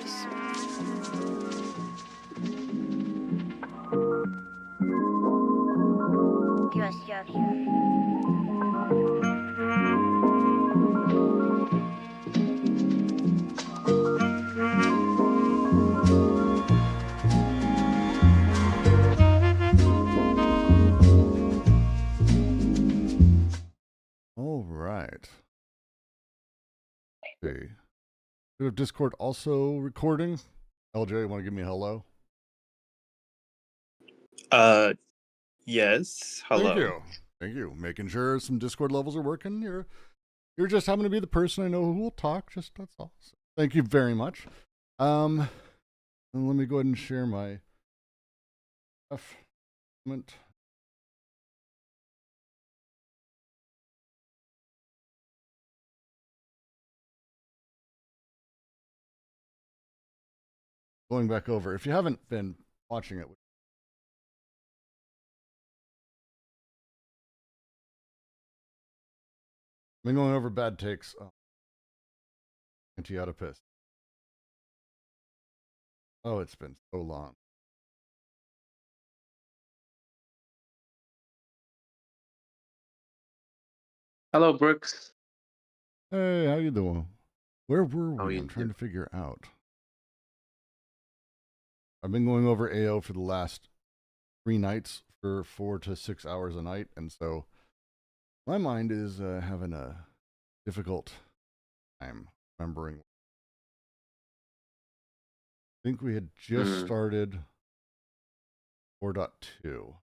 Anti-Oedipus. All right. Okay. Bit of Discord also recording. LJ, you want to give me a hello? Yes. Hello. Thank you. Thank you. Making sure some Discord levels are working. You're just happen to be the person I know who will talk. Just that's all. So, thank you very much. And let me go ahead and share my document. Going back over. If you haven't been watching it, I've been going over bad takes. Anti-Oedipus. Oh, it's been so long. Hello, Brooks. Hey, how you doing? Where were How we? you I'm trying doing? to figure out. I've been going over AO for the last 3 nights for 4 to 6 hours a night, and so my mind is having a difficult time remembering. I think we had just started 4.2.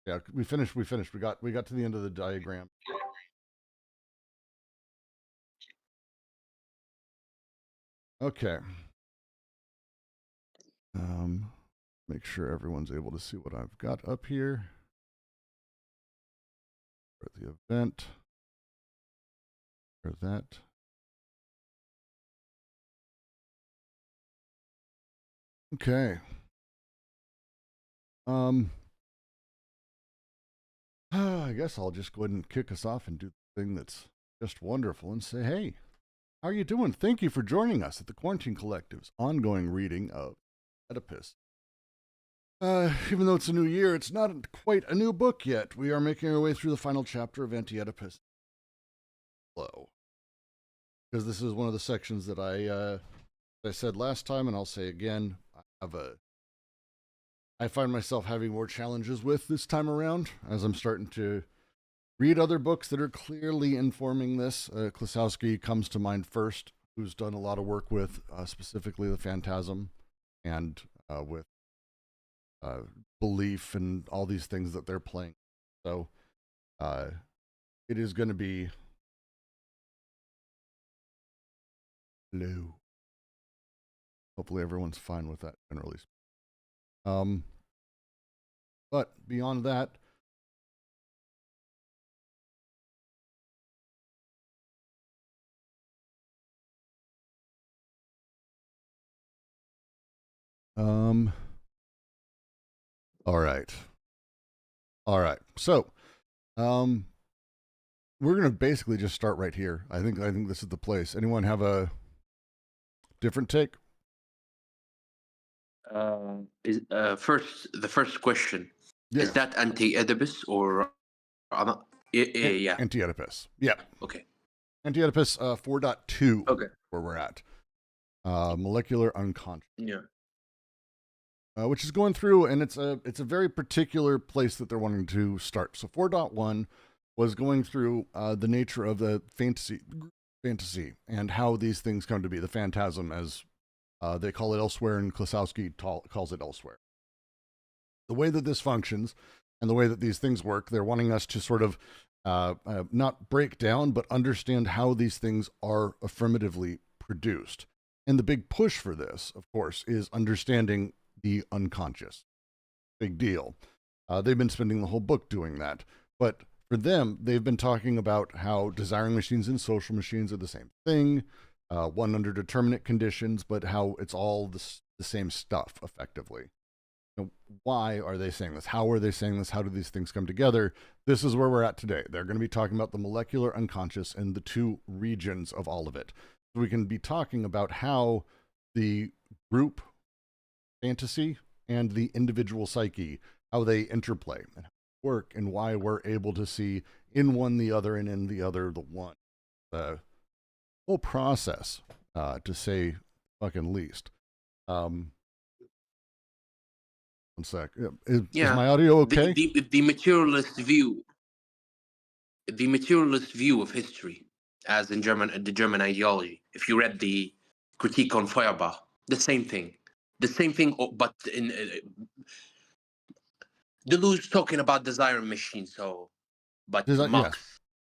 Yeah, we finished. We got to the end of the diagram. Okay. Make sure everyone's able to see what I've got up here. For the event. For that. Okay. I guess I'll just go ahead and kick us off and do the thing that's just wonderful and say, hey, how are you doing? Thank you for joining us at the Quarantine Collective's ongoing reading of Oedipus. Even though it's a new year, it's not quite a new book yet. We are making our way through the final chapter of Anti-Oedipus. Hello. Because this is one of the sections that I said last time, and I'll say again, I find myself having more challenges with this time around as I'm starting to read other books that are clearly informing this. Klosowski comes to mind first, who's done a lot of work with specifically the phantasm and with belief and all these things that they're playing. So it is going to be low. Hopefully everyone's fine with that generally. But beyond that, all right. So, we're going to basically just start right here. I think this is the place. Anyone have a different take? First, the first question. Yeah. Is that Anti-Oedipus or... yeah. Anti-Oedipus. Yeah. Okay. Anti-Oedipus 4.2. Okay. Where we're at. Molecular unconscious. Yeah. Which is going through, and it's a very particular place that they're wanting to start. So 4.1 was going through the nature of the fantasy and how these things come to be. The phantasm, as they call it elsewhere, and Klosowski calls it elsewhere. The way that this functions and the way that these things work, they're wanting us to sort of not break down, but understand how these things are affirmatively produced. And the big push for this, of course, is understanding the unconscious. Big deal. They've been spending the whole book doing that. But for them, they've been talking about how desiring machines and social machines are the same thing, one under determinate conditions, but how it's all the same stuff, effectively. Why are they saying this? How are they saying this? How do these things come together? This is where we're at today. They're going to be talking about the molecular unconscious and the two regions of all of it. we can be talking about how the group fantasy and the individual psyche, how they interplay and work, and why we're able to see in one the other and in the other the one. The whole process, to say fucking least. One sec. Is my audio okay? The materialist view. The materialist view of history, as in the German ideology. If you read the Critique on Feuerbach, the same thing, but in Deleuze talking about desiring machines. Yes,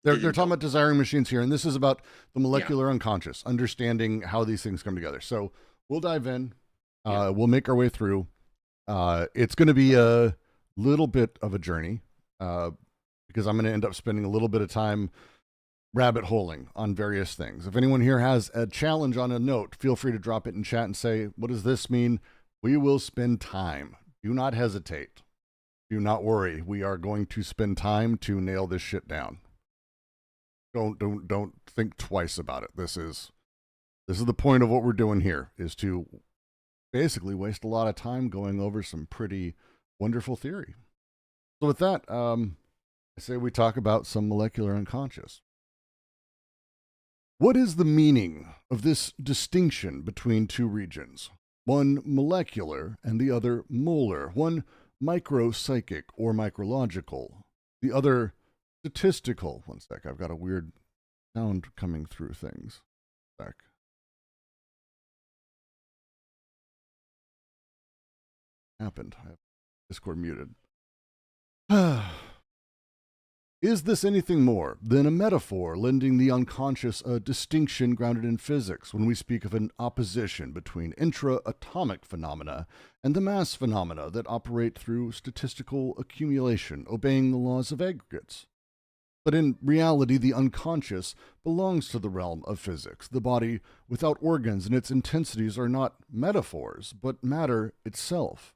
they're talking about desiring machines here, and this is about the molecular unconscious, understanding how these things come together. So we'll dive in. We'll make our way through. It's going to be a little bit of a journey. Because I'm going to end up spending a little bit of time rabbit holing on various things. If anyone here has a challenge on a note, feel free to drop it in chat and say, what does this mean? We will spend time. Do not hesitate. Do not worry. We are going to spend time to nail this shit down. Don't think twice about it. This is the point of what we're doing here, is to basically waste a lot of time going over some pretty wonderful theory. So with that, I say we talk about some molecular unconscious. What is the meaning of this distinction between two regions? One molecular and the other molar. One micropsychic or micrological. The other statistical. One sec, I've got a weird sound coming through things. Sec. Happened. I have Discord muted. Is this anything more than a metaphor lending the unconscious a distinction grounded in physics when we speak of an opposition between intra-atomic phenomena and the mass phenomena that operate through statistical accumulation, obeying the laws of aggregates? But in reality, the unconscious belongs to the realm of physics. The body without organs and its intensities are not metaphors, but matter itself.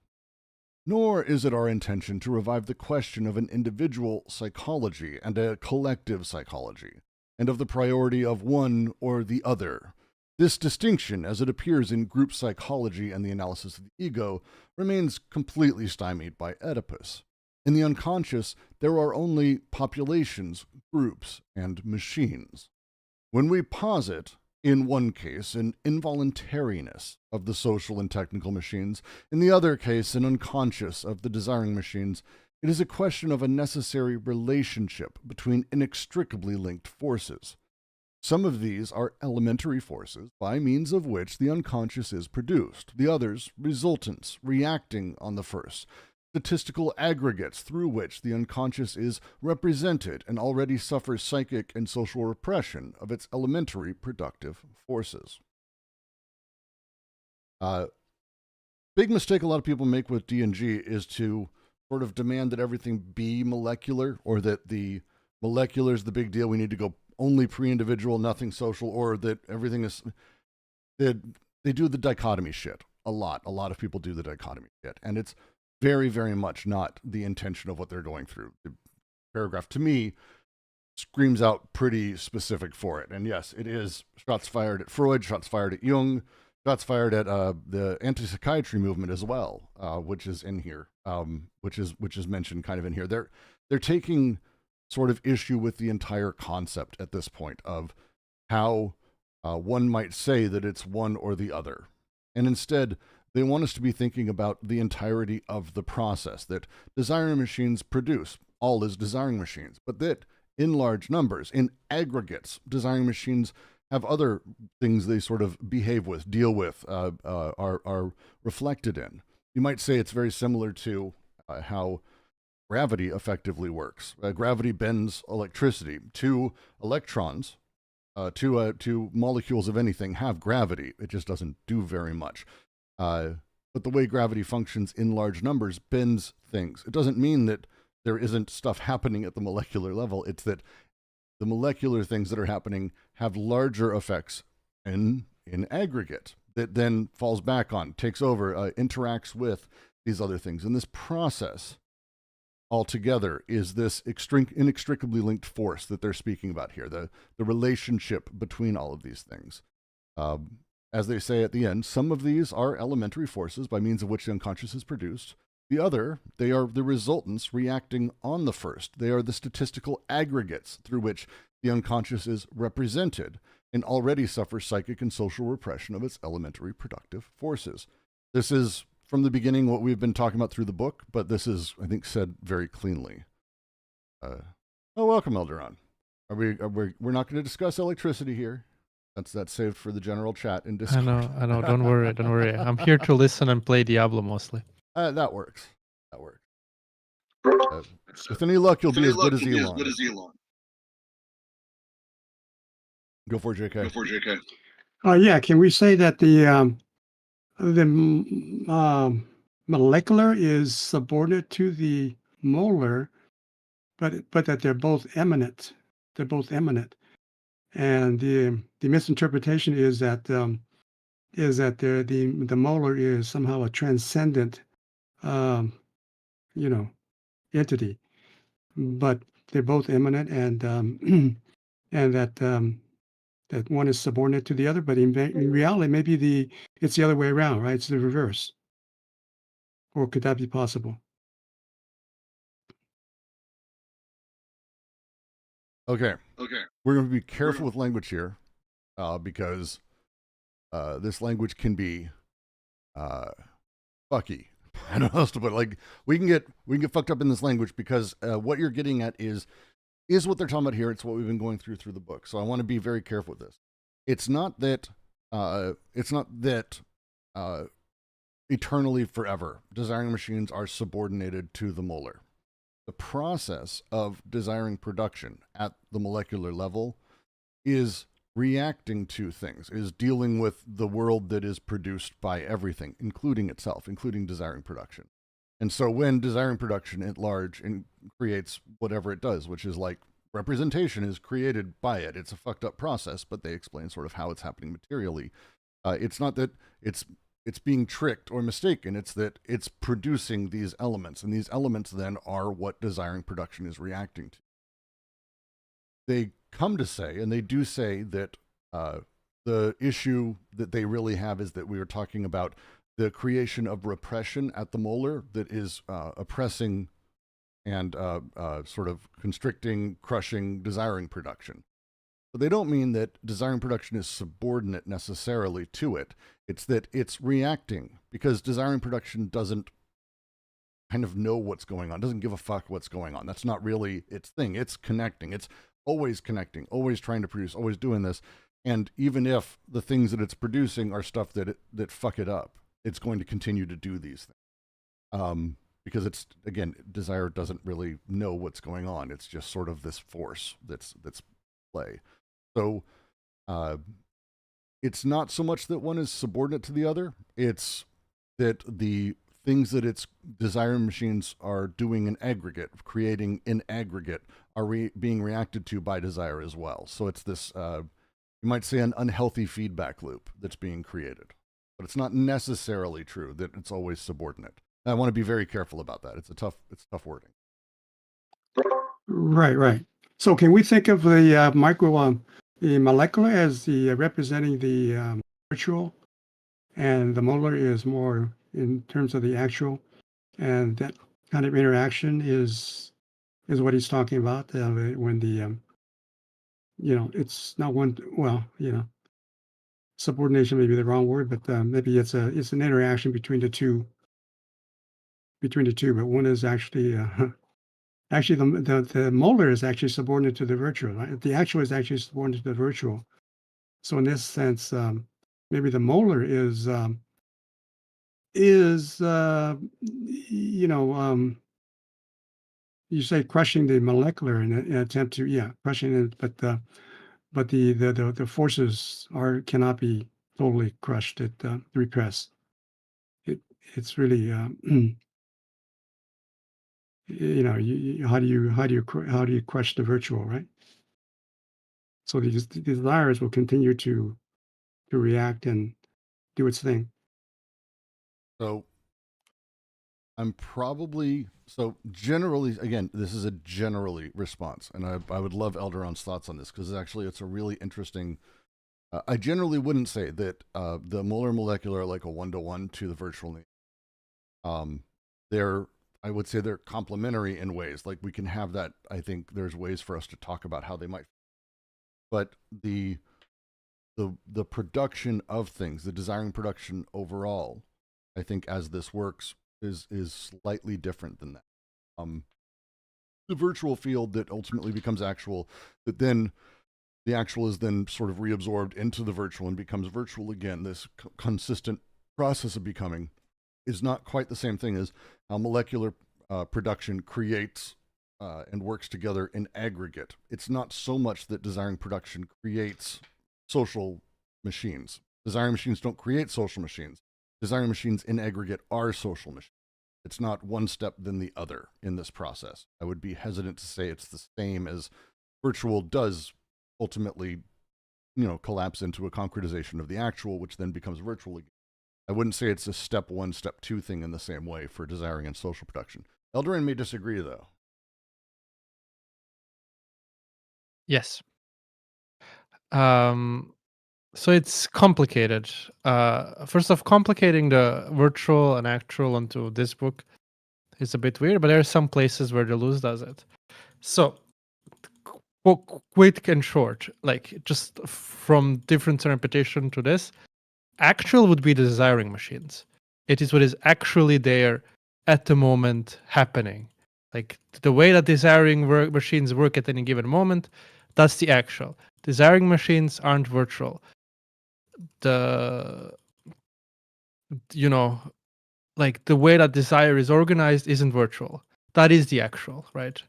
Nor is it our intention to revive the question of an individual psychology and a collective psychology, and of the priority of one or the other. This distinction, as it appears in group psychology and the analysis of the ego, remains completely stymied by Oedipus. In the unconscious, there are only populations, groups, and machines. When we posit, in one case, an involuntariness of the social and technical machines, in the other case, an unconscious of the desiring machines, it is a question of a necessary relationship between inextricably linked forces. Some of these are elementary forces by means of which the unconscious is produced, the others resultants reacting on the first, statistical aggregates through which the unconscious is represented and already suffers psychic and social repression of its elementary productive forces. Big mistake a lot of people make with D&G is to sort of demand that everything be molecular, or that the molecular is the big deal. We need to go only pre-individual, nothing social, or that everything is... They do the dichotomy shit a lot. A lot of people do the dichotomy shit, and it's very, very much not the intention of what they're going through. The paragraph, to me, screams out pretty specific for it. And yes, it is shots fired at Freud, shots fired at Jung, shots fired at the anti-psychiatry movement as well, which is in here, which is mentioned kind of in here. They're taking sort of issue with the entire concept at this point of how one might say that it's one or the other. And instead, they want us to be thinking about the entirety of the process that desiring machines produce. All is desiring machines, but that in large numbers, in aggregates, desiring machines have other things they sort of behave with, deal with, are reflected in. You might say it's very similar to how gravity effectively works. Gravity bends electricity. Two electrons, two molecules of anything have gravity. It just doesn't do very much. But the way gravity functions in large numbers bends things. It doesn't mean that there isn't stuff happening at the molecular level. It's that the molecular things that are happening have larger effects in aggregate that then falls back on, takes over, interacts with these other things. And this process altogether is this inextricably linked force that they're speaking about here, the relationship between all of these things. As they say at the end, some of these are elementary forces by means of which the unconscious is produced. The other, they are the resultants reacting on the first. They are the statistical aggregates through which the unconscious is represented and already suffers psychic and social repression of its elementary productive forces. This is, from the beginning, what we've been talking about through the book, but this is, I think, said very cleanly. Welcome, Elderon. We're not going to discuss electricity here. That's saved for the general chat in Discord. I know. Don't worry. I'm here to listen and play Diablo mostly. That works. With any luck, you'll be as good as Elon. Go for it, JK. Yeah. Can we say that the molecular is subordinate to the molar, but that they're both eminent? They're both eminent, and the misinterpretation is that the molar is somehow a transcendent, entity, but they're both eminent, and and that one is subordinate to the other. But in reality, maybe it's the other way around, right? It's the reverse. Or could that be possible? Okay. We're going to be careful with language here, because this language can be fucky. I don't know how else to put it. Like, we can get fucked up in this language because what you're getting at is what they're talking about here. It's what we've been going through the book. So I want to be very careful with this. It's not that eternally forever desiring machines are subordinated to the molar. The process of desiring production at the molecular level is reacting to things, is dealing with the world that is produced by everything, including itself, including desiring production. And so when desiring production at large and creates whatever it does, which is like representation is created by it. It's a fucked up process, but they explain sort of how it's happening materially. It's not that it's being tricked or mistaken. It's that it's producing these elements, and these elements then are what desiring production is reacting to. They come to say, and they do say, that the issue that they really have is that we were talking about the creation of repression at the molar that is oppressing and sort of constricting, crushing, desiring production. But they don't mean that desiring production is subordinate necessarily to it. It's that it's reacting, because desiring production doesn't kind of know what's going on, doesn't give a fuck what's going on. That's not really its thing. It's connecting. It's always connecting, always trying to produce, always doing this. And even if the things that it's producing are stuff that fuck it up, it's going to continue to do these things. Because it's, again, desire doesn't really know what's going on. It's just sort of this force that's play. So it's not so much that one is subordinate to the other. It's that the things that its desiring machines are doing in aggregate, creating in aggregate, are being reacted to by desire as well. So it's this, you might say, an unhealthy feedback loop that's being created. But it's not necessarily true that it's always subordinate. I want to be very careful about that. It's tough wording. Right. So can we think of the the molecular as the representing the virtual, and the molar is more in terms of the actual, and that kind of interaction is what he's talking about when the it's not one, subordination may be the wrong word, but maybe it's an interaction between the two, but one is actually actually the molar is actually subordinate to the virtual, right? The actual is actually subordinate to the virtual. So in this sense, maybe the molar is you say crushing the molecular in an attempt to crushing it, but the forces cannot be totally crushed. Repressed. It's really how do you crush the virtual, right? So these desires will continue to react and do its thing. So generally, again, this is a generally response, and I would love Elderon's thoughts on this, because it's a really interesting I generally wouldn't say that the molar and molecular are like a one-to-one to the virtual nature. I would say they're complementary in ways. Like we can have that. I think there's ways for us to talk about how they might, but the production of things, the desiring production overall, I think as this works is slightly different than that. The virtual field that ultimately becomes actual, that then the actual is then sort of reabsorbed into the virtual and becomes virtual again. This consistent process of becoming is not quite the same thing as how molecular production creates and works together in aggregate. It's not so much that desiring production creates social machines. Desiring machines don't create social machines. Desiring machines in aggregate are social machines. It's not one step than the other in this process. I would be hesitant to say it's the same as virtual does ultimately, collapse into a concretization of the actual, which then becomes virtual again. I wouldn't say it's a step one, step two thing in the same way for desiring and social production. Eldoran may disagree, though. Yes. So it's complicated. First off, complicating the virtual and actual onto this book is a bit weird, but there are some places where Deleuze does it. So, quick and short, like just from different interpretation to this, actual would be the desiring machines. It is what is actually there at the moment happening. Like the way that desiring machines work at any given moment, that's the actual. Desiring machines aren't virtual. Like the way that desire is organized isn't virtual. That is the actual, right?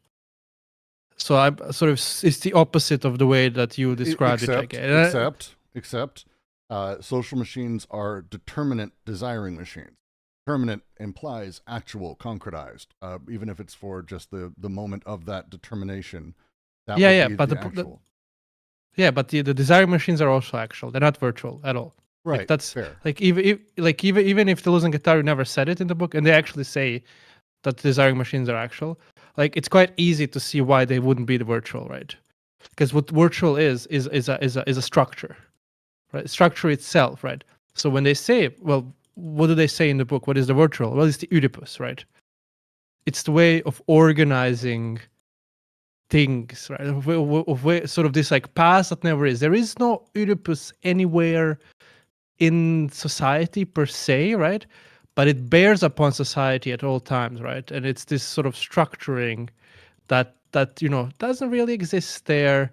So I'm sort of, it's the opposite of the way that you described it. Except social machines are determinate desiring machines. Determinate implies actual, concretized, even if it's for just the moment of that determination. But the desiring machines are also actual. They're not virtual at all. Right. Like that's fair. Like even if Deleuze and Guattari never said it in the book, and they actually say that desiring machines are actual, like it's quite easy to see why they wouldn't be the virtual, right? Because what virtual is a structure, right? Structure itself, right? So when they say, well, what do they say in the book? What is the virtual? Well, it's the Oedipus, right? It's the way of organizing things, right? Of sort of this like past that never is. There is no Oedipus anywhere in society per se, right? But it bears upon society at all times, right? And it's this sort of structuring that doesn't really exist there,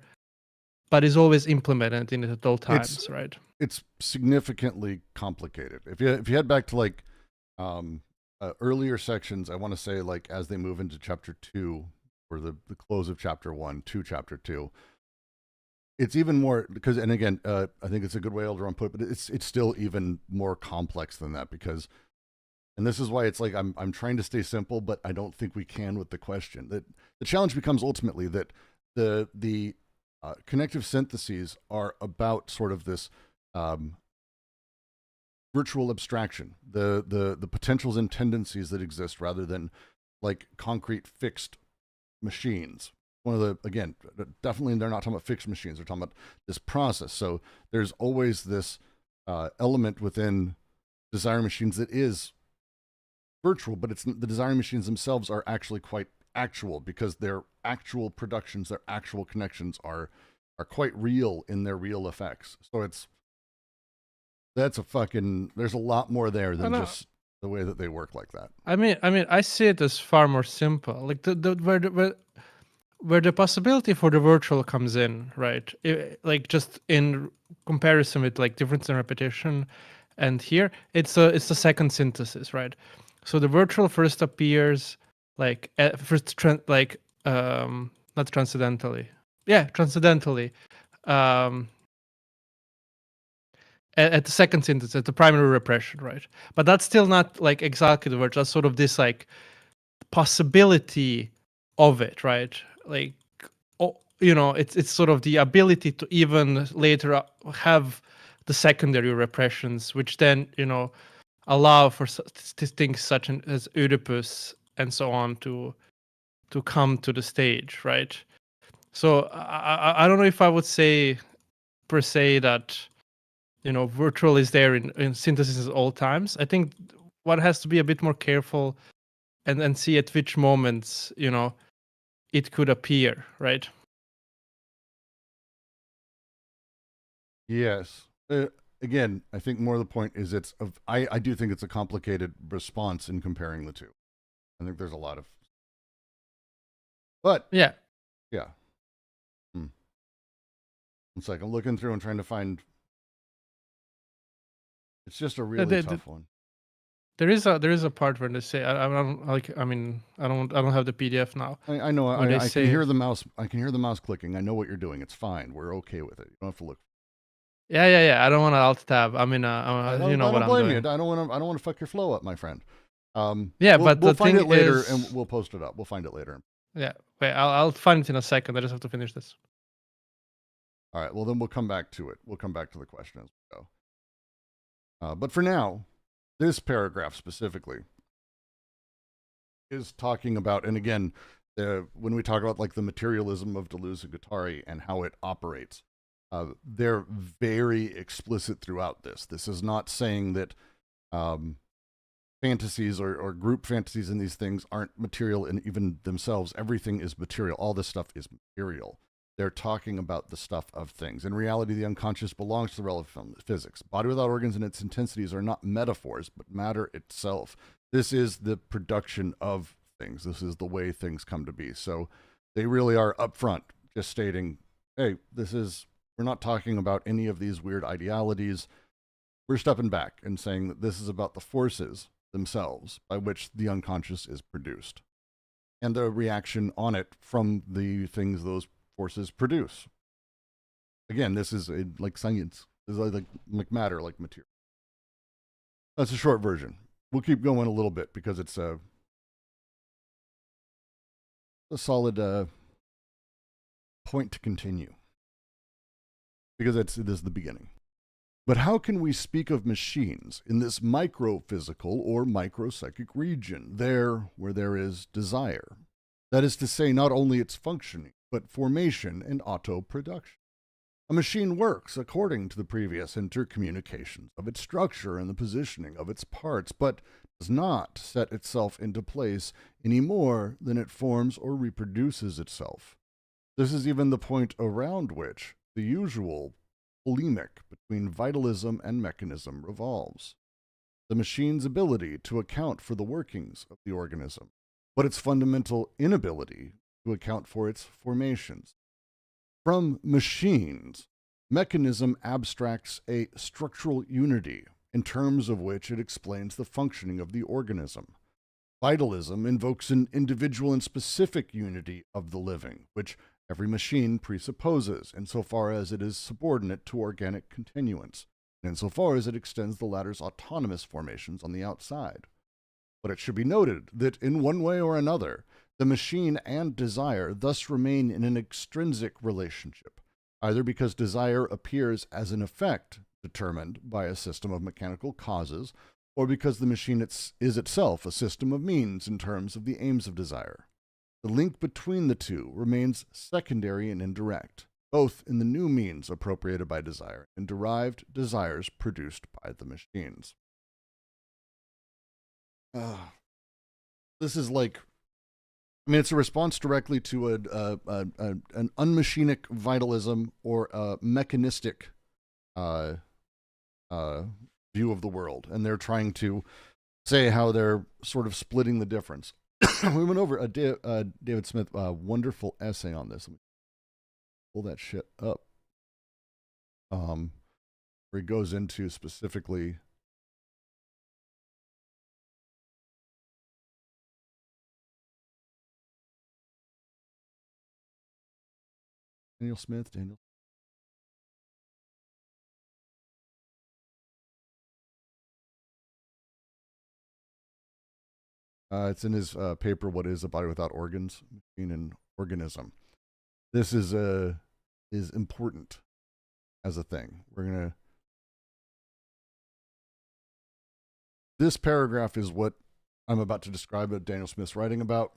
but is always implemented in it at all times, right? It's significantly complicated. If you head back to like earlier sections, I want to say like as they move into chapter 2 or the close of chapter 1 to chapter 2, it's even more because, and again, I think it's a good way Eldoran put it, but it's still even more complex than that because, and this is why it's like I'm trying to stay simple, but I don't think we can with the question. That the challenge becomes ultimately that the connective syntheses are about sort of this virtual abstraction, the potentials and tendencies that exist rather than like concrete fixed machines. One of the, again, definitely they're not talking about fixed machines. They're talking about this process. So there's always this element within desiring machines that is virtual, but it's the desiring machines themselves are actually quite actual because their actual productions, their actual connections are quite real in their real effects. So there's a lot more there than just the way that they work like that. I mean, I see it as far more simple. Like where the possibility for the virtual comes in, right? Like just in comparison with like difference in repetition, and here it's the second synthesis, right? So the virtual first appears like not transcendentally, transcendentally, at the second synthesis, at the primary repression, right? But that's still not like exactly the virtual. That's sort of this like possibility of it, right? Like, it's sort of the ability to even later have the secondary repressions, which then, allow for things such as Oedipus and so on to come to the stage, right? So I don't know if I would say per se that virtual is there in synthesis at all times. I think one has to be a bit more careful and see at which moments, it could appear, right? Yes. Again, I think more of the point is I do think it's a complicated response in comparing the two. I think there's a lot of, but Yeah. yeah. It's like I'm looking through and trying to find. It's just a really tough one. There is a part where they say I don't like. I mean, I don't have the PDF now. I know. Where they I say- can hear the mouse. I can hear the mouse clicking. I know what you're doing. It's fine. We're okay with it. You don't have to look. Yeah. I don't want to alt tab. I mean, I you know don't what I'm blame doing. you. I don't want to fuck your flow up, my friend. Yeah, we'll, but we'll the find thing it later is- and we'll post it up. We'll find it later. Yeah. Wait, I'll find it in a second. I just have to finish this. All right. Well, then we'll come back to it. We'll come back to the question as we go. But for now, this paragraph specifically is talking about, and again, when we talk about like the materialism of Deleuze and Guattari and how it operates, they're very explicit throughout this. This is not saying that fantasies or group fantasies and these things aren't material in even themselves. Everything is material. All this stuff is material. They're talking about the stuff of things. In reality, the unconscious belongs to the realm of physics. Body without organs and its intensities are not metaphors, but matter itself. This is the production of things. This is the way things come to be. So they really are upfront, just stating, hey, we're not talking about any of these weird ideologies. We're stepping back and saying that this is about the forces themselves by which the unconscious is produced and the reaction on it from the things those forces produce. Again, this is like science. This is like matter, like material. That's a short version. We'll keep going a little bit because it's a solid point to continue. Because this is the beginning. But how can we speak of machines in this microphysical or micropsychic region, there where there is desire? That is to say, not only its functioning, but formation and auto-production. A machine works according to the previous intercommunications of its structure and the positioning of its parts, but does not set itself into place any more than it forms or reproduces itself. This is even the point around which the usual polemic between vitalism and mechanism revolves. The machine's ability to account for the workings of the organism, but its fundamental inability to account for its formations. From machines, mechanism abstracts a structural unity in terms of which it explains the functioning of the organism. Vitalism invokes an individual and specific unity of the living, which every machine presupposes, insofar as it is subordinate to organic continuance, and insofar as it extends the latter's autonomous formations on the outside. But it should be noted that in one way or another, the machine and desire thus remain in an extrinsic relationship, either because desire appears as an effect determined by a system of mechanical causes, or because the machine is itself a system of means in terms of the aims of desire. The link between the two remains secondary and indirect, both in the new means appropriated by desire and derived desires produced by the machines. This is like, I mean, it's a response directly to an unmachinic vitalism or a mechanistic view of the world, and they're trying to say how they're sort of splitting the difference. We went over a David Smith wonderful essay on this. Let me pull that shit up. Where he goes into specifically Daniel Smith. It's in his paper, What is a Body Without Organs, Machine and Organism. This is important as a thing. This paragraph is what I'm about to describe that Daniel Smith's writing about.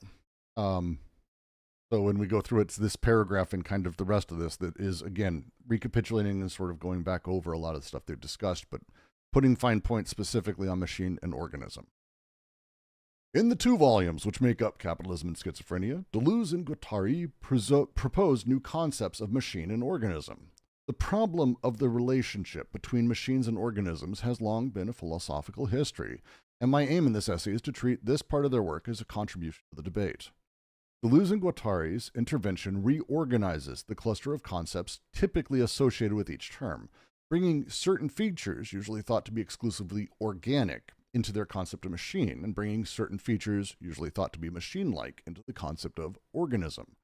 So when we go through it's this paragraph and kind of the rest of this that is, again, recapitulating and sort of going back over a lot of the stuff they've discussed, but putting fine points specifically on machine and organism. In the 2 volumes which make up Capitalism and Schizophrenia, Deleuze and Guattari propose new concepts of machine and organism. The problem of the relationship between machines and organisms has long been a philosophical history, and my aim in this essay is to treat this part of their work as a contribution to the debate. Deleuze and Guattari's intervention reorganizes the cluster of concepts typically associated with each term, bringing certain features, usually thought to be exclusively organic, into their concept of machine, and bringing certain features, usually thought to be machine-like, into the concept of organism.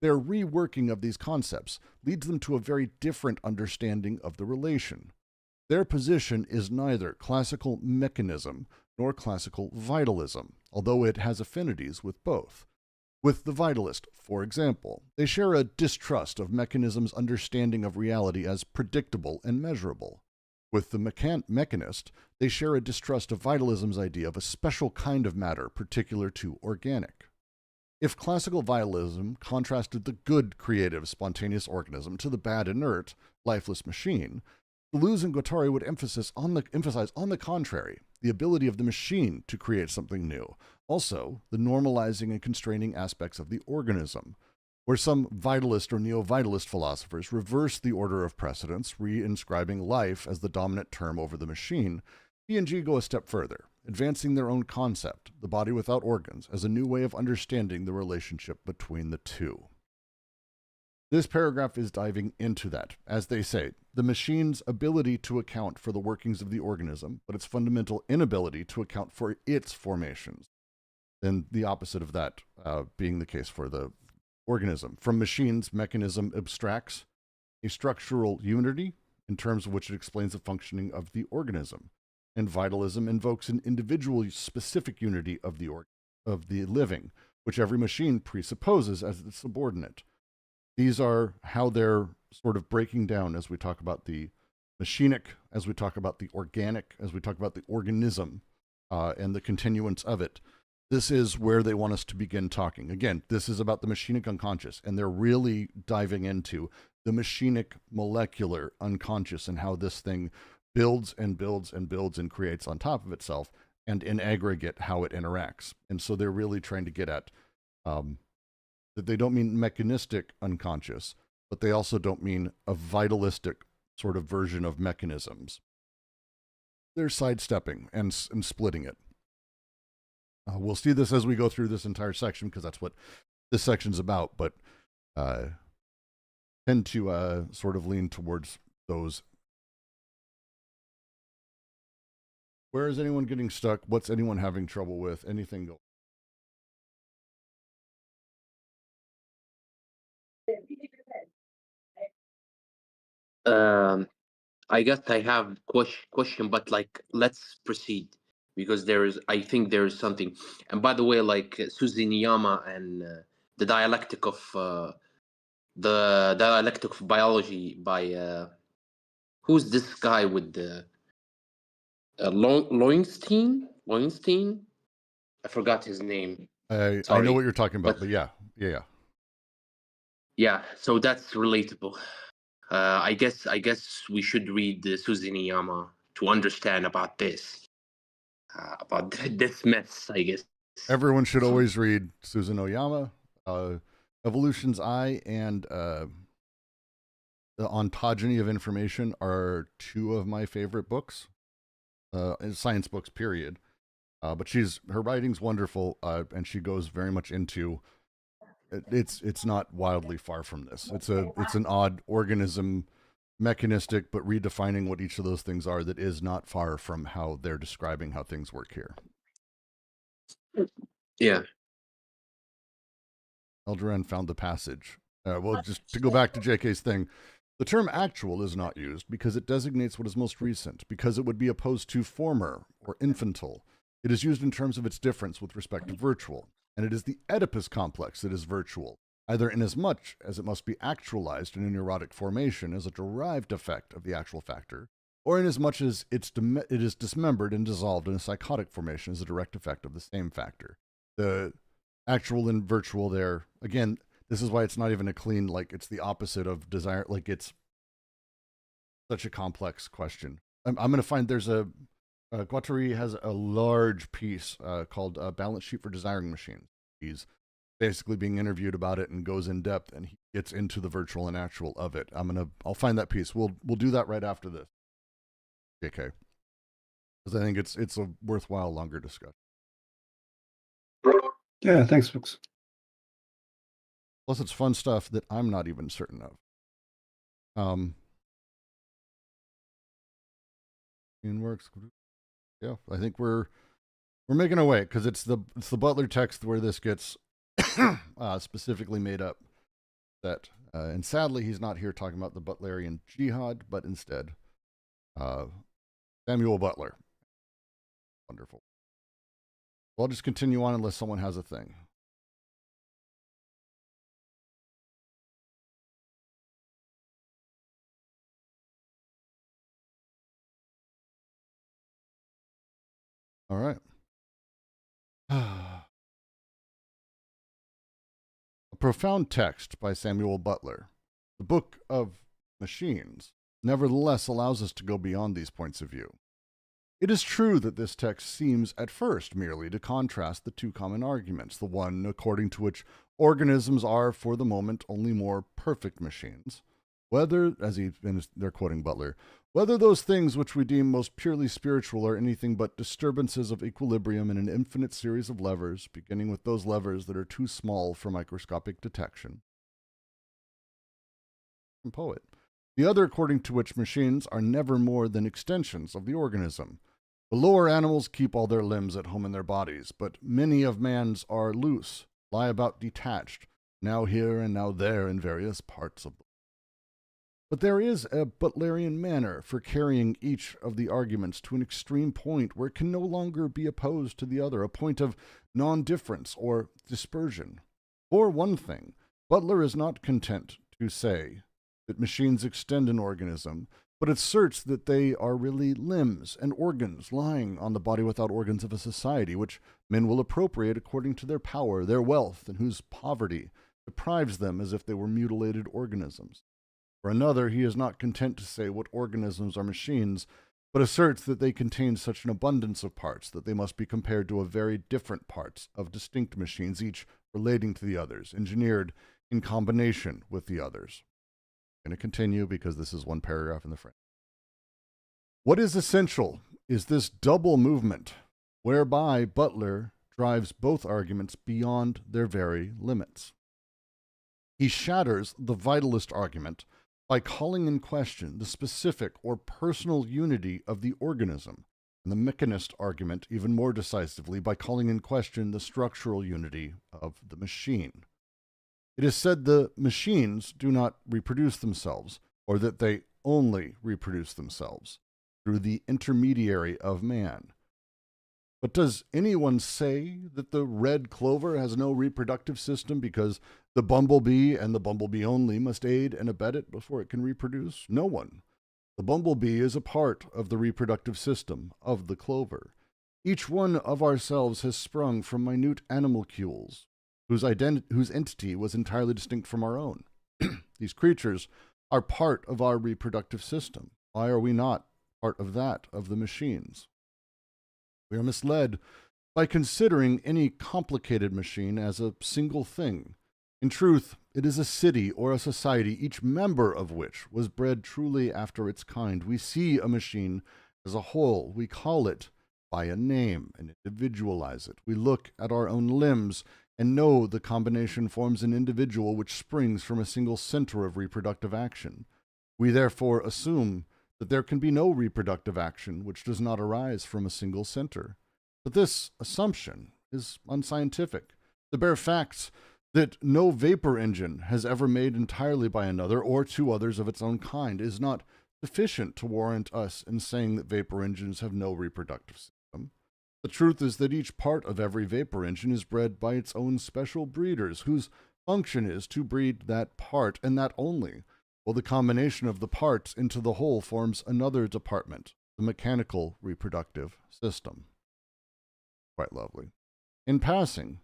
Their reworking of these concepts leads them to a very different understanding of the relation. Their position is neither classical mechanism nor classical vitalism, although it has affinities with both. With the vitalist, for example, they share a distrust of mechanism's understanding of reality as predictable and measurable. With the mechanist, they share a distrust of vitalism's idea of a special kind of matter particular to organic. If classical vitalism contrasted the good, creative, spontaneous organism to the bad, inert, lifeless machine, Deleuze and Guattari would emphasize on the contrary, the ability of the machine to create something new. Also, the normalizing and constraining aspects of the organism, where some vitalist or neo-vitalist philosophers reverse the order of precedence, reinscribing life as the dominant term over the machine, P&G go a step further, advancing their own concept, the body without organs, as a new way of understanding the relationship between the two. This paragraph is diving into that. As they say, the machine's ability to account for the workings of the organism, but its fundamental inability to account for its formations. And the opposite of that being the case for the organism. From machines, mechanism abstracts a structural unity in terms of which it explains the functioning of the organism. And vitalism invokes an individual specific unity of the living, which every machine presupposes as its subordinate. These are how they're sort of breaking down as we talk about the machinic, as we talk about the organic, as we talk about the organism and the continuance of it. This is where they want us to begin talking. Again, this is about the machinic unconscious, and they're really diving into the machinic molecular unconscious and how this thing builds and builds and builds and creates on top of itself, and in aggregate, how it interacts. And so they're really trying to get at that they don't mean mechanistic unconscious, but they also don't mean a vitalistic sort of version of mechanisms. They're sidestepping and splitting it. We'll see this as we go through this entire section because that's what this section's about, but tend to sort of lean towards those. Where is anyone getting stuck? What's anyone having trouble with? Anything going? I guess I have question, but like let's proceed because I think there is something. And by the way, like Suzy Niyama and the dialectic of biology by who's this guy with the Lowenstein? I forgot his name. I know what you're talking about, but yeah. Yeah, so that's relatable. I guess we should read Suzy Niyama to understand about this, about this mess, I guess. Everyone should always read Susan Oyama, Evolution's Eye, and The Ontogeny of Information are 2 of my favorite books, science books, period. But her writing's wonderful, and she goes very much into it's not wildly far from this. It's an odd organism, mechanistic, but redefining what each of those things are that is not far from how they're describing how things work here. Yeah. Eldoran found the passage. Well, just to go back to JK's thing, the term actual is not used because it designates what is most recent, because it would be opposed to former or infantile. It is used in terms of its difference with respect to virtual. And it is the Oedipus complex that is virtual, either inasmuch as it must be actualized in a neurotic formation as a derived effect of the actual factor, or inasmuch as it is dismembered and dissolved in a psychotic formation as a direct effect of the same factor. The actual and virtual there, again, This is why it's not even a clean, like, it's the opposite of desire. Like, it's such a complex question. I'm going to find there's Guattari has a large piece called Balance Sheet for Desiring Machines. He's basically being interviewed about it and goes in depth, and he gets into the virtual and actual of it. I'll find that piece. We'll do that right after this. JK. Because I think it's a worthwhile longer discussion. Yeah, thanks, folks. Plus, it's fun stuff that I'm not even certain of. Works. Yeah, I think we're making our way, because it's the Butler text where this gets specifically made up. And sadly, he's not here talking about the Butlerian jihad, but instead Samuel Butler. Wonderful. Well, I'll just continue on unless someone has a thing. All right. A profound text by Samuel Butler. The Book of Machines nevertheless allows us to go beyond these points of view. It is true that this text seems at first merely to contrast the two common arguments, the one according to which organisms are for the moment only more perfect machines, whether, they're quoting Butler, whether those things which we deem most purely spiritual are anything but disturbances of equilibrium in an infinite series of levers, beginning with those levers that are too small for microscopic detection. Poet. The other according to which machines are never more than extensions of the organism. The lower animals keep all their limbs at home in their bodies, but many of man's are loose, lie about detached, now here and now there in various parts of them. But there is a Butlerian manner for carrying each of the arguments to an extreme point where it can no longer be opposed to the other, a point of non-difference or dispersion. For one thing, Butler is not content to say that machines extend an organism, but asserts that they are really limbs and organs lying on the body without organs of a society, which men will appropriate according to their power, their wealth, and whose poverty deprives them as if they were mutilated organisms. For another, he is not content to say what organisms are machines, but asserts that they contain such an abundance of parts that they must be compared to a very different parts of distinct machines, each relating to the others, engineered in combination with the others. I'm going to continue because this is one paragraph in the frame. What is essential is this double movement, whereby Butler drives both arguments beyond their very limits. He shatters the vitalist argument by calling in question the specific or personal unity of the organism, and the mechanist argument even more decisively by calling in question the structural unity of the machine. It is said the machines do not reproduce themselves, or that they only reproduce themselves through the intermediary of man. But does anyone say that the red clover has no reproductive system because the bumblebee and the bumblebee only must aid and abet it before it can reproduce? No one. The bumblebee is a part of the reproductive system of the clover. Each one of ourselves has sprung from minute animalcules, whose entity was entirely distinct from our own. These creatures are part of our reproductive system. Why are we not part of that of the machines? We are misled by considering any complicated machine as a single thing. In truth, it is a city or a society, each member of which was bred truly after its kind. We see a machine as a whole. We call it by a name and individualize it. We look at our own limbs and know the combination forms an individual which springs from a single center of reproductive action. We therefore assume that there can be no reproductive action which does not arise from a single center. But this assumption is unscientific. The bare facts that no vapor engine has ever made entirely by another or two others of its own kind is not sufficient to warrant us in saying that vapor engines have no reproductive system. The truth is that each part of every vapor engine is bred by its own special breeders, whose function is to breed that part, and that only, while the combination of the parts into the whole forms another department, the mechanical reproductive system. Quite lovely. In passing,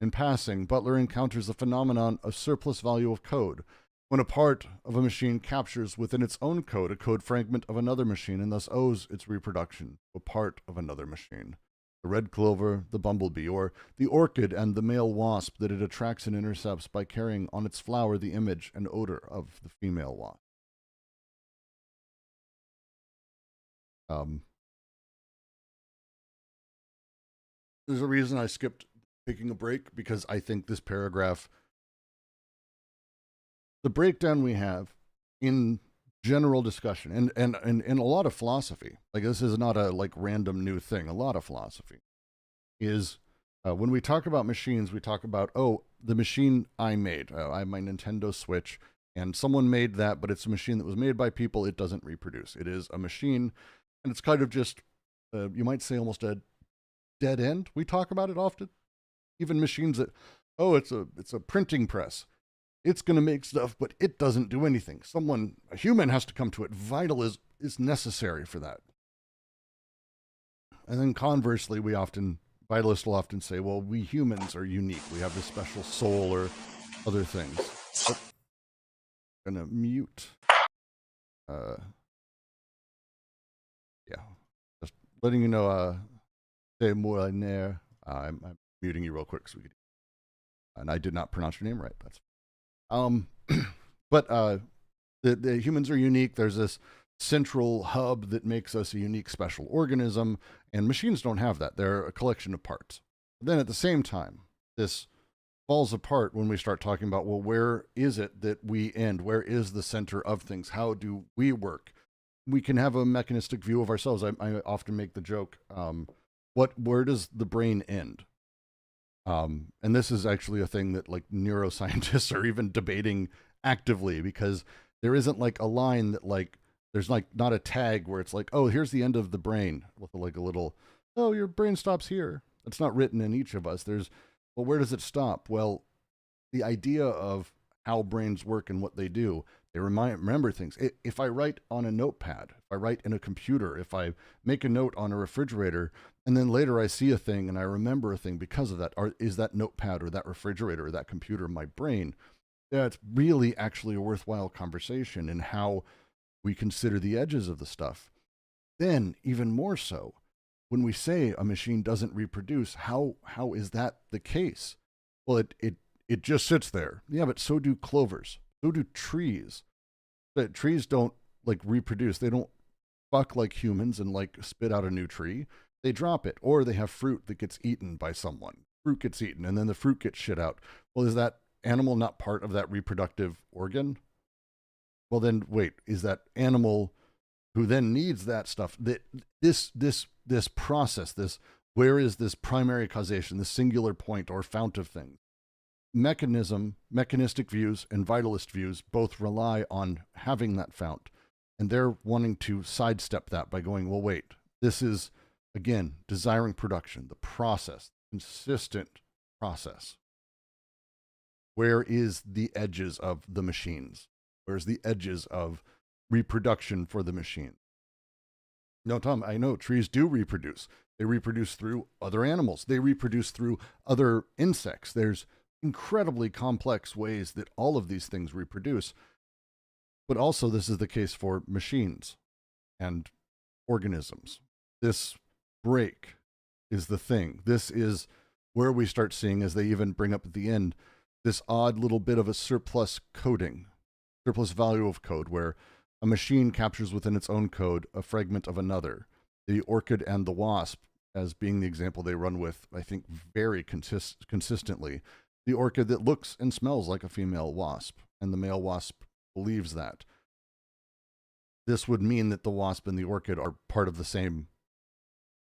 In passing, Butler encounters the phenomenon of surplus value of code, when a part of a machine captures within its own code a code fragment of another machine and thus owes its reproduction to a part of another machine. The red clover, the bumblebee, or the orchid and the male wasp that it attracts and intercepts by carrying on its flower the image and odor of the female wasp. There's a reason I skipped taking a break, because I think this paragraph, the breakdown we have in general discussion and in a lot of philosophy, like this is not a like random new thing, a lot of philosophy is when we talk about machines, we talk about, oh, the machine I made. I have my Nintendo Switch and someone made that, but it's a machine that was made by people. It doesn't reproduce. It is a machine, and it's kind of just, you might say almost a dead end. We talk about it often. Even machines that, oh, it's a printing press. It's going to make stuff, but it doesn't do anything. A human has to come to it. Vital is necessary for that. And then conversely, vitalists will often say, well, we humans are unique. We have this special soul or other things. Oh, I'm going to mute. Yeah. Just letting you know, I'm muting you real quick so we can. And I did not pronounce your name right. That's but the humans are unique. There's this central hub that makes us a unique special organism, and machines don't have that. They're a collection of parts. But then at the same time, this falls apart when we start talking about, well, where is it that we end? Where is the center of things? How do we work? We can have a mechanistic view of ourselves. I often make the joke, where does the brain end? And this is actually a thing that like neuroscientists are even debating actively, because there isn't like a line that like, there's like not a tag where it's like, oh, here's the end of the brain with like a little, oh, your brain stops here. It's not written in each of us. Well, where does it stop? Well, the idea of how brains work and what they do, they remember things. If I write on a notepad, if I write in a computer, if I make a note on a refrigerator, and then later I see a thing and I remember a thing because of that, is that notepad or that refrigerator or that computer my brain? Yeah, it's really actually a worthwhile conversation in how we consider the edges of the stuff. Then, even more so, when we say a machine doesn't reproduce, how is that the case? Well, it just sits there. Yeah, but so do clovers. So do trees. But trees don't like reproduce. They don't fuck like humans and like spit out a new tree. They drop it, or they have fruit that gets eaten by someone. Fruit gets eaten, and then the fruit gets shit out. Well, is that animal not part of that reproductive organ? Well, then wait, is that animal who then needs that stuff, that this process, where is this primary causation, this singular point or fount of things? Mechanistic views and vitalist views both rely on having that fount, and they're wanting to sidestep that by going, well, wait, this is, again, desiring production, the process, consistent process. Where is the edges of the machines? Where's the edges of reproduction for the machine? No, Tom, I know trees do reproduce. They reproduce through other animals. They reproduce through other insects. There's incredibly complex ways that all of these things reproduce. But also this is the case for machines and organisms. This break is the thing. This is where we start seeing, as they even bring up at the end, this odd little bit of a surplus coding, surplus value of code, where a machine captures within its own code a fragment of another. The orchid and the wasp, as being the example they run with, I think, very consistently. The orchid that looks and smells like a female wasp, and the male wasp believes that. This would mean that the wasp and the orchid are part of the same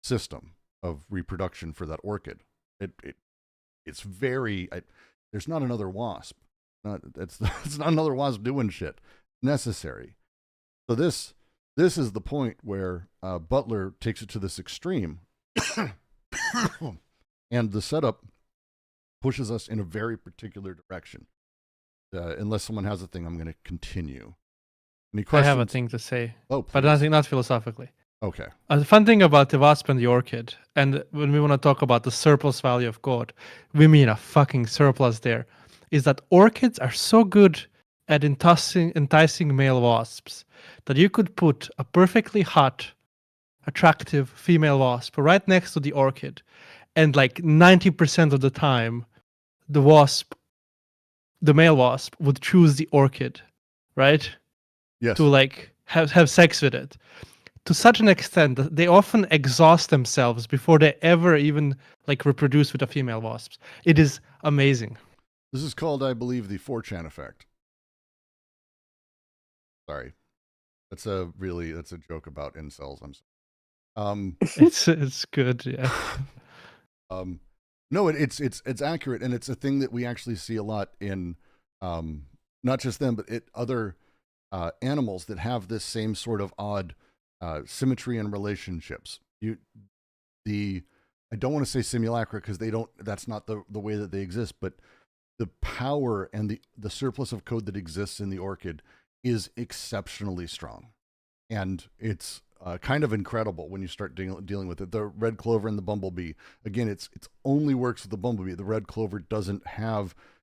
system of reproduction for that orchid. It's very, there's not another wasp. It's not another wasp doing shit necessary. So this is the point where Butler takes it to this extreme, and the setup pushes us in a very particular direction. Unless someone has a thing, I'm going to continue. Any questions? I have a thing to say, Oh, but please. not philosophically. Okay. The fun thing about the wasp and the orchid, and when we want to talk about the surplus value of God, we mean a fucking surplus there, is that orchids are so good at enticing male wasps that you could put a perfectly hot, attractive female wasp right next to the orchid, and like 90% of the time, the male wasp would choose the orchid, right? Yes. To like have sex with it. To such an extent that they often exhaust themselves before they ever even like reproduce with a female wasp. It is amazing. This is called, I believe, the 4chan effect. Sorry. That's a joke about incels. I'm sorry. It's good, yeah. No, it's accurate, and it's a thing that we actually see a lot in not just them, but other animals that have this same sort of odd symmetry and relationships. I don't want to say simulacra because that's not the way that they exist, but the power and the surplus of code that exists in the orchid is exceptionally strong. And it's kind of incredible when you start dealing with it. The red clover and the bumblebee, again, it's only works with the bumblebee. The red clover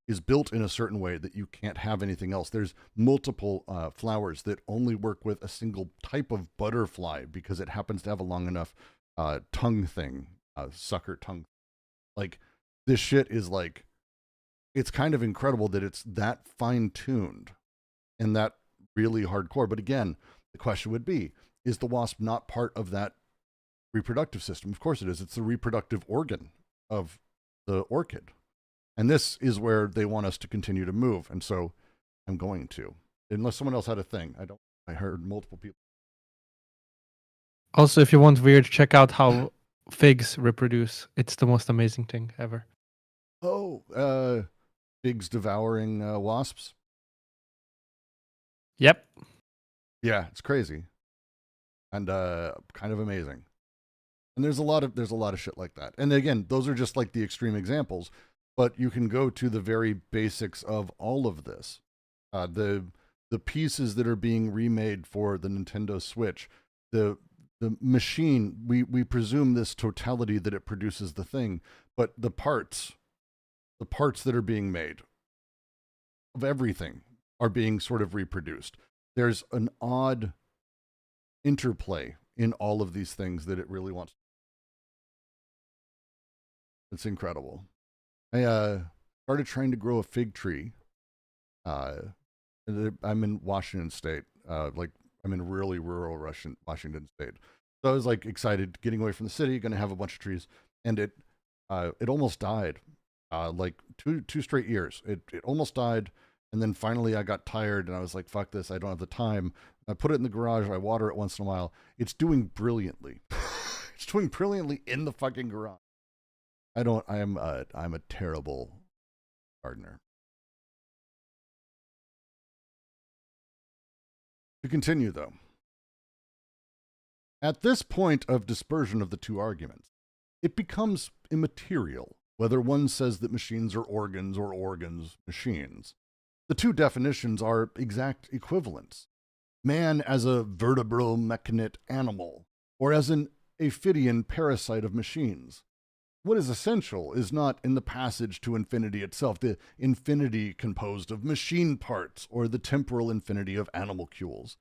is built in a certain way that you can't have anything else. There's multiple flowers that only work with a single type of butterfly because it happens to have a long enough tongue thing, sucker tongue. Like, this shit is like, it's kind of incredible that it's that fine-tuned and that really hardcore. But again, the question would be, is the wasp not part of that reproductive system? Of course it is. It's the reproductive organ of the orchid. And this is where they want us to continue to move. And so I'm going to. Unless someone else had a thing. I heard multiple people. Also, if you want weird, check out how figs reproduce. It's the most amazing thing ever. Oh, figs devouring wasps? Yep. Yeah, it's crazy. And kind of amazing. And there's a lot of shit like that. And again, those are just like the extreme examples, but you can go to the very basics of all of this. The pieces that are being remade for the Nintendo Switch, the machine, we presume this totality that it produces the thing, but the parts that are being made of everything are being sort of reproduced. There's an odd interplay in all of these things that it really wants. It's incredible. I started trying to grow a fig tree. I'm in Washington State. I'm in really rural Washington State. So I was like excited, getting away from the city, going to have a bunch of trees, and it almost died. Like two straight years. It almost died. And then finally I got tired and I was like, fuck this, I don't have the time. I put it in the garage, I water it once in a while. It's doing brilliantly. It's doing brilliantly in the fucking garage. I'm a terrible gardener. To continue though. At this point of dispersion of the two arguments, it becomes immaterial whether one says that machines are organs or organs machines. The two definitions are exact equivalents. Man as a vertebro-mechanate animal, or as an aphidian parasite of machines. What is essential is not in the passage to infinity itself, the infinity composed of machine parts, or the temporal infinity of animalcules,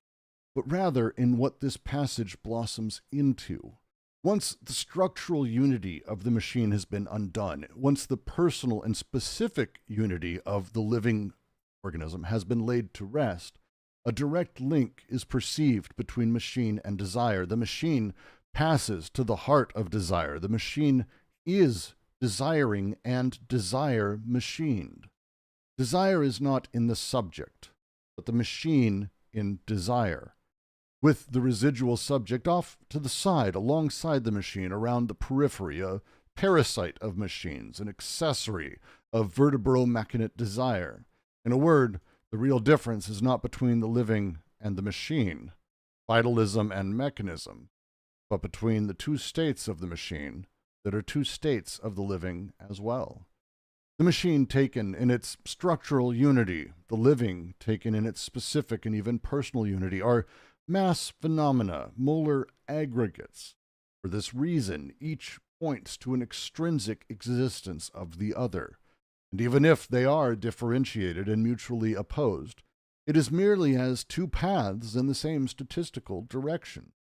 but rather in what this passage blossoms into. Once the structural unity of the machine has been undone, once the personal and specific unity of the living organism has been laid to rest, a direct link is perceived between machine and desire. The machine passes to the heart of desire. The machine is desiring and desire machined. Desire is not in the subject, but the machine in desire, with the residual subject off to the side, alongside the machine, around the periphery, a parasite of machines, an accessory of vertebro-mechanate desire. In a word, the real difference is not between the living and the machine, vitalism and mechanism, but between the two states of the machine that are two states of the living as well. The machine taken in its structural unity, the living taken in its specific and even personal unity, are mass phenomena, molar aggregates. For this reason, each points to an extrinsic existence of the other. And even if they are differentiated and mutually opposed, it is merely as two paths in the same statistical direction.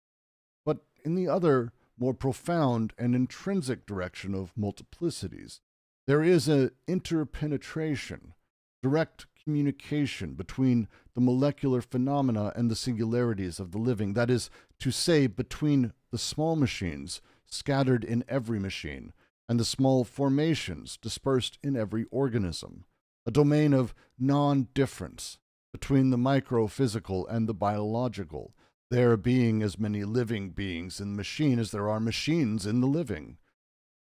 But in the other, more profound and intrinsic direction of multiplicities, there is an interpenetration, direct communication between the molecular phenomena and the singularities of the living. That is to say, between the small machines scattered in every machine and the small formations dispersed in every organism, a domain of non-difference between the microphysical and the biological, there being as many living beings in the machine as there are machines in the living.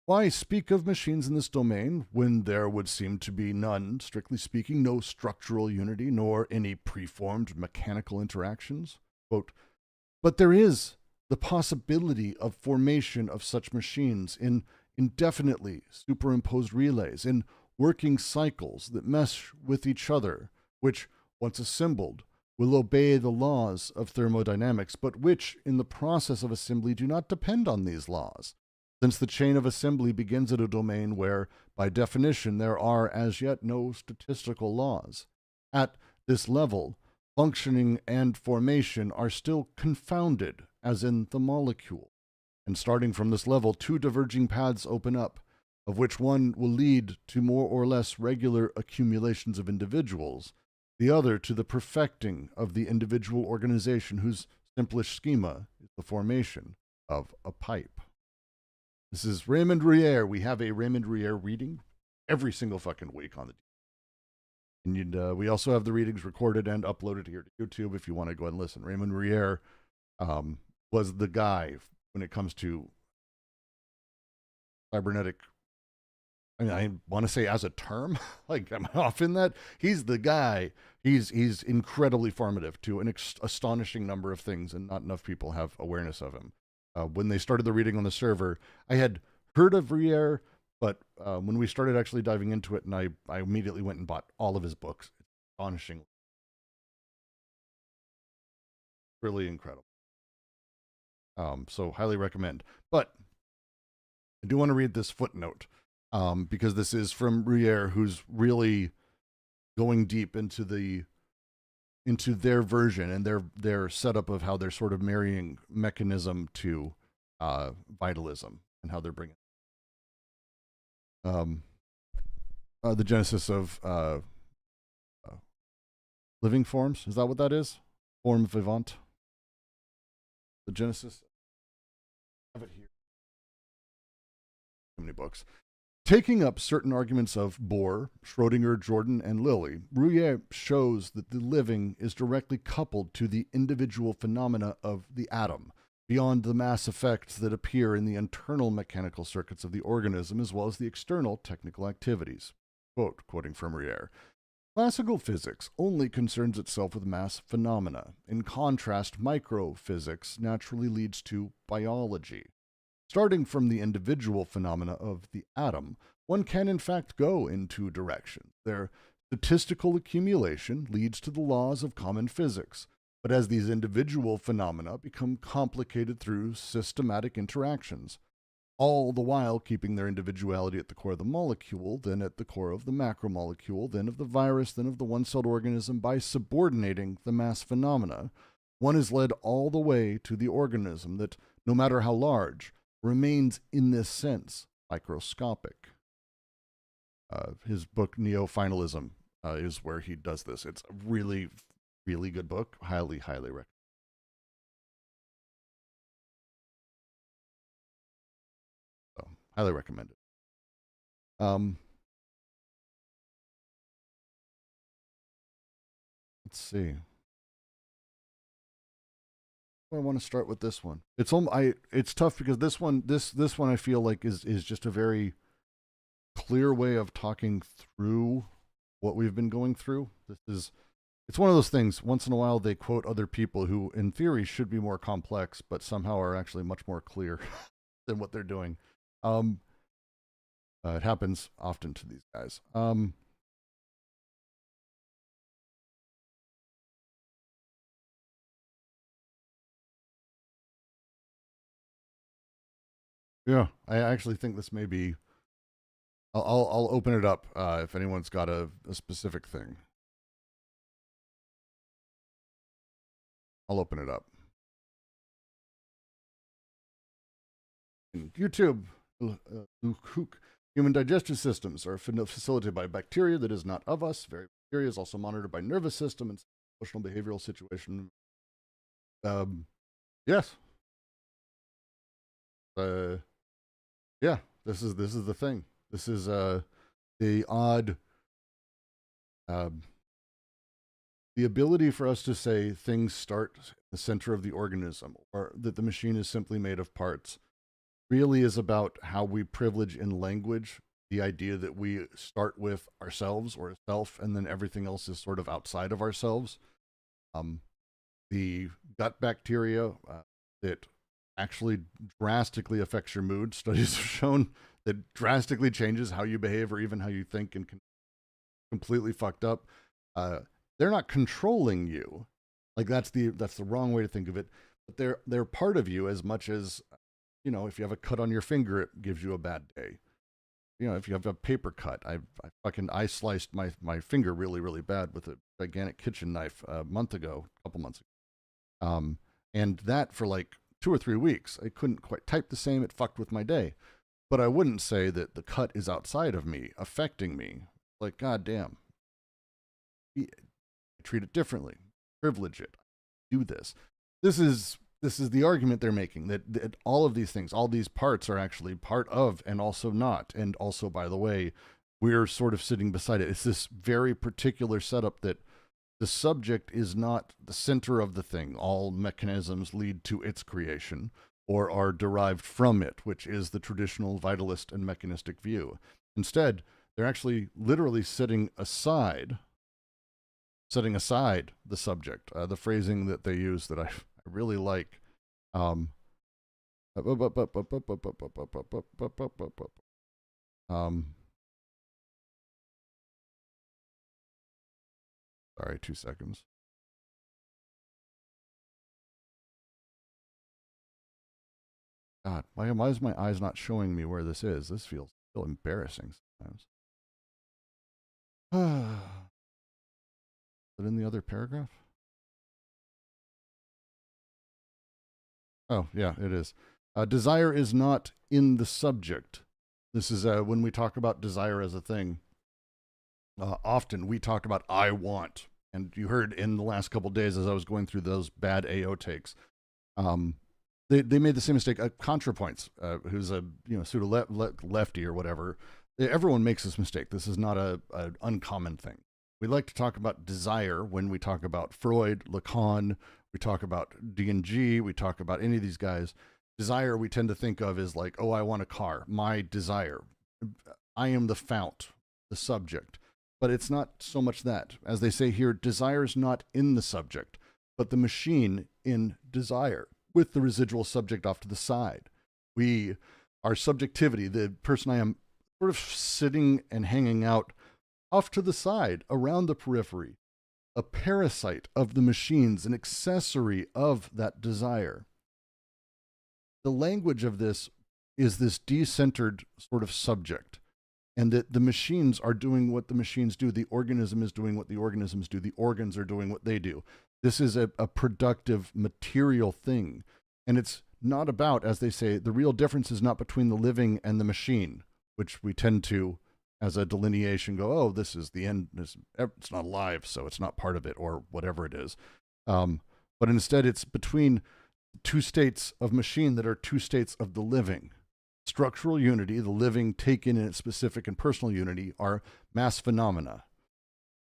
Why speak of machines in this domain when there would seem to be none, strictly speaking, no structural unity, nor any preformed mechanical interactions? Quote, but there is the possibility of formation of such machines in indefinitely superimposed relays, in working cycles that mesh with each other, which, once assembled, will obey the laws of thermodynamics, but which, in the process of assembly, do not depend on these laws, since the chain of assembly begins at a domain where, by definition, there are as yet no statistical laws. At this level, functioning and formation are still confounded, as in the molecule. And starting from this level, two diverging paths open up, of which one will lead to more or less regular accumulations of individuals, the other to the perfecting of the individual organization whose simplest schema is the formation of a pipe. This is Raymond Rouyer. We have a Raymond Rouyer reading every single fucking week on the and we also have the readings recorded and uploaded here to YouTube if you want to go and listen. Raymond Rouyer was the guy when it comes to cybernetic. I mean, I want to say as a term, like I'm off in that. He's the guy. He's incredibly formative to an astonishing number of things, and not enough people have awareness of him. When they started the reading on the server, I had heard of Rouyer, but when we started actually diving into it, and I immediately went and bought all of his books. It's astonishing. Really incredible. So highly recommend. But I do want to read this footnote. Because this is from Rouyer, who's really going deep into their version and their setup of how they're sort of marrying mechanism to vitalism and how they're bringing the genesis of living forms. Is that what that is? Forme vivante. The genesis. I have it here. Too many books. Taking up certain arguments of Bohr, Schrödinger, Jordan, and Lilly, Rouyer shows that the living is directly coupled to the individual phenomena of the atom, beyond the mass effects that appear in the internal mechanical circuits of the organism, as well as the external technical activities. Quote, quoting from Rouyer, classical physics only concerns itself with mass phenomena. In contrast, microphysics naturally leads to biology. Starting from the individual phenomena of the atom, one can in fact go in two directions. Their statistical accumulation leads to the laws of common physics, but as these individual phenomena become complicated through systematic interactions, all the while keeping their individuality at the core of the molecule, then at the core of the macromolecule, then of the virus, then of the one-celled organism, by subordinating the mass phenomena, one is led all the way to the organism that, no matter how large, remains in this sense microscopic. His book Neo-Finalism is where he does this. It's a really, really good book. Highly, highly recommend. So, highly recommend it. Let's see. I want to start with this one. It's tough because this one I feel like is just a very clear way of talking through what we've been going through. It's one of those things, once in a while they quote other people who in theory should be more complex, but somehow are actually much more clear than what they're doing. It happens often to these guys. Yeah, I actually think this may be. I'll open it up if anyone's got a specific thing. I'll open it up. In YouTube, human digestive systems are facilitated by bacteria that is not of us. Very bacteria is also monitored by nervous system and emotional behavioral situation. Yes. Yeah. This is the thing. This is the odd. The ability for us to say things start at the center of the organism, or that the machine is simply made of parts, really is about how we privilege in language the idea that we start with ourselves or a self, and then everything else is sort of outside of ourselves. The gut bacteria that actually drastically affects your mood. Studies have shown that drastically changes how you behave or even how you think, and can completely fucked up. They're not controlling you. Like that's the wrong way to think of it. But they're part of you as much as, you know, if you have a cut on your finger, it gives you a bad day. You know, if you have a paper cut, I sliced my finger really, really bad with a gigantic kitchen knife a couple months ago. And that for like 2 or 3 weeks, I couldn't quite type the same. It fucked with my day. But I wouldn't say that the cut is outside of me, affecting me. Like, God damn. I treat it differently, privilege it, do this. This is the argument they're making, that all of these things, all these parts are actually part of and also not. And also, by the way, we're sort of sitting beside it. It's this very particular setup that the subject is not the center of the thing. All mechanisms lead to its creation or are derived from it, which is the traditional vitalist and mechanistic view. Instead, they're actually literally setting aside the subject. The phrasing that they use that I really like. Sorry, 2 seconds. God, why is my eyes not showing me where this is? This feels embarrassing sometimes. Is it in the other paragraph? Oh, yeah, it is. Desire is not in the subject. This is when we talk about desire as a thing. Often we talk about I want. And you heard in the last couple of days as I was going through those bad AO takes, they made the same mistake. ContraPoints, who's a pseudo lefty or whatever, everyone makes this mistake. This is not an uncommon thing. We like to talk about desire when we talk about Freud, Lacan, we talk about D&G, we talk about any of these guys. Desire we tend to think of as like, oh, I want a car, my desire. I am the fount, the subject. But it's not so much that. As they say here, desire is not in the subject, but the machine in desire, with the residual subject off to the side. Our subjectivity, the person I am, sort of sitting and hanging out off to the side, around the periphery, a parasite of the machines, an accessory of that desire. The language of this is this decentered sort of subject, and that the machines are doing what the machines do. The organism is doing what the organisms do. The organs are doing what they do. This is a productive material thing. And it's not about, as they say, the real difference is not between the living and the machine, which we tend to, as a delineation, go, oh, this is the end. It's not alive, so it's not part of it, or whatever it is. But instead, it's between two states of machine that are two states of the living. Structural unity, the living taken in its specific and personal unity, are mass phenomena.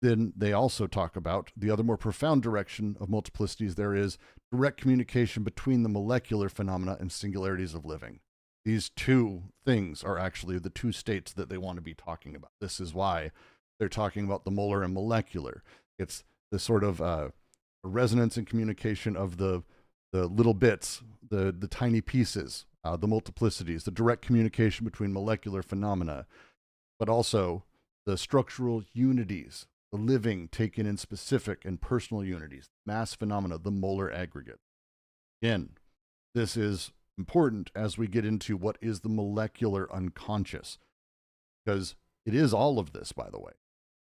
Then they also talk about the other more profound direction of multiplicities. There is direct communication between the molecular phenomena and singularities of living. These two things are actually the two states that they want to be talking about. This is why they're talking about the molar and molecular. It's the sort of resonance and communication of the little bits, the tiny pieces, the multiplicities, the direct communication between molecular phenomena, but also the structural unities, the living taken in specific and personal unities, mass phenomena, the molar aggregate. Again, this is important as we get into what is the molecular unconscious, because it is all of this, by the way,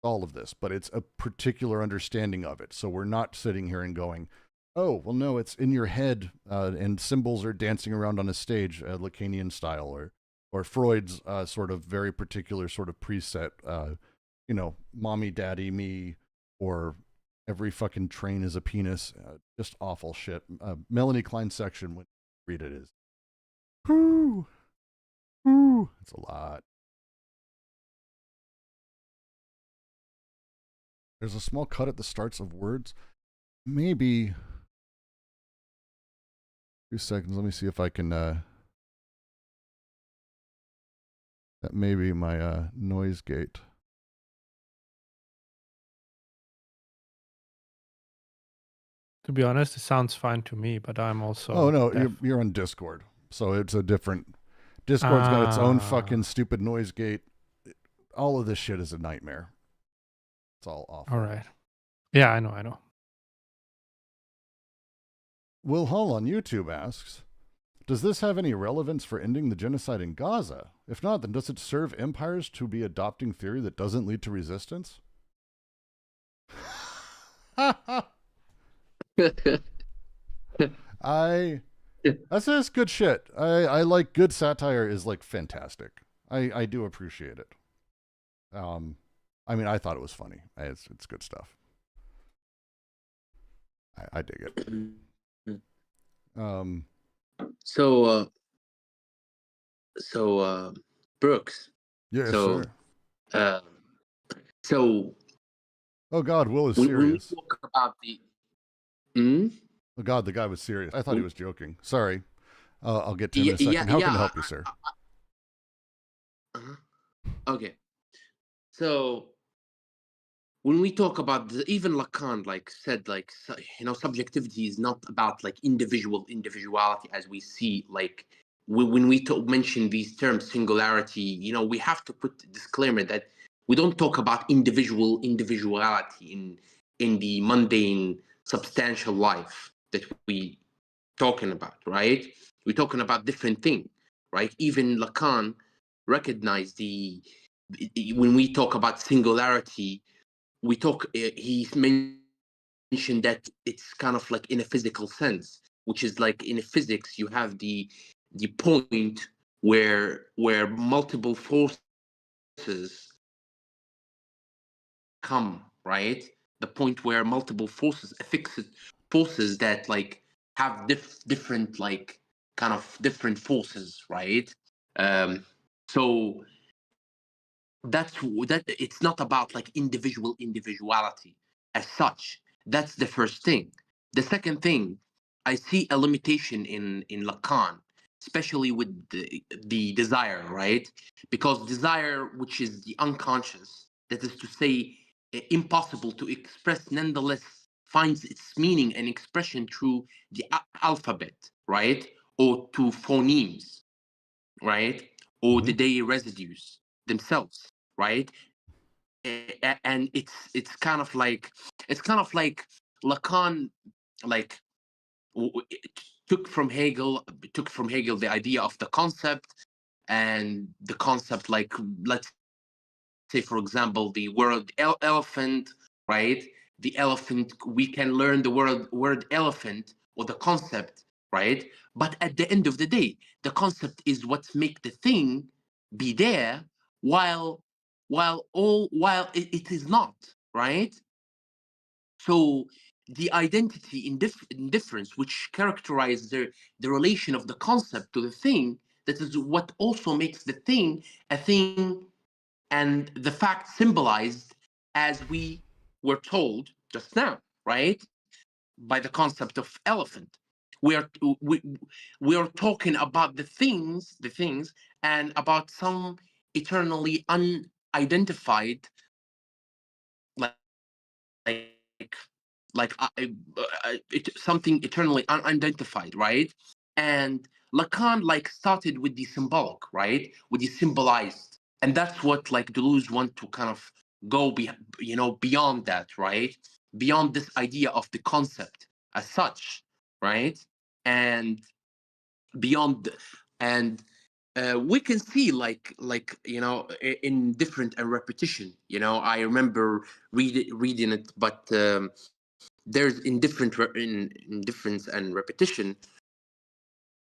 all of this, but it's a particular understanding of it. So we're not sitting here and going, oh, well, no, it's in your head, and symbols are dancing around on a stage, Lacanian style, or Freud's sort of very particular sort of preset, you know, mommy, daddy, me, or every fucking train is a penis, just awful shit. Melanie Klein's section, when you read it, is, whoo, whoo, it's a lot. There's a small cut at the starts of words. Maybe 2 seconds. Let me see if I can. That may be my noise gate. To be honest, it sounds fine to me, but I'm also. Oh no, deaf. you're on Discord, so it's a different. Discord's got its own fucking stupid noise gate. All of this shit is a nightmare. It's all awful. All right. Yeah, I know. Will Hull on YouTube asks, does this have any relevance for ending the genocide in Gaza? If not, then does it serve empires to be adopting theory that doesn't lead to resistance? That's good shit. I like good satire is like fantastic. I do appreciate it. I mean, I thought it was funny. It's good stuff. I dig it. So Brooks. Yeah, so, sure. So. Oh God, Will is serious. When we talk about the. Oh God, the guy was serious. I thought he was joking. Sorry. I'll get to him in a second. How can I help you, sir? Okay. So when we talk about even Lacan, like said, like, you know, subjectivity is not about like individuality as we see, like when we mention these terms, singularity, you know, we have to put a disclaimer that we don't talk about individuality in the mundane, substantial life that we talking about, right? We're talking about different things, right? Even Lacan recognized when we talk about singularity, he mentioned that it's kind of like in a physical sense, which is like in physics, you have the point where multiple forces come, right? The point where multiple forces, fixed forces that like have different like kind of different forces, right? So that it's not about like individuality as such. That's the first thing. The second thing, I see a limitation in Lacan, especially with the desire, right? Because desire, which is the unconscious, that is to say, impossible to express, nonetheless finds its meaning and expression through the alphabet, right? Or to phonemes, right? Or the day residues themselves, right? And it's kind of like Lacan, like took from Hegel the idea of the concept, and the concept, like, let's say, for example, the word elephant, right? The elephant, we can learn the word elephant or the concept, right? But at the end of the day, the concept is what makes the thing be there, while it is not, right? So the identity in difference, which characterize the relation of the concept to the thing, that is what also makes the thing a thing, and the fact symbolized, as we were told just now, right? By the concept of elephant. We are talking about the things, and about some eternally unidentified, something eternally unidentified, right? And Lacan like started with the symbolic, right? With the symbolized, and that's what like Deleuze want to kind of go beyond that, right? Beyond this idea of the concept as such, right? And beyond, and we can see like in different and repetition. I remember reading it, but there's in difference and repetition.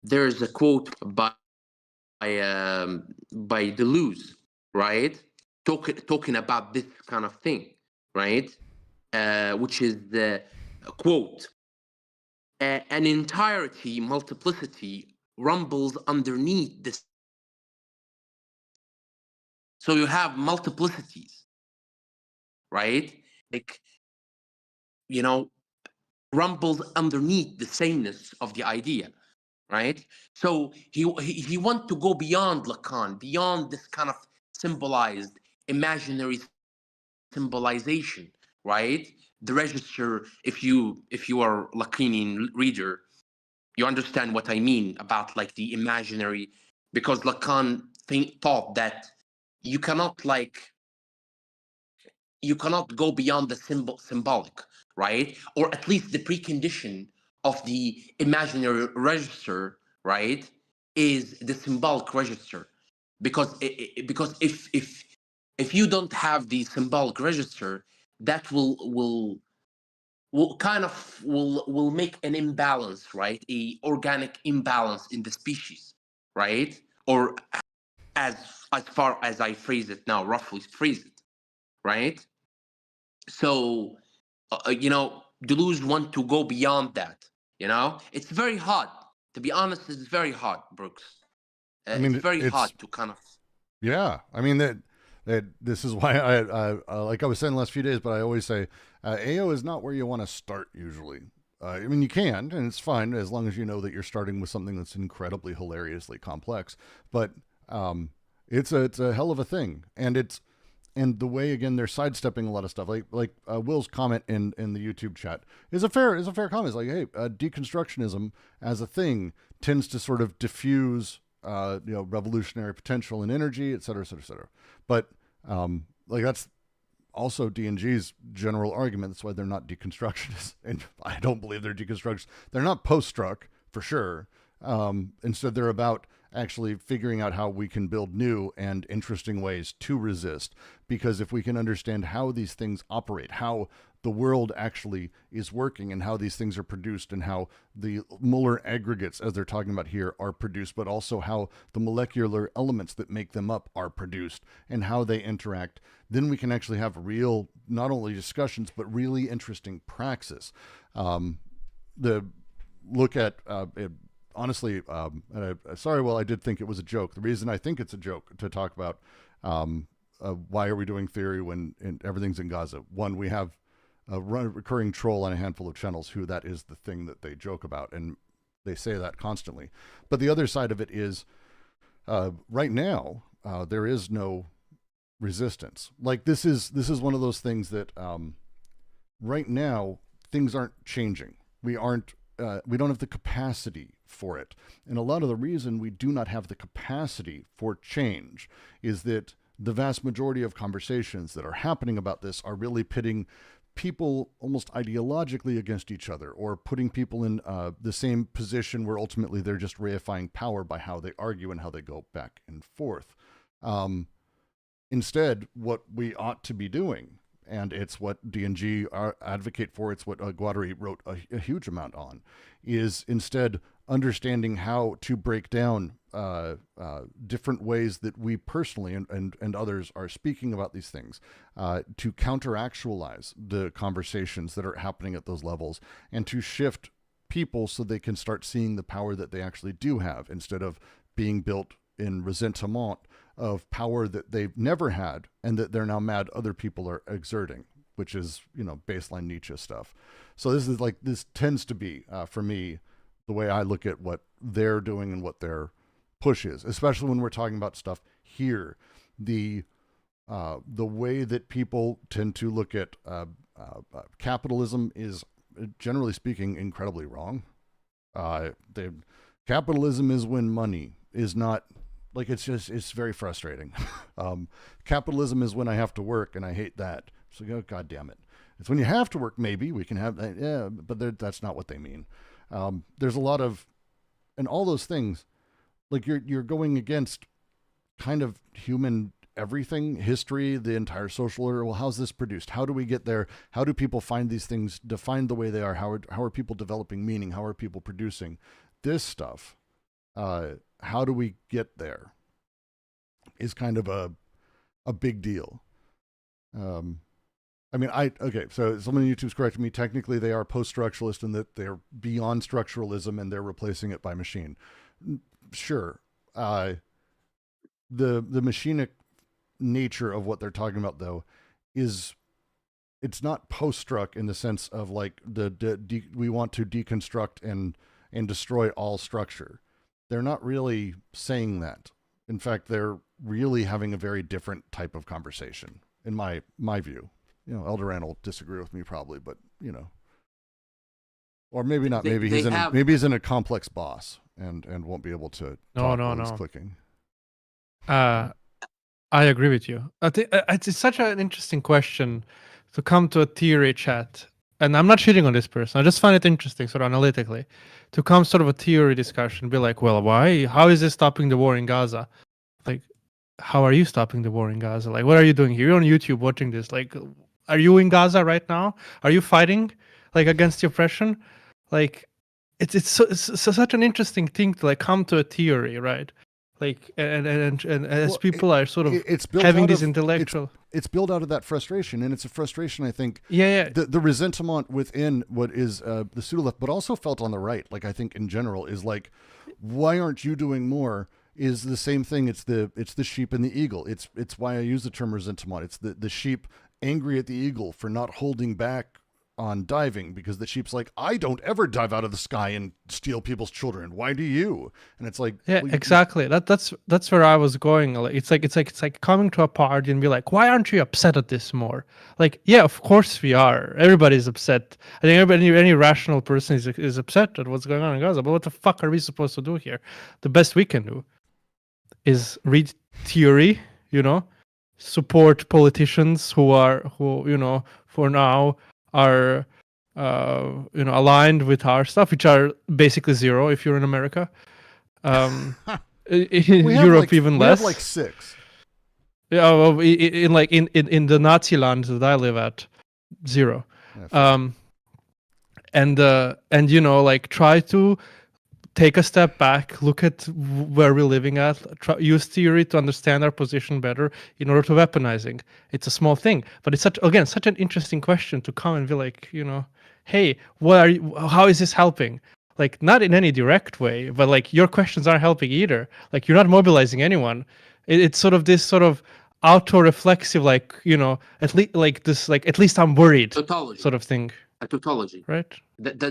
There's a quote by deleuze, right? Talking about this kind of thing, right? Which is the quote: an entirety multiplicity rumbles underneath this. So you have multiplicities, right? Like, rumbles underneath the sameness of the idea, right? So he want to go beyond Lacan, beyond this kind of symbolized imaginary symbolization, right? The register, if you are Lacanian reader, you understand what I mean about like the imaginary, because Lacan thought that you cannot go beyond the symbolic, right? Or at least the precondition of the imaginary register, right, is the symbolic register, because if you don't have the symbolic register, that will make an imbalance, right? A organic imbalance in the species, right? Or as far as I phrase it now, roughly phrase it, right? So, Deleuze want to go beyond that. It's very hard. To be honest, it's very hard, Brooks. It's very hard to kind of. Yeah, I mean that this is why I like I was saying the last few days, but I always say AO is not where you want to start usually. I mean, you can, and it's fine as long as you know that you're starting with something that's incredibly hilariously complex. But it's a hell of a thing, and the way, again, they're sidestepping a lot of stuff. Like Will's comment in the YouTube chat is a fair comment. It's like, hey, deconstructionism as a thing tends to sort of diffuse revolutionary potential and energy, et cetera, et cetera, et cetera. But like that's also D&G's general argument. That's why they're not deconstructionists, and I don't believe they're deconstructionists. They're not post-struck for sure. Instead, they're about actually figuring out how we can build new and interesting ways to resist. Because if we can understand how these things operate, how the world actually is working, and how these things are produced, and how the molar aggregates, as they're talking about here, are produced, but also how the molecular elements that make them up are produced and how they interact, then we can actually have real, not only discussions, but really interesting praxis. The look at it, honestly, sorry, well, I did think it was a joke. The reason I think it's a joke to talk about why are we doing theory when everything's in Gaza? One, we have a recurring troll on a handful of channels who that is the thing that they joke about, and they say that constantly. But the other side of it is, right now, there is no resistance. Like this is one of those things that right now things aren't changing. We don't have the capacity for it. And a lot of the reason we do not have the capacity for change is that the vast majority of conversations that are happening about this are really pitting people almost ideologically against each other, or putting people in the same position where ultimately they're just reifying power by how they argue and how they go back and forth. Instead, what we ought to be doing, and it's what D&G advocate for, it's what Guattari wrote a huge amount on, is instead understanding how to break down different ways that we personally and others are speaking about these things, to counteractualize the conversations that are happening at those levels, and to shift people so they can start seeing the power that they actually do have, instead of being built in resentment of power that they've never had and that they're now mad other people are exerting, which is, baseline Nietzsche stuff. So this tends to be, for me, the way I look at what they're doing and what their push is, especially when we're talking about stuff here. The way that people tend to look at capitalism is, generally speaking, incredibly wrong. Capitalism is when money is not, like, it's very frustrating. Capitalism is when I have to work, and I hate that. So, God damn it. It's when you have to work, maybe we can have that. Yeah, but that's not what they mean. There's a lot of and all those things, like you're going against kind of human everything, history, the entire social order. Well, how's this produced? How do we get there? How do people find these things defined the way they are? How are people developing meaning? How are people producing this stuff? How do we get there? Is kind of a big deal. I mean, okay, so someone on YouTube's correcting me. Technically, they are post-structuralist in that they're beyond structuralism and they're replacing it by machine. Sure. The machinic nature of what they're talking about, though, is it's not post-struct in the sense of like we want to deconstruct and destroy all structure. They're not really saying that. In fact, they're really having a very different type of conversation, in my view. You know, Eldoran will disagree with me probably, but you know, or maybe not. Maybe he's in a complex boss and won't be able to. No. He's clicking. I agree with you. I think it's such an interesting question to come to a theory chat, and I'm not shitting on this person. I just find it interesting, sort of analytically, to come sort of a theory discussion, be like, well, why? How is this stopping the war in Gaza? Like, how are you stopping the war in Gaza? Like, what are you doing here? You're on YouTube watching this. Like, are you in Gaza right now? Are you fighting like against the oppression? Like, it's such an interesting thing to like come to a theory, right? Like, and as people are sort of having these intellectual. It's built out of that frustration, and it's a frustration, I think. Yeah. The resentment within what is the pseudo left, but also felt on the right. Like, I think in general is like, why aren't you doing more? Is the same thing. It's the sheep and the eagle. It's why I use the term resentment. It's the sheep angry at the eagle for not holding back on diving, because the sheep's like, I don't ever dive out of the sky and steal people's children. Why do you? And it's like, yeah, well, exactly. That's where I was going. It's like coming to a party and be like, why aren't you upset at this more? Like, yeah, of course we are. Everybody's upset. I think any rational person is upset at what's going on in Gaza. But what the fuck are we supposed to do here? The best we can do is read theory, you know, support politicians who you know, for now are you know, aligned with our stuff, which are basically zero if you're in America. In Europe, like, even less. We have like 6. Yeah, well, in the Nazi land that I live at, 0. Yeah, and you know, like, try to take a step back, look at where we're living at, use theory to understand our position better in order to weaponizing. It's a small thing, but it's such an interesting question to come and be like, you know, hey, how is this helping? Like, not in any direct way, but like your questions aren't helping either. Like, you're not mobilizing anyone. It's sort of this sort of auto-reflexive, like, you know, at least like this, like, at least I'm worried tautology sort of thing. A tautology, right?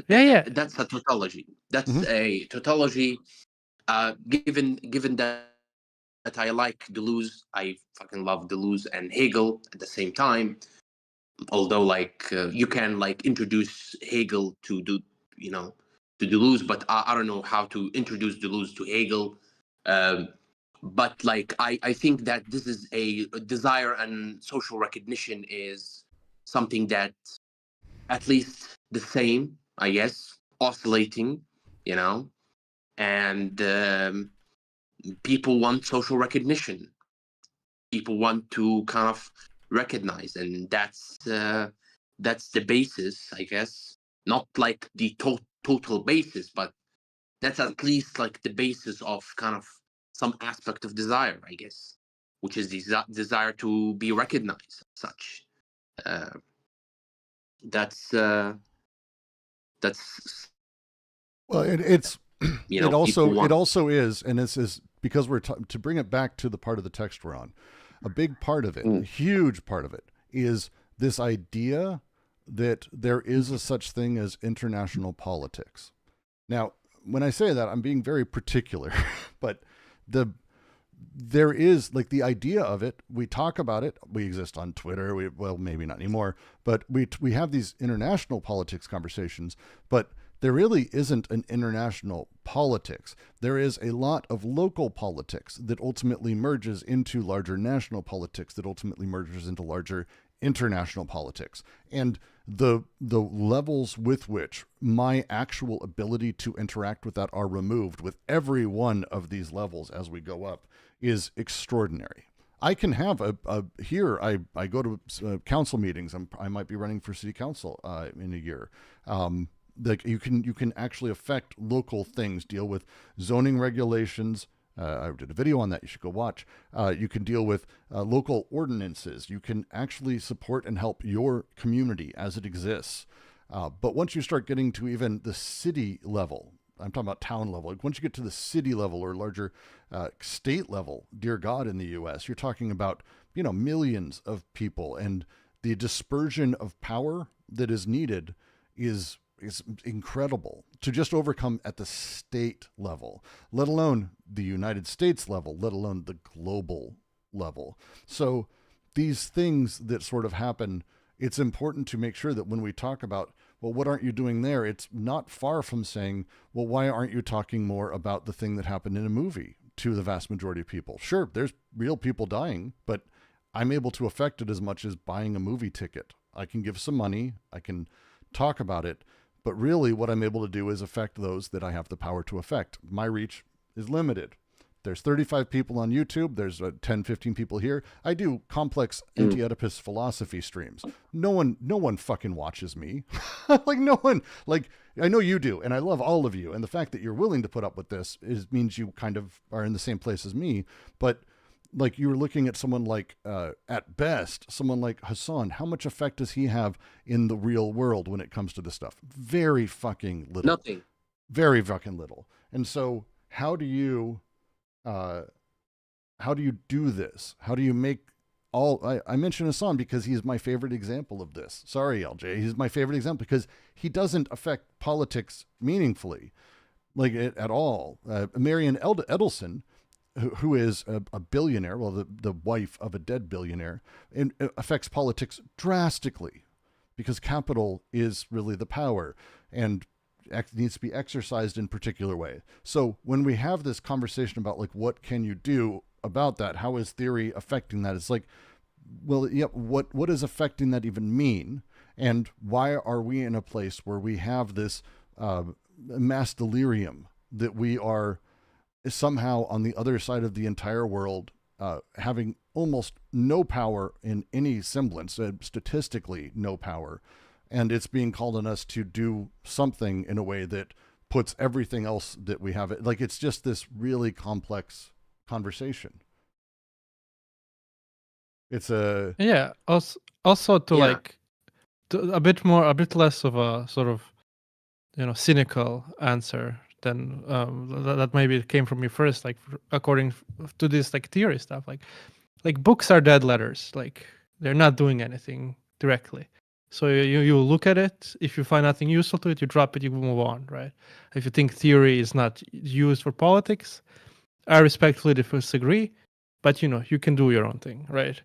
Yeah. That's a tautology. That's a tautology. Given that I like Deleuze, I fucking love Deleuze and Hegel at the same time. Although, like, you can like introduce Hegel to Deleuze, but I don't know how to introduce Deleuze to Hegel. But like, I think that this is a desire, and social recognition is something that at least the same, I guess, oscillating, you know, and people want social recognition. People want to kind of recognize, and that's the basis, I guess. Not like the total basis, but that's at least like the basis of kind of some aspect of desire, I guess, which is the desire to be recognized as such. That's well, it's you know, it also is, and this is because we're to bring it back to the part of the text we're on. A big part of it, a huge part of it, is this idea that there is a such thing as international politics. Now, when I say that, I'm being very particular, but there is, like, the idea of it. We talk about it. We exist on Twitter. Well, maybe not anymore, but we have these international politics conversations, but there really isn't an international politics. There is a lot of local politics that ultimately merges into larger national politics, that ultimately merges into larger international politics. And the levels with which my actual ability to interact with that are removed with every one of these levels as we go up is extraordinary. I can have here I go to council meetings. I might be running for city council in a year. Like you can actually affect local things, deal with zoning regulations. I did a video on that. You should go watch. You can deal with local ordinances. You can actually support and help your community as it exists. But once you start getting to even the city level, I'm talking about town level. Like once you get to the city level or larger state level, dear God, in the U.S., you're talking about, millions of people, and the dispersion of power that is needed is incredible to just overcome at the state level, let alone the United States level, let alone the global level. So these things that sort of happen, it's important to make sure that when we talk about, well, what aren't you doing there? It's not far from saying, well, why aren't you talking more about the thing that happened in a movie to the vast majority of people? Sure, there's real people dying, but I'm able to affect it as much as buying a movie ticket. I can give some money, I can talk about it, but really what I'm able to do is affect those that I have the power to affect. My reach is limited. There's 35 people on YouTube. There's 10, 15 people here. I do complex Anti-Oedipus philosophy streams. No one fucking watches me. Like no one, like I know you do. And I love all of you. And the fact that you're willing to put up with this means you kind of are in the same place as me. But like you were looking at someone like, at best, someone like Hassan, how much effect does he have in the real world when it comes to this stuff? Very fucking little. Nothing. Very fucking little. And so how do you do this? How do you make I mention Hassan because he's my favorite example of this. Sorry, LJ. He's my favorite example because he doesn't affect politics meaningfully, like at all. Marion Edelson, who is a billionaire, well, the wife of a dead billionaire, and affects politics drastically because capital is really the power and needs to be exercised in a particular way. So when we have this conversation about like, what can you do about that? How is theory affecting that? It's like, well, yeah, what does affecting that even mean? And why are we in a place where we have this mass delirium that we are somehow on the other side of the entire world, having almost no power in any semblance, statistically no power. And it's being called on us to do something in a way that puts everything else that we have. Like, it's just this really complex conversation. It's a... Yeah. Also to like a bit less of a sort of, cynical answer than that maybe came from me first, like according to this like theory stuff, like books are dead letters. Like they're not doing anything directly. So you look at it. If you find nothing useful to it, you drop it. You move on, right? If you think theory is not used for politics, I respectfully disagree. But you can do your own thing, right?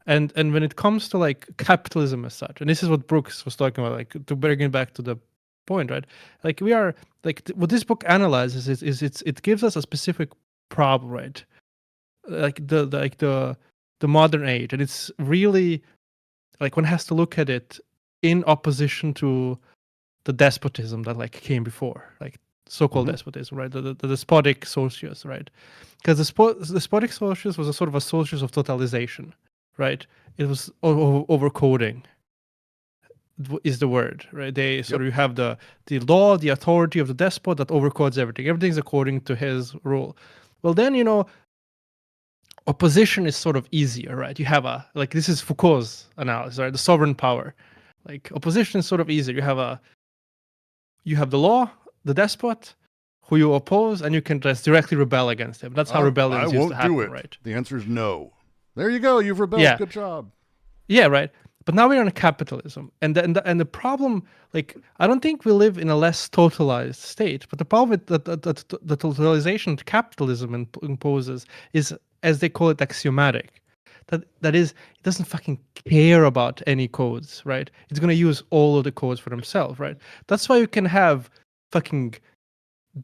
And when it comes to like capitalism as such, and this is what Brooks was talking about, like to bring it back to the point, right? Like we are like what this book analyzes is it gives us a specific problem, right? Like the modern age, and it's really like one has to look at it in opposition to the despotism that like came before, like so-called despotism, right? The despotic socius, right? Because the despotic socius was a sort of a socius of totalization, right? It was overcoding is the word, right? They sort of, you have the law, the authority of the despot that overcodes everything. Everything's according to his rule. Well, then, opposition is sort of easier, right? You have like this is Foucault's analysis, right? The sovereign power. Like opposition is sort of easier. You have the law, the despot, who you oppose, and you can just directly rebel against him. That's how rebellions used to happen, right? The answer is no. There you go. You've rebelled. Yeah. Good job. Yeah, right. But now we're in a capitalism, and the problem, like, I don't think we live in a less totalized state. But the problem with the totalization capitalism imposes is, as they call it, axiomatic. That is, it doesn't fucking care about any codes, right? It's gonna use all of the codes for themselves, right? That's why you can have fucking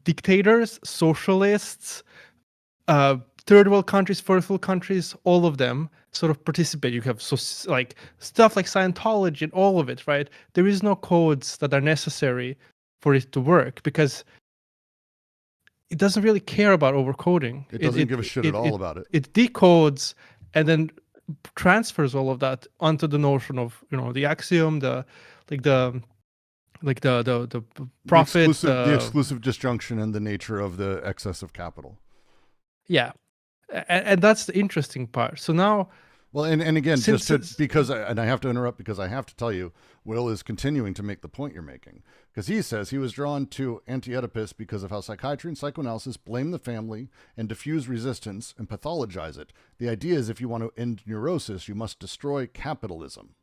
dictators, socialists, third world countries, first world countries, all of them sort of participate. You have like stuff like Scientology and all of it, right? There is no codes that are necessary for it to work because it doesn't really care about overcoding. It doesn't give a shit at all about it. It decodes and then transfers all of that onto the notion of, you know, the axiom, the profit, the exclusive disjunction, and the nature of the excess of capital. Yeah, and that's the interesting part. So now, well, and again, because I have to interrupt because I have to tell you, Will is continuing to make the point you're making, because he says he was drawn to Anti-Oedipus because of how psychiatry and psychoanalysis blame the family and diffuse resistance and pathologize it. The idea is if you want to end neurosis, you must destroy capitalism.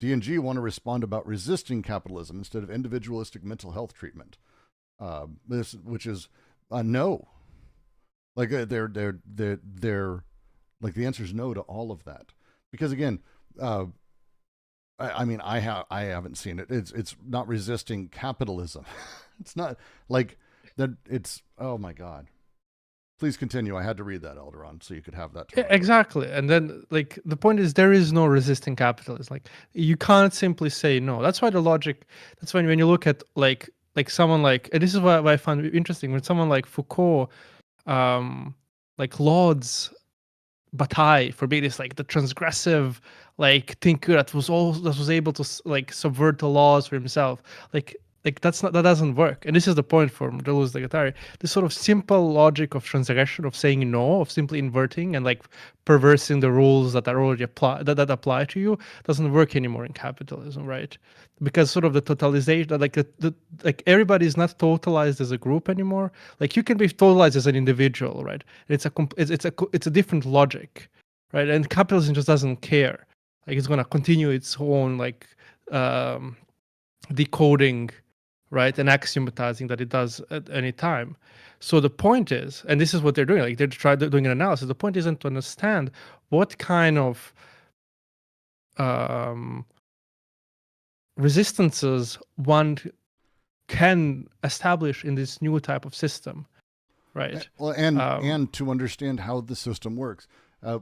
D&G want to respond about resisting capitalism instead of individualistic mental health treatment, which is no. Like they're like the answer is no to all of that, because again, I mean I haven't seen it. It's not resisting capitalism. It's not like that. It's, oh my God. Please continue. I had to read that, Elderon, so you could have that. Yeah, exactly. And then, like, the point is there is no resisting capitalism. Like, you can't simply say no. That's why the logic. That's when you look at like someone like, and this is what I find interesting, when someone like Foucault, like lauds Bataille for being this like the transgressive like thinker that was able to like subvert the laws for himself. Like that doesn't work. And this is the point for deleuze the guattari. This sort of simple logic of transgression, of saying no, of simply inverting and like perversing the rules that are already that apply to you, doesn't work anymore in capitalism, right? Because sort of the totalization, like everybody is not totalized as a group anymore. Like you can be totalized as an individual, right? And it's a different logic, right? And capitalism just doesn't care. Like it's gonna continue its own like decoding, right, and axiomatizing that it does at any time. So the point is, and this is what they're doing, like they're doing an analysis. The point isn't to understand what kind of resistances one can establish in this new type of system, right? Well, and to understand how the system works.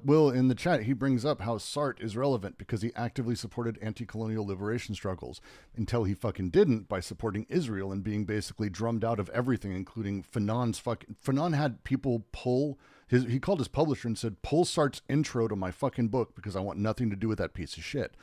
Will, in the chat, he brings up how Sartre is relevant because he actively supported anti-colonial liberation struggles until he fucking didn't by supporting Israel and being basically drummed out of everything, including Fanon's Fanon had people pull he called his publisher and said, pull Sartre's intro to my fucking book because I want nothing to do with that piece of shit.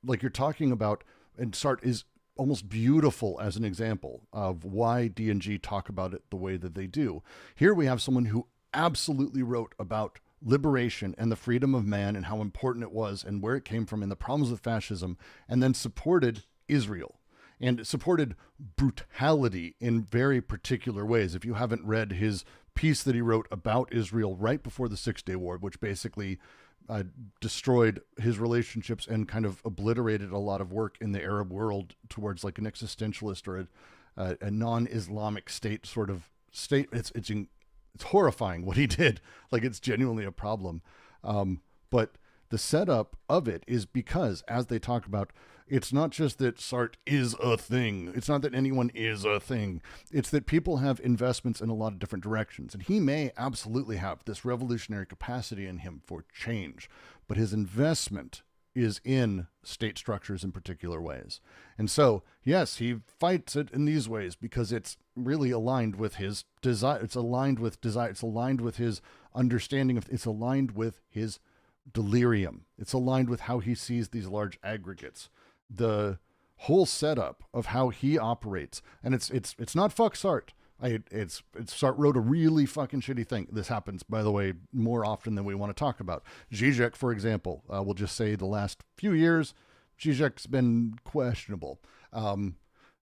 Like you're talking about, and Sartre is almost beautiful as an example of why D&G talk about it the way that they do. Here we have someone who absolutely wrote about liberation and the freedom of man and how important it was and where it came from and the problems with fascism, and then supported Israel and supported brutality in very particular ways. If you haven't read his piece that he wrote about Israel right before the 6-Day War, which basically destroyed his relationships and kind of obliterated a lot of work in the Arab world towards like an existentialist or a non-Islamic state sort of state. It's horrifying what he did. Like it's genuinely a problem. But the setup of it is because, as they talk about, it's not just that Sartre is a thing. It's not that anyone is a thing. It's that people have investments in a lot of different directions. And he may absolutely have this revolutionary capacity in him for change, but his investment is in state structures in particular ways. And so, yes, he fights it in these ways because it's really aligned with his desire. It's aligned with desire. It's aligned with his understanding of, it's aligned with his delirium. It's aligned with how he sees these large aggregates. The whole setup of how he operates, and it's not fuck Sartre. It's Sartre wrote a really fucking shitty thing. This happens, by the way, more often than we want to talk about. Zizek, for example, we'll just say the last few years, Zizek's been questionable. And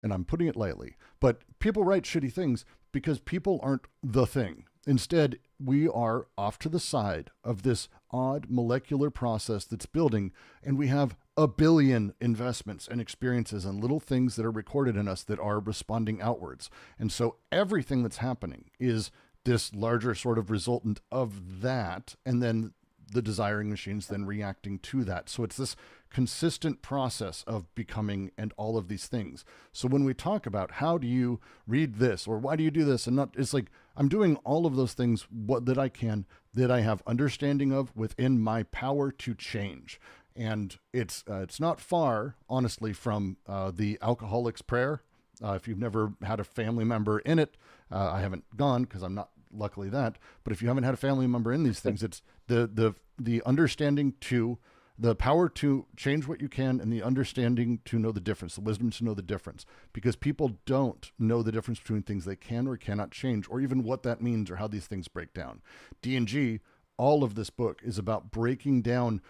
I'm putting it lightly. But people write shitty things because people aren't the thing. Instead, we are off to the side of this odd molecular process that's building, and we have a billion investments and experiences and little things that are recorded in us that are responding outwards. And so everything that's happening is this larger sort of resultant of that, and then the desiring machines then reacting to that. So it's this consistent process of becoming and all of these things. So when we talk about how do you read this or why do you do this and not, it's like I'm doing all of those things that I can, that I have understanding of within my power to change. And it's not far, honestly, from the Alcoholic's Prayer. If you've never had a family member in it, I haven't gone because I'm not luckily that. But if you haven't had a family member in these things, it's the understanding to the power to change what you can and the understanding to know the difference, the wisdom to know the difference, because people don't know the difference between things they can or cannot change, or even what that means or how these things break down. D&G, all of this book is about breaking down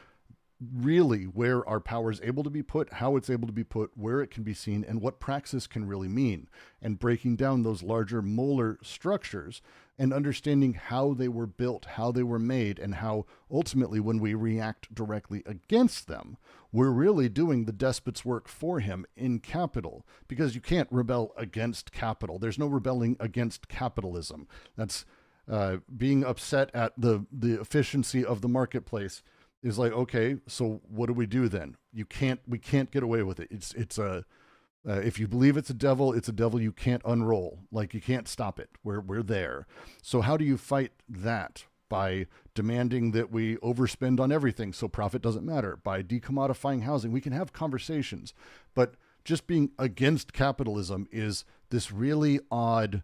really where our power is able to be put, how it's able to be put, where it can be seen, and what praxis can really mean, and breaking down those larger molar structures and understanding how they were built, how they were made, and how ultimately when we react directly against them, we're really doing the despot's work for him in capital, because you can't rebel against capital. There's no rebelling against capitalism. That's being upset at the efficiency of the marketplace is like, okay, so what do we do then? We can't get away with it. It's a if you believe it's a devil you can't unroll. Like, you can't stop it. We're there. So how do you fight that? By demanding that we overspend on everything so profit doesn't matter. By decommodifying housing. We can have conversations, but just being against capitalism is this really odd,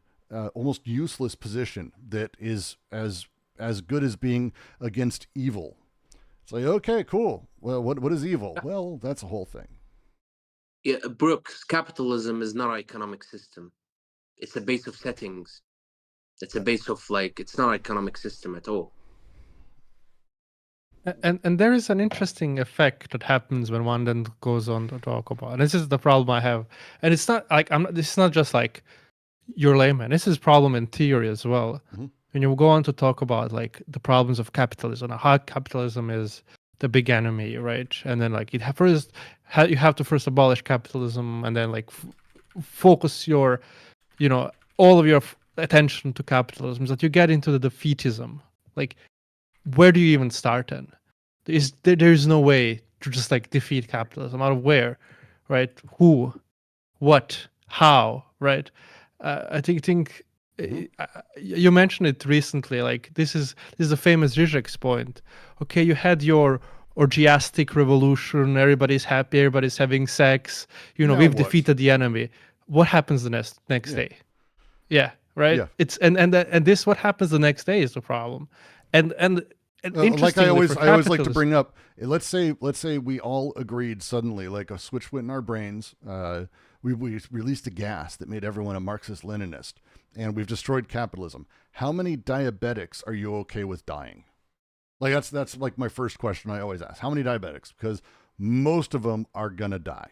almost useless position that is as good as being against evil. It's like, okay, cool. Well, what is evil? Well, that's a whole thing. Yeah, Brooks, capitalism is not an economic system. It's a base of settings. It's a base of, like, it's not an economic system at all. And there is an interesting effect that happens when one then goes on to talk about. And this is the problem I have. And it's not like this is not just like you're layman. This is problem in theory as well. Mm-hmm. When you go on to talk about like the problems of capitalism, how capitalism is the big enemy, right? And then like you have to first abolish capitalism, and then like focus your, all of your attention to capitalism, so that you get into the defeatism. Like, where do you even start then? There's no way to just like defeat capitalism. Out of where, right? Who, what, how, right? I think. You mentioned it recently. Like, this is a famous Zizek's point. Okay, you had your orgiastic revolution. Everybody's happy. Everybody's having sex. We've defeated the enemy. What happens the next day? Yeah, right. Yeah. It's and this what happens the next day is the problem. And like I always like to bring up. Let's say we all agreed suddenly, like a switch went in our brains. We released a gas that made everyone a Marxist-Leninist, and we've destroyed capitalism. How many diabetics are you okay with dying? Like, that's like my first question I always ask. How many diabetics? Because most of them are gonna die.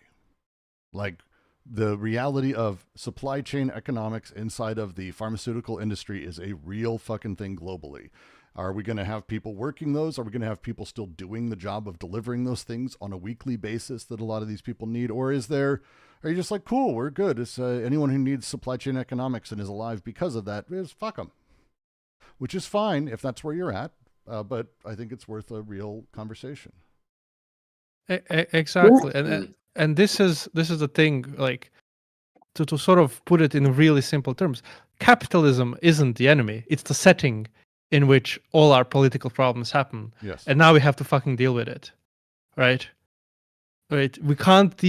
Like, the reality of supply chain economics inside of the pharmaceutical industry is a real fucking thing globally. Are we going to have people working those? Are we going to have people still doing the job of delivering those things on a weekly basis that a lot of these people need? Or are you just like, cool, we're good. It's anyone who needs supply chain economics and is alive because of that is fuck them, which is fine if that's where you're at. But I think it's worth a real conversation. Exactly. And this is the thing, like, to sort of put it in really simple terms, capitalism isn't the enemy. It's the setting in which all our political problems happen. Yes. And now we have to fucking deal with it. Right? We can't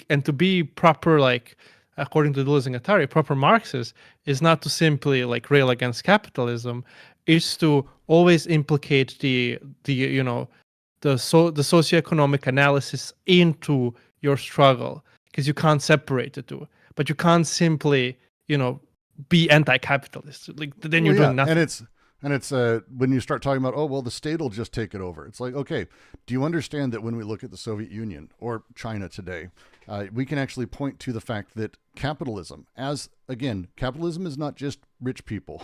and to be proper, like, according to Deleuze and Guattari, proper Marxist is not to simply like rail against capitalism, it's to always implicate the socioeconomic analysis into your struggle, because you can't separate the two. But you can't simply, be anti-capitalist. Like, then you're doing nothing. And it's when you start talking about, oh, well, the state will just take it over. It's like, okay, do you understand that when we look at the Soviet Union or China today, we can actually point to the fact that capitalism is not just rich people.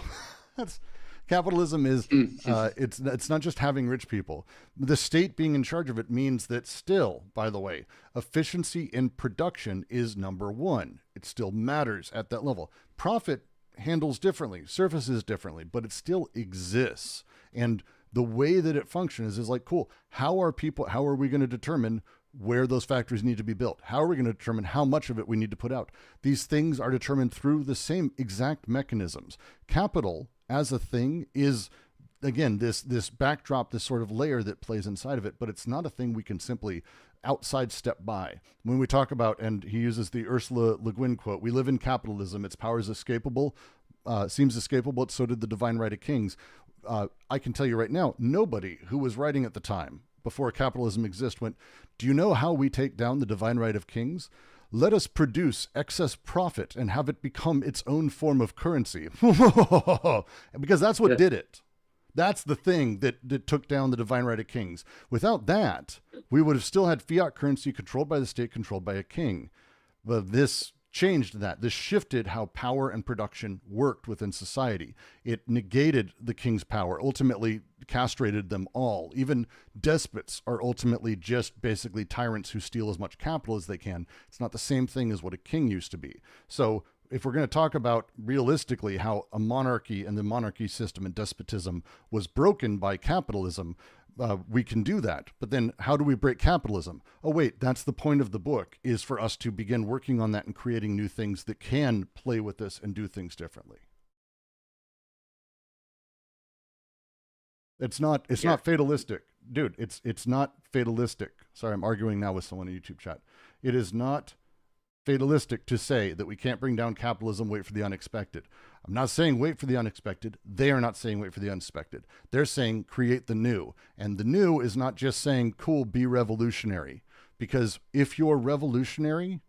Capitalism is, it's not just having rich people. The state being in charge of it means that still, by the way, efficiency in production is number one. It still matters at that level. Profit handles differently, surfaces differently, but it still exists. And the way that it functions is like, cool, how are we going to determine where those factories need to be built? How are we going to determine how much of it we need to put out? These things are determined through the same exact mechanisms. Capital as a thing is, again, this backdrop, this sort of layer that plays inside of it, but it's not a thing we can simply outside step by. When we talk about, and he uses the Ursula Le Guin quote, "We live in capitalism, its power is escapable, seems escapable, so did the divine right of kings." I can tell you right now, nobody who was writing at the time, before capitalism exists, went, "Do you know how we take down the divine right of kings? Let us produce excess profit and have it become its own form of currency." Because that's what did it. That's the thing that took down the divine right of kings. Without that, we would have still had fiat currency controlled by the state, controlled by a king. But this changed that. This shifted how power and production worked within society. It negated the king's power, ultimately castrated them all. Even despots are ultimately just basically tyrants who steal as much capital as they can. It's not the same thing as what a king used to be. So if we're going to talk about realistically how a monarchy and the monarchy system and despotism was broken by capitalism, we can do that. But then how do we break capitalism? Oh, wait, that's the point of the book, is for us to begin working on that and creating new things that can play with this and do things differently. It's not fatalistic. Dude, it's not fatalistic. Sorry, I'm arguing now with someone in YouTube chat. It is not fatalistic to say that we can't bring down capitalism, wait for the unexpected. I'm not saying wait for the unexpected. They are not saying wait for the unexpected. They're saying create the new. And the new is not just saying, cool, be revolutionary. Because if you're revolutionary,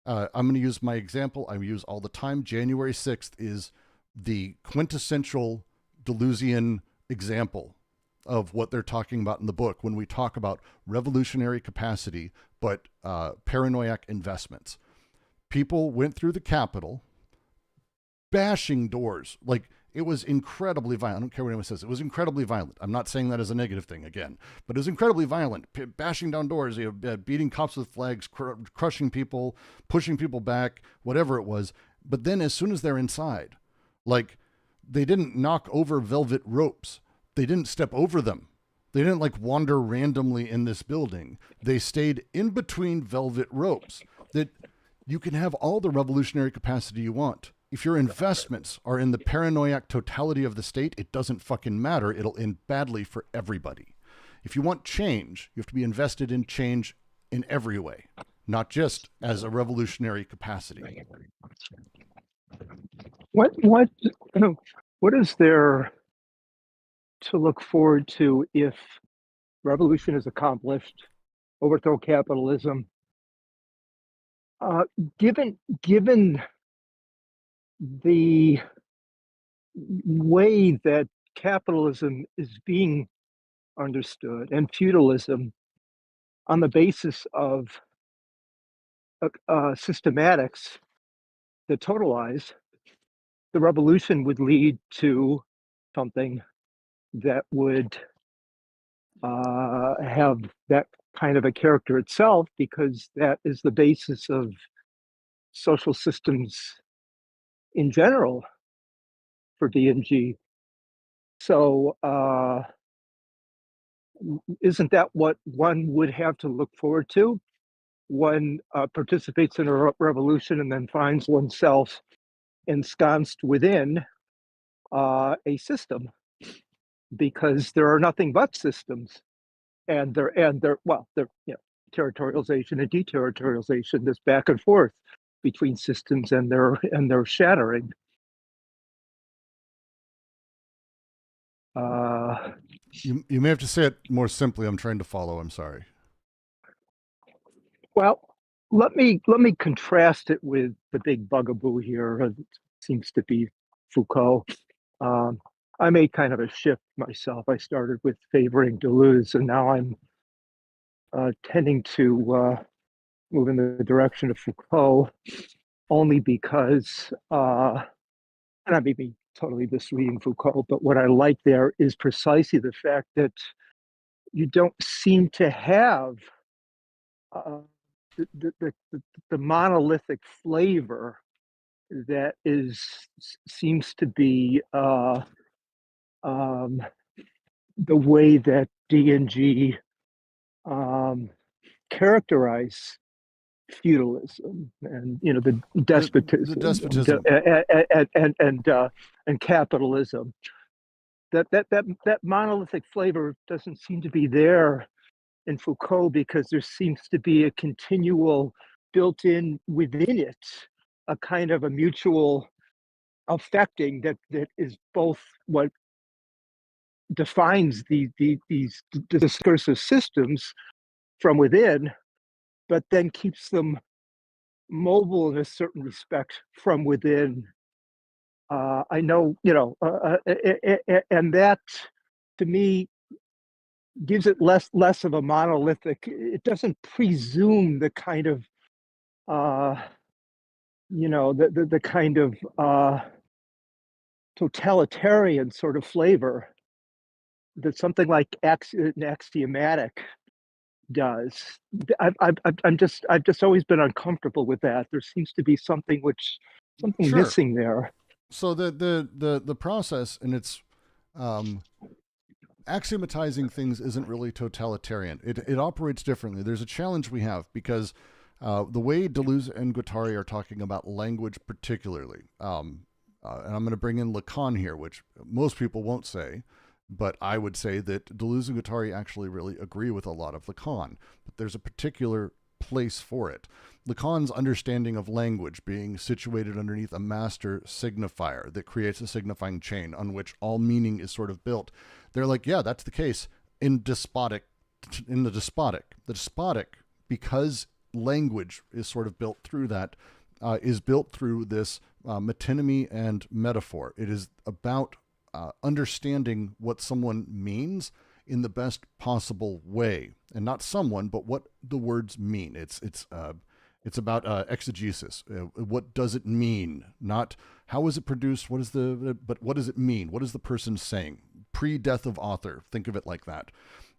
I'm going to use my example I use all the time. January 6th is the quintessential Deleuzian example of what they're talking about in the book when we talk about revolutionary capacity, but paranoiac investments. People went through the Capitol bashing doors. Like, it was incredibly violent. I don't care what anyone says. It was incredibly violent. I'm not saying that as a negative thing again, but it was incredibly violent. Bashing down doors, beating cops with flags, crushing people, pushing people back, whatever it was. But then as soon as they're inside, like, they didn't knock over velvet ropes. They didn't step over them. They didn't like wander randomly in this building. They stayed in between velvet ropes. That you can have all the revolutionary capacity you want. If your investments are in the paranoiac totality of the state, it doesn't fucking matter. It'll end badly for everybody. If you want change, you have to be invested in change in every way, not just as a revolutionary capacity. What is there to look forward to if revolution is accomplished, overthrow capitalism? Given the way that capitalism is being understood and feudalism on the basis of systematics that totalize, the revolution would lead to something that would have that kind of a character itself, because that is the basis of social systems in general for DNG. So isn't that what one would have to look forward to? One participates in a revolution and then finds oneself ensconced within a system, because there are nothing but systems, and they're territorialization and deterritorialization, this back and forth between systems and their shattering. You may have to say it more simply. I'm trying to follow. I'm sorry. Well, let me contrast it with the big bugaboo here. It seems to be Foucault. I made kind of a shift myself. I started with favoring Deleuze, and now I'm tending to move in the direction of Foucault, only because, and I may be totally misreading Foucault, but what I like there is precisely the fact that you don't seem to have the monolithic flavor that seems to be the way that DNG characterize feudalism and the despotism, the despotism. and capitalism. That monolithic flavor doesn't seem to be there in Foucault, because there seems to be a continual built-in within it, a kind of a mutual affecting that is both what defines these discursive systems from within, but then keeps them mobile in a certain respect from within. I know, and that to me gives it less of a monolithic. It doesn't presume the kind of, the kind of totalitarian sort of flavor that something like axiomatic does. I've just always been uncomfortable with that. There seems to be something Sure. missing there. So the process, and it's axiomatizing things isn't really totalitarian. It operates differently. There's a challenge we have because the way Deleuze and Guattari are talking about language particularly, and I'm going to bring in Lacan here, which most people won't say, but I would say that Deleuze and Guattari actually really agree with a lot of Lacan, but there's a particular place for it. Lacan's understanding of language being situated underneath a master signifier that creates a signifying chain on which all meaning is sort of built. They're like, yeah, that's the case in the despotic, because language is sort of built through that, is built through this metonymy and metaphor. It is about understanding what someone means in the best possible way, and not someone, but what the words mean. It's about exegesis. What does it mean? Not how is it produced? But what does it mean? What is the person saying? Pre-death of author. Think of it like that.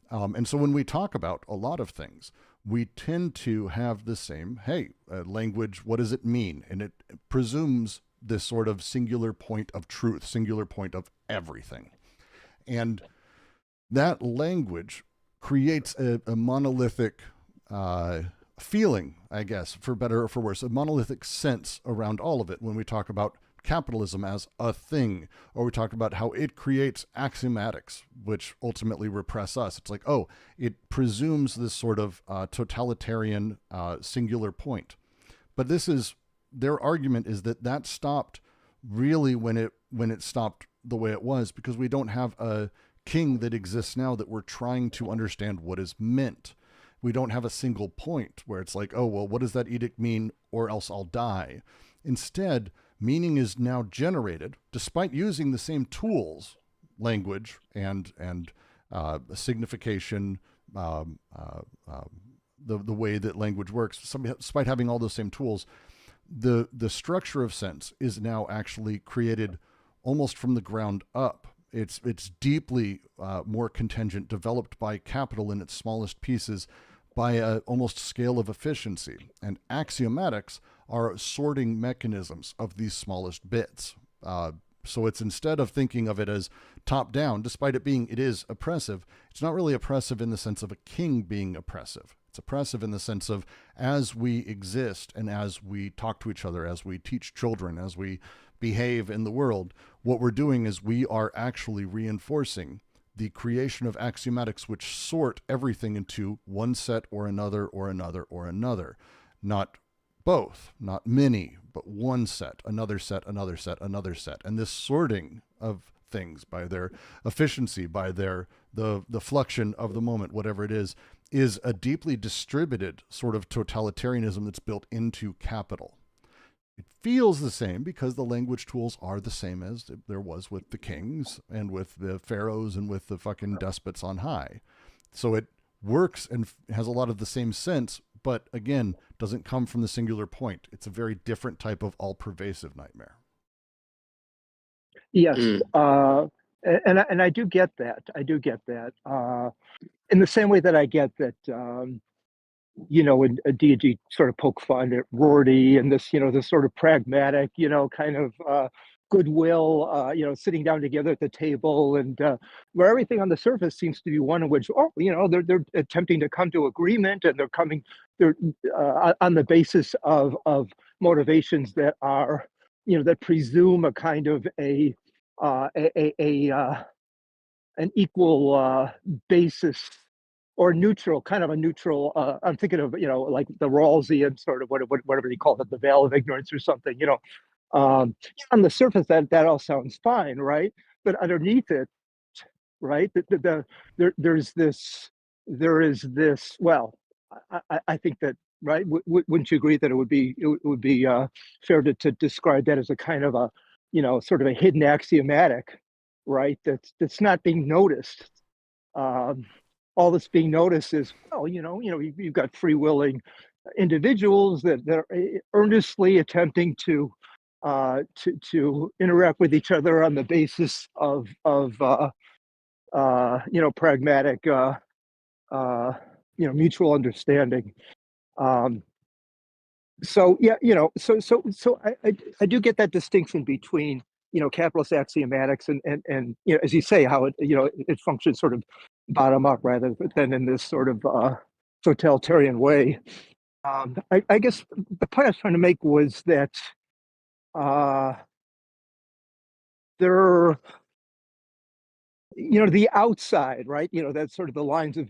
And so when we talk about a lot of things, we tend to have the same, language, what does it mean? And it presumes this sort of singular point of truth, singular point of everything. And that language creates a monolithic feeling, I guess, for better or for worse, a monolithic sense around all of it when we talk about capitalism as a thing, or we talk about how it creates axiomatics, which ultimately repress us. It's like, oh, it presumes this sort of totalitarian singular point. But their argument is that stopped really when it stopped the way it was, because we don't have a king that exists now that we're trying to understand what is meant. We don't have a single point where it's like, oh, well, what does that edict mean, or else I'll die? Instead, meaning is now generated, despite using the same tools, language and signification, the way that language works, despite having all those same tools, the structure of sense is now actually created almost from the ground up. It's deeply more contingent, developed by capital in its smallest pieces by a almost scale of efficiency. And axiomatics are sorting mechanisms of these smallest bits. So it's, instead of thinking of it as top down, despite it is oppressive, it's not really oppressive in the sense of a king being oppressive. It's oppressive in the sense of, as we exist and as we talk to each other, as we teach children, as we behave in the world, what we're doing is we are actually reinforcing the creation of axiomatics which sort everything into one set or another or another or another. Not both, not many, but one set, another set, another set, another set. And this sorting of things by their efficiency, by the fluxion of the moment, whatever it is a deeply distributed sort of totalitarianism that's built into capital. It feels the same because the language tools are the same as there was with the kings and with the pharaohs and with the fucking despots on high. So it works and has a lot of the same sense, but again, doesn't come from the singular point. It's a very different type of all-pervasive nightmare. Yes, and I do get that. I do get that. In the same way that I get that, when a DG sort of poke fun at Rorty and this, this sort of pragmatic, kind of goodwill, sitting down together at the table, and where everything on the surface seems to be one in which, they're attempting to come to agreement, and they're on the basis of motivations that are, that presume a kind of an equal basis, or neutral, kind of a neutral. I'm thinking of, like the Rawlsian sort of whatever you call it, the veil of ignorance or something. On the surface, that all sounds fine, right? But underneath it, right, there is this. Well, I think that, right. Wouldn't you agree that it would be fair to describe that as a kind of a, sort of a hidden axiomatic, right? That's not being noticed. All that's being noticed is, well, you've got free willing individuals that are earnestly attempting to interact with each other on the basis of pragmatic mutual understanding. So I do get that distinction between capitalist axiomatics and as you say, how it functions sort of bottom up rather than in this sort of totalitarian way. I guess the point I was trying to make was that there, the outside, right? That's sort of the lines of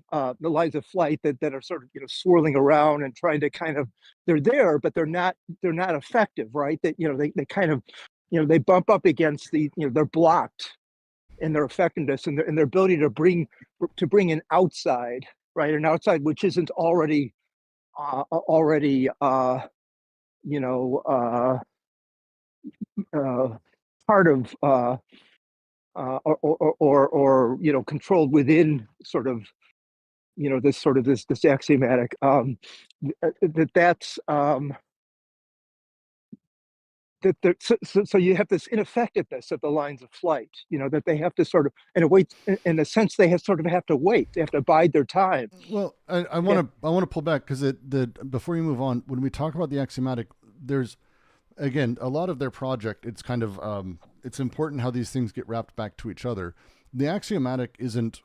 flight that are sort of swirling around and trying to kind of, they're there, but they're not effective, right? That they kind of they bump up against they're blocked in their effectiveness and their ability to bring an outside, right? An outside which isn't already part of or controlled within sort of this axiomatic so you have this ineffectiveness of the lines of flight, that they have to sort of, in a sense, they have to wait, they have to bide their time. Well, I want to pull back because before you move on, when we talk about the axiomatic, there's, again, a lot of their project, it's kind of, it's important how these things get wrapped back to each other. The axiomatic isn't,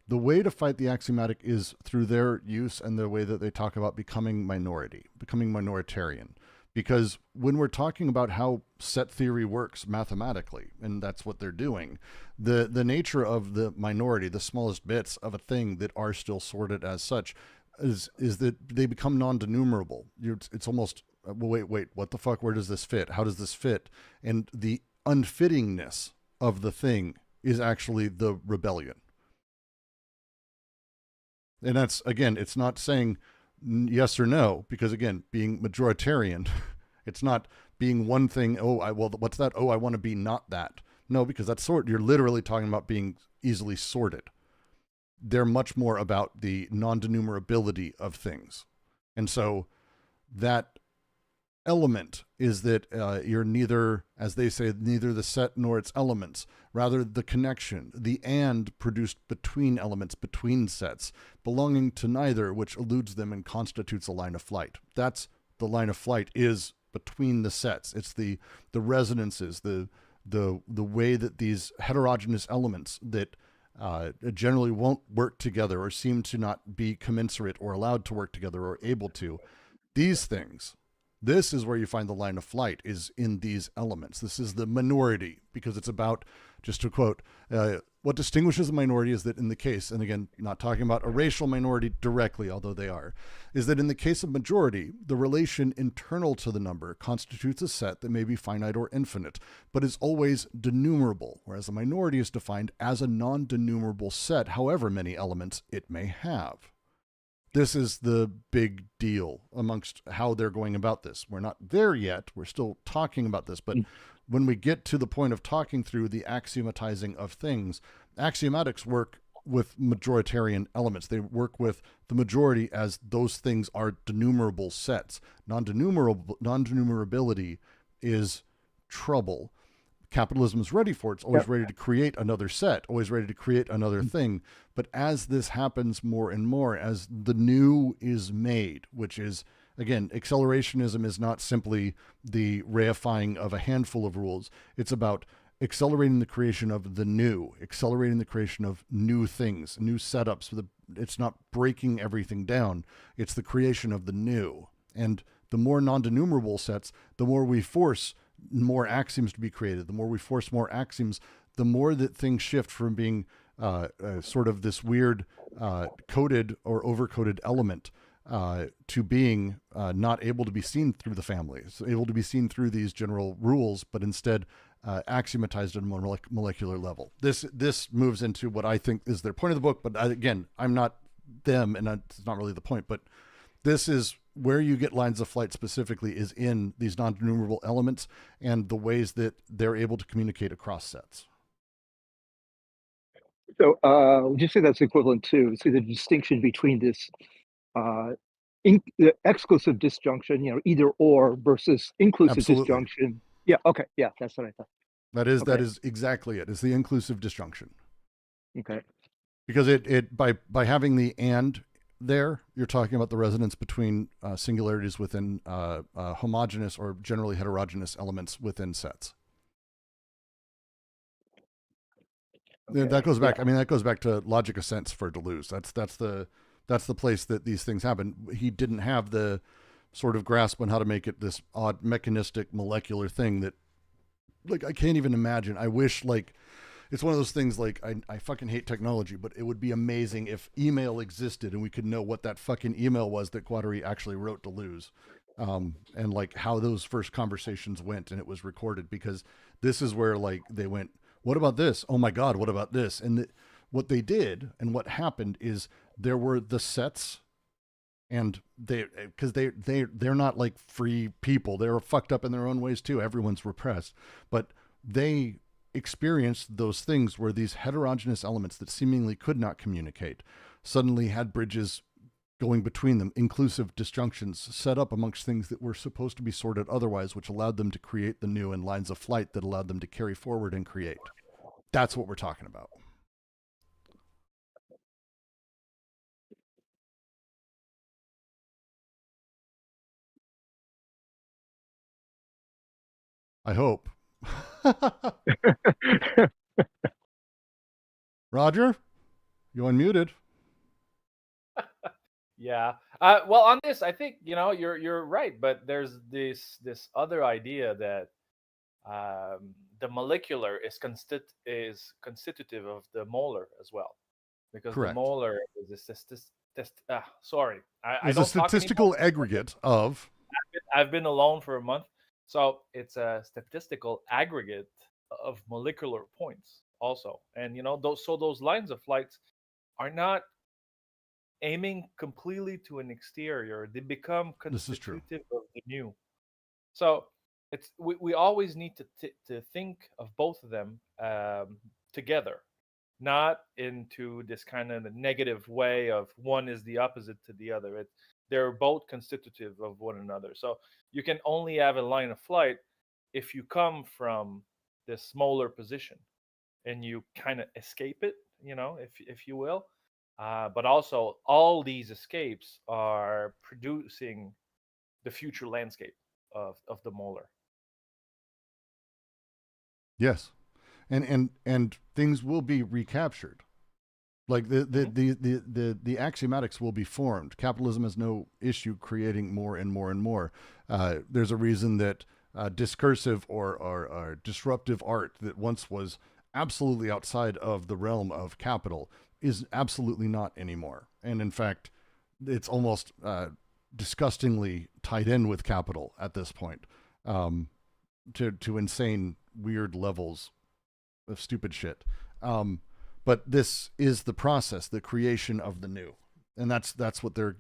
the way to fight the axiomatic is through their use and the way that they talk about becoming minoritarian. Because when we're talking about how set theory works mathematically, and that's what they're doing, the nature of the minority, the smallest bits of a thing that are still sorted as such, is that they become non-denumerable. It's almost, well, wait, what the fuck? Where does this fit? How does this fit? And the unfittingness of the thing is actually the rebellion. And that's, again, it's not saying yes or no, because again, being majoritarian, it's not being one thing. What's that? I want to be not that. No, because that's you're literally talking about being easily sorted. They're much more about the non-denumerability of things. And so that element is that you're neither, as they say, neither the set nor its elements, rather the connection, the and produced between elements, between sets, belonging to neither, which eludes them and constitutes a line of flight. That's the line of flight, is between the sets. It's the resonances, the way that these heterogeneous elements that generally won't work together or seem to not be commensurate or allowed to work together or able to, these things, this is where you find the line of flight, is in these elements. This is the minority, because it's about, just to quote, what distinguishes a minority is that in the case, and again, not talking about a racial minority directly, although they are, is that in the case of majority, the relation internal to the number constitutes a set that may be finite or infinite, but is always denumerable, whereas a minority is defined as a non-denumerable set, however many elements it may have. This is the big deal amongst how they're going about this. We're not there yet. We're still talking about this. But when we get to the point of talking through the axiomatizing of things, axiomatics work with majoritarian elements. They work with the majority as those things are denumerable sets. Non-denumerability is trouble. Capitalism is ready for it. It's always ready to create another set, always ready to create another thing. But as this happens more and more, as the new is made, which is again, accelerationism is not simply the reifying of a handful of rules. It's about accelerating the creation of the new, accelerating the creation of new things, new setups. It's not breaking everything down. It's the creation of the new. And the more non-denumerable sets, the more we force more axioms to be created. The more we force more axioms, the more that things shift from being sort of this weird coded or over-coded element to being not able to be seen through the family. It's able to be seen through these general rules, but instead axiomatized at a more molecular level. This moves into what I think is their point of the book, but again, I'm not them, and it's not really the point, but this is where you get lines of flight specifically is in these non-denumerable elements and the ways that they're able to communicate across sets. So would you say that's equivalent to the distinction between this the exclusive disjunction, either or, versus inclusive Absolutely. disjunction? Yeah. Okay. Yeah, that's what I thought. That is exactly it. It's the inclusive disjunction. Okay. Because it by having the and there, you're talking about the resonance between singularities within homogeneous or generally heterogeneous elements within sets. Okay. That goes back. Yeah. I mean, that goes back to logic of sense for Deleuze. That's the place that these things happen. He didn't have the sort of grasp on how to make it this odd mechanistic molecular thing that, like, I can't even imagine. I wish, like, it's one of those things, like, I fucking hate technology, but it would be amazing if email existed and we could know what that fucking email was that Guattari actually wrote Deleuze, and like how those first conversations went and it was recorded, because this is where, like, they went, what about this? Oh my God, what about this? And what they did and what happened is there were the sets, and because they're not like free people. They're fucked up in their own ways too. Everyone's repressed, but they experienced those things where these heterogeneous elements that seemingly could not communicate suddenly had bridges going between them, inclusive disjunctions set up amongst things that were supposed to be sorted otherwise, which allowed them to create the new, and lines of flight that allowed them to carry forward and create. That's what we're talking about. I hope. Roger, you unmuted. Yeah. Well, on this, I think you're right, but there's this other idea that the molecular is constitutive of the molar as well, because Correct. the molar is sorry, I There's don't a statistical aggregate of. I've been alone for a month, so it's a statistical aggregate of molecular points also, and those lines of flights are not aiming completely to an exterior. They become constitutive of the new. So we always need to think of both of them together, not into this kind of negative way of one is the opposite to the other. They're both constitutive of one another. So you can only have a line of flight if you come from this smaller position and you kind of escape it, if you will. But also, all these escapes are producing the future landscape of the molar. Yes, and things will be recaptured. Like the axiomatics will be formed. Capitalism has no issue creating more and more and more. There's a reason that discursive or disruptive art that once was absolutely outside of the realm of capital is absolutely not anymore. And in fact, it's almost disgustingly tied in with capital at this point, to insane, weird levels of stupid shit. But this is the process, the creation of the new. And that's what they're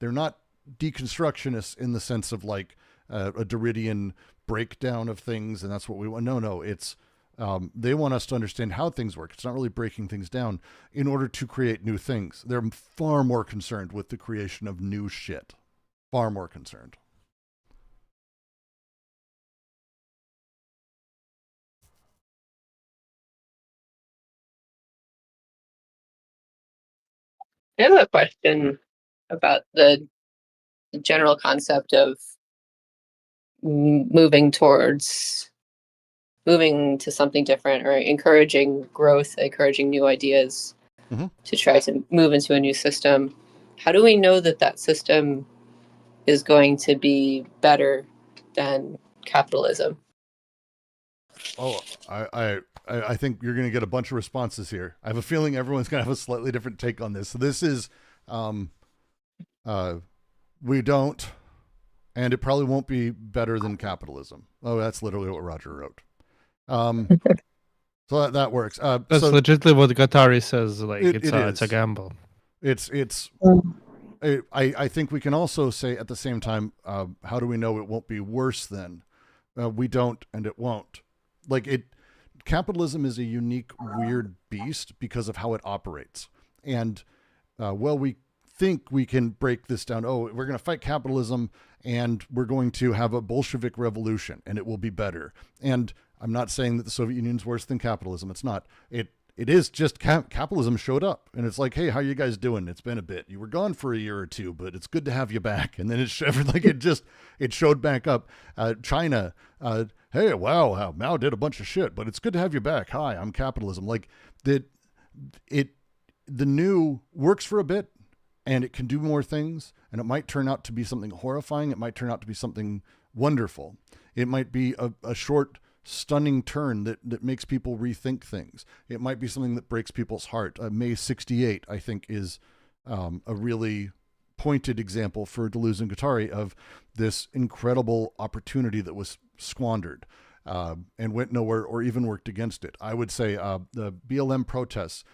not deconstructionists in the sense of like a Derridian breakdown of things, and that's what we want. No, it's they want us to understand how things work. It's not really breaking things down in order to create new things. They're far more concerned with the creation of new shit. Far more concerned. I have a question about the the general concept of moving to something different, or encouraging growth, encouraging new ideas to try to move into a new system. How do we know that that system is going to be better than capitalism? Oh, I think you're going to get a bunch of responses here. I have a feeling everyone's going to have a slightly different take on this. So this is, we don't, and it probably won't be better than capitalism. Oh, that's literally what Roger wrote. So that works. That's so legitimately what Guattari says. Like it's a is. gamble. I think we can also say at the same time, how do we know it won't be worse then? We don't, and it won't. Capitalism is a unique, weird beast because of how it operates. And we think we can break this down. Oh, we're going to fight capitalism and we're going to have a Bolshevik revolution and it will be better. And I'm not saying that the Soviet Union's worse than capitalism. It's not. It is just capitalism showed up and it's like, hey, how you guys doing? It's been a bit. You were gone for a year or two, but it's good to have you back. And then it showed back up. China, hey, wow, Mao did a bunch of shit, but it's good to have you back. Hi, I'm capitalism. The new works for a bit and it can do more things, and it might turn out to be something horrifying. It might turn out to be something wonderful. It might be a short, stunning turn that makes people rethink things. It might be something that breaks people's heart. May 68, I think, is a really pointed example for Deleuze and Guattari of this incredible opportunity that was squandered and went nowhere or even worked against it. I would say the BLM protests,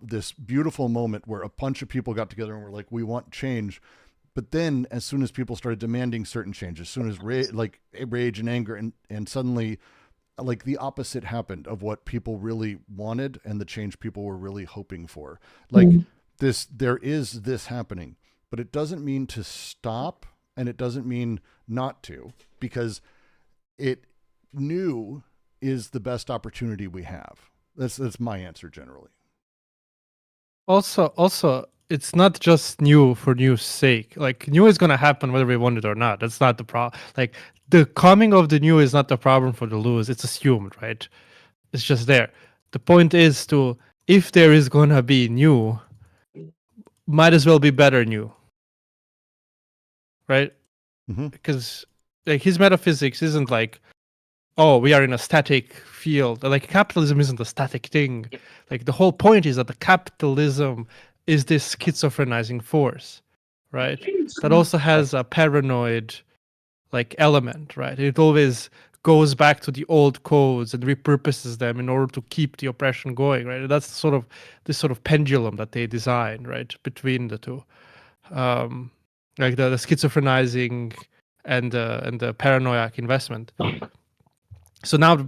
this beautiful moment where a bunch of people got together and were like, we want change. But then as soon as people started demanding certain changes, as soon as rage and anger and suddenly the opposite happened of what people really wanted and the change people were really hoping for. There is this happening, but it doesn't mean to stop and it doesn't mean not to, because new is the best opportunity we have. That's my answer generally. Also, it's not just new for new's sake. New is going to happen whether we want it or not. That's not the problem. The coming of the new is not the problem for Deleuze. It's assumed, right? It's just there. The point is if there is going to be new, might as well be better new, right? Because his metaphysics isn't oh, we are in a static field. Capitalism isn't a static thing. The whole point is that the capitalism is this schizophrenizing force, right? That also has a paranoid element, right? It always goes back to the old codes and repurposes them in order to keep the oppression going, right? That's this sort of pendulum that they designed, right, between the two. The schizophrenizing and the paranoiac investment. So now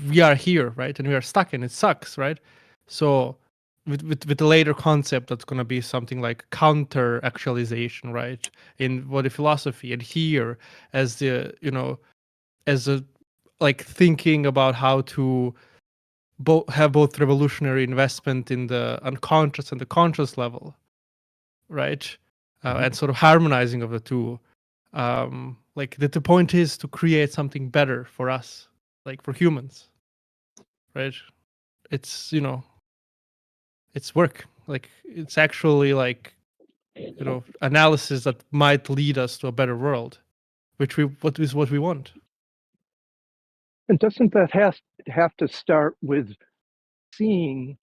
we are here, right? And we are stuck and it sucks, right? So with the later concept, that's going to be something like counter-actualization, right? In body philosophy. And here as thinking about how to have both revolutionary investment in the unconscious and the conscious level, right? And sort of harmonizing of the two. The point is to create something better for us. For humans, right? It's, it's work. It's actually analysis that might lead us to a better world, what we want. And doesn't that have to start with seeing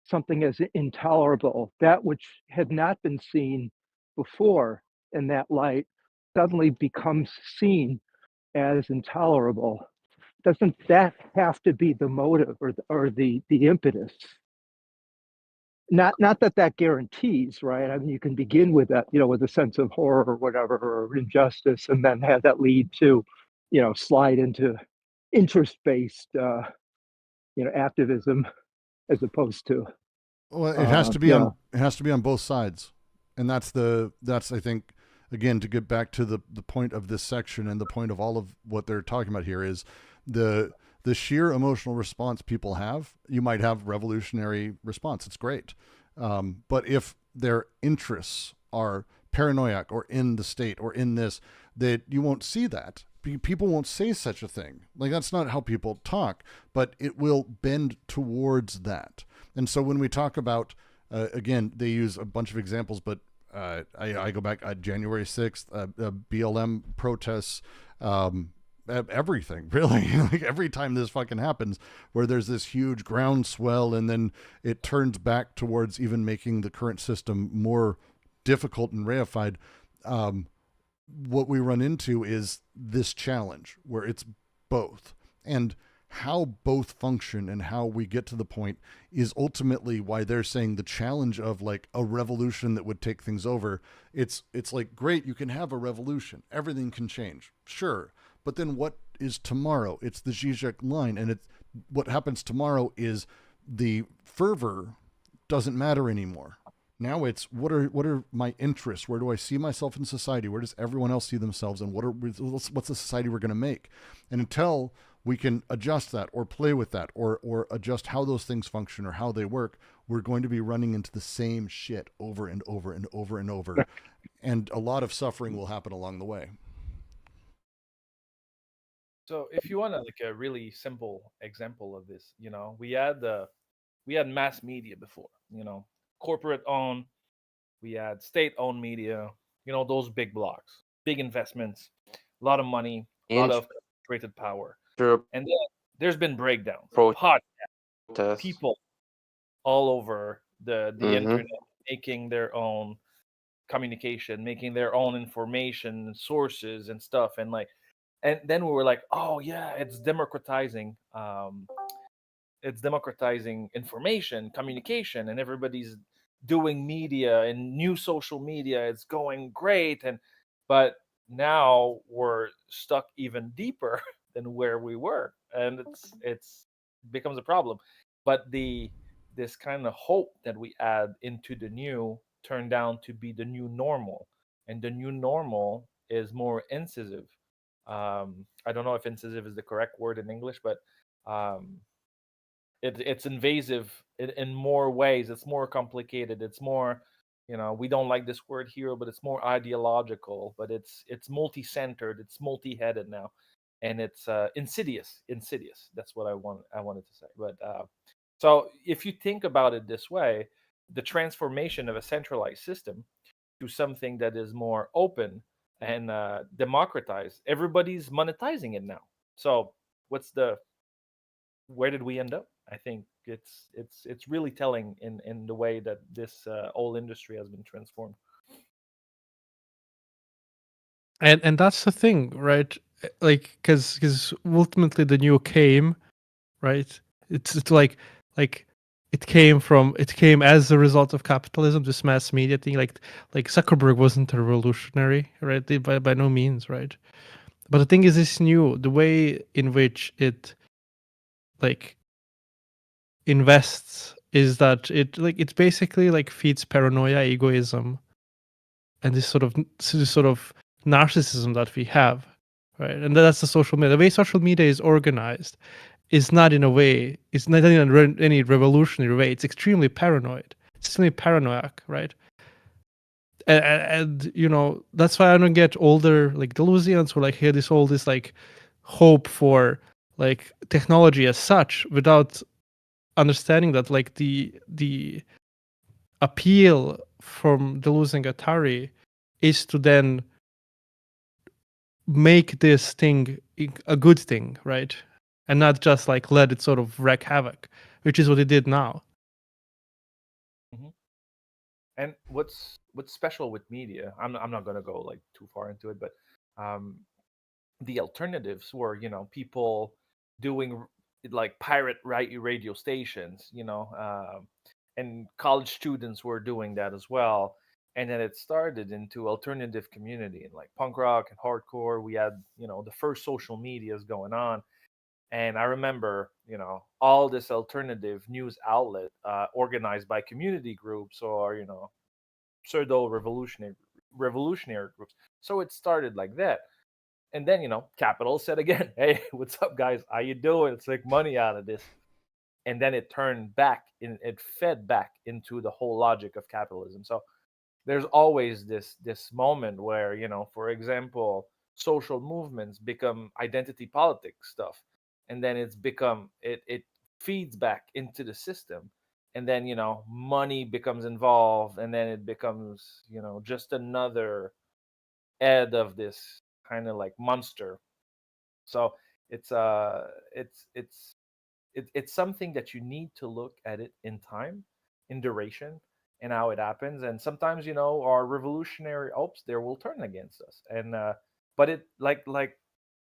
something as intolerable, that which had not been seen before in that light suddenly becomes seen as intolerable? Doesn't that have to be the motive or the impetus? Not that guarantees, right? I mean, you can begin with that, with a sense of horror or whatever, or injustice, and then have that lead to, slide into interest-based, activism, as opposed to. Well, it has to be on both sides, and that's I think, again, to get back to the point of this section and the point of all of what they're talking about here is the sheer emotional response people have. You might have revolutionary response. It's great. But if their interests are paranoiac or in the state or in this, that you won't see that. People won't say such a thing. Like, that's not how people talk, but it will bend towards that. And so when we talk about, again, they use a bunch of examples, but I go back January 6th, BLM protests, everything, really. Like, every time this fucking happens, where there's this huge groundswell and then it turns back towards even making the current system more difficult and reified, what we run into is this challenge where it's both. And how both function and how we get to the point is ultimately why they're saying the challenge of like a revolution that would take things over. It's like, great, you can have a revolution. Everything can change. Sure. But then what is tomorrow? It's the Zizek line. And it's what happens tomorrow is the fervor doesn't matter anymore. Now it's what are my interests? Where do I see myself in society? Where does everyone else see themselves? And what's the society we're going to make? And until we can adjust that or play with that or adjust how those things function or how they work, we're going to be running into the same shit over and over and over and over. And a lot of suffering will happen along the way. So if you want like a really simple example of this, we had mass media before, corporate owned, we had state owned media, those big blocks, big investments, a lot of money, a lot of concentrated power. Sure. And then there's been breakdowns, Protest. people all over the Mhm. internet making their own communication, making their own information sources and stuff. And then we were like, oh yeah, it's democratizing information, communication, and everybody's doing media and new social media. It's going great. But now we're stuck even deeper than where we were, and it's becomes a problem. But this kind of hope that we add into the new turned out to be the new normal, and the new normal is more incisive. I don't know if incisive is the correct word in English, but it's invasive in more ways. It's more complicated. It's more, we don't like this word here, but it's more ideological. But it's multi-centered. It's multi-headed now, and it's insidious. Insidious. That's what I wanted to say. But so if you think about it this way, the transformation of a centralized system to something that is more open and democratized, everybody's monetizing it now. So where did we end up? I think it's really telling in the way that this whole industry has been transformed. And that's the thing, right? Like, because ultimately the new came, right? It's like it came as a result of capitalism, this mass media thing. Like Zuckerberg wasn't a revolutionary, right? By no means, right? But the thing is, this new, the way in which it like invests is that it basically like feeds paranoia, egoism, and this sort of narcissism that we have, right? And that's the social media. The way social media is organized is not in a way, it's not in any revolutionary way. It's extremely paranoid. It's extremely paranoiac, right? And that's why I don't get older like Deleuzians who like hear all this like hope for like technology as such without understanding that like the appeal from Deleuze and Guattari is to then make this thing a good thing, right? And not just like let it sort of wreak havoc, which is what it did now. Mm-hmm. And what's special with media? I'm not gonna go like too far into it, but the alternatives were people doing like pirate radio stations, and college students were doing that as well. And then it started into alternative community and like punk rock and hardcore. We had the first social medias going on. And I remember, all this alternative news outlet organized by community groups or, pseudo revolutionary groups. So it started like that. And then, Capital said again, hey, what's up, guys? How you doing? Let's make money out of this. And then it turned back, it fed back into the whole logic of capitalism. So there's always this moment where, you know, for example, social movements become identity politics stuff, and then it feeds back into the system, and then, you know, money becomes involved, and then it becomes, you know, just another head of this kind of like monster. So it's it's something that you need to look at it in time, in duration, and how it happens. And sometimes, you know, our revolutionary hopes there will turn against us. And but it, like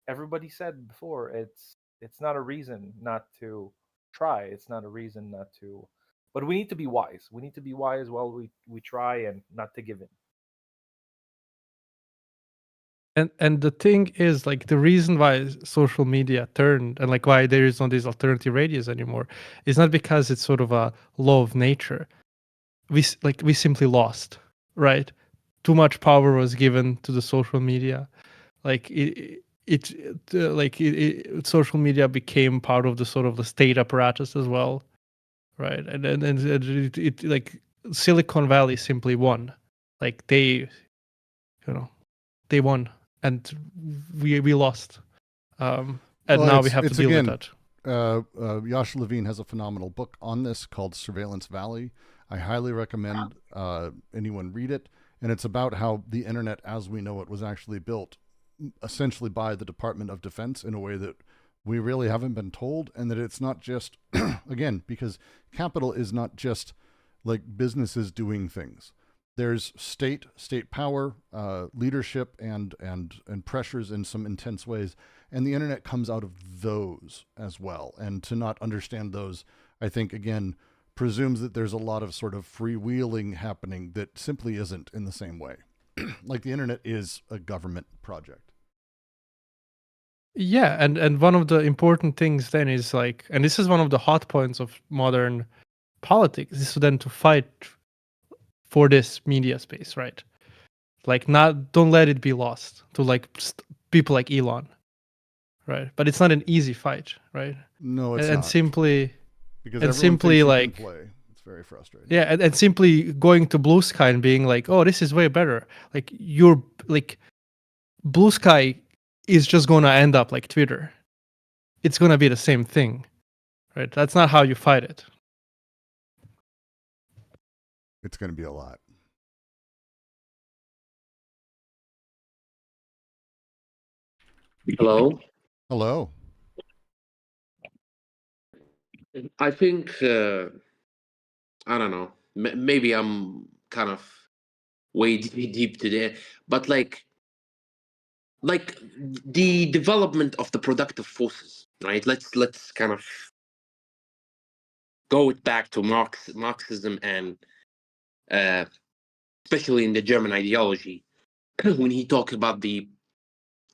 everybody said before, it's not a reason not to try. It's not a reason not to. But we need to be wise. We need to be wise while we try, and not to give in. And the thing is, like, the reason why social media turned, and like why there is no these alternative radios anymore, is not because it's sort of a law of nature. We simply lost, right? Too much power was given to the social media. Like social media became part of the sort of the state apparatus as well, right? And it like Silicon Valley simply won. Like they, you know, they won, and we lost. And Well, now we have to deal with that. Yash Levine has a phenomenal book on this called Surveillance Valley. I highly recommend anyone read it. And it's about how the internet as we know it was actually built essentially by the Department of Defense in a way that we really haven't been told. And that it's not just, again, because capital is not just like businesses doing things. There's state power, leadership, and pressures in some intense ways, and the internet comes out of those as well. And to not understand those, I think, again, presumes that there's a lot of sort of freewheeling happening that simply isn't in the same way. Like the internet is a government project. Yeah, and one of the important things then is like, and this is one of the hot points of modern politics, is then to fight for this media space, right? Like, don't let it be lost to like people like Elon, right? But it's not an easy fight, right? No, it's and not. Because everyone simply thinks like you can play. It's very frustrating. Yeah, and simply going to Blue Sky and being like, oh, this is way better. Like you're like Blue Sky is just gonna end up like Twitter. It's gonna be the same thing, right? That's not how you fight it. It's going to be a lot. Hello. Hello. I think I don't know. Maybe I'm kind of way deep today, but like the development of the productive forces, right? Let's kind of go back to Marxism, and especially in the German ideology, when he talked about the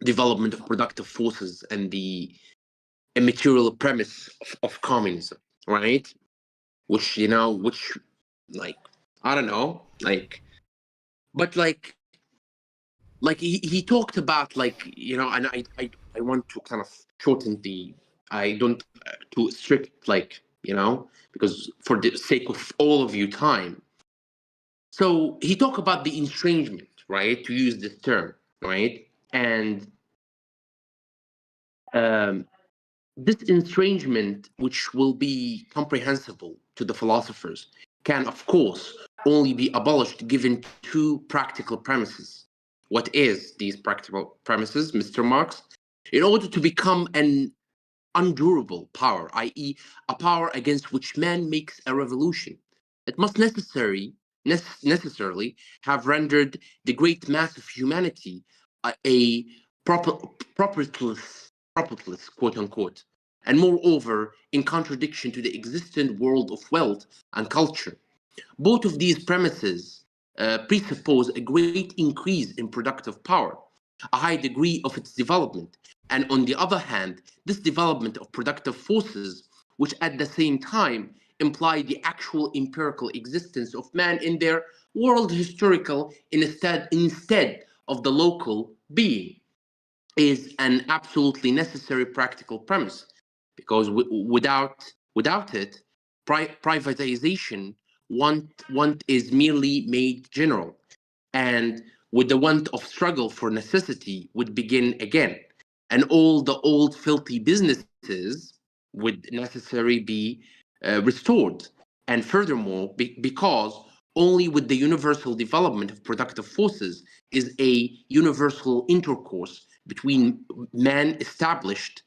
development of productive forces and the immaterial premise of communism, right? Which, you know, like, I don't know, like, but like he talked about, like, you know, and I want to kind of shorten I don't too strict, like, you know, because for the sake of all of you time. So he talked about the estrangement, right? To use this term, right? And this estrangement, which will be comprehensible to the philosophers, can, of course, only be abolished given two practical premises. What is these practical premises, Mr. Marx? In order to become an undurable power, i.e., a power against which man makes a revolution, it must necessarily have rendered the great mass of humanity a propertless, quote unquote, and moreover, in contradiction to the existent world of wealth and culture. Both of these premises presuppose a great increase in productive power, a high degree of its development, and on the other hand, this development of productive forces, which at the same time imply the actual empirical existence of man in their world historical instead of the local being, is an absolutely necessary practical premise, because without it, privatization want is merely made general, and with the want of struggle for necessity would begin again, and all the old filthy businesses would necessarily be restored. And furthermore, because only with the universal development of productive forces is a universal intercourse between man established,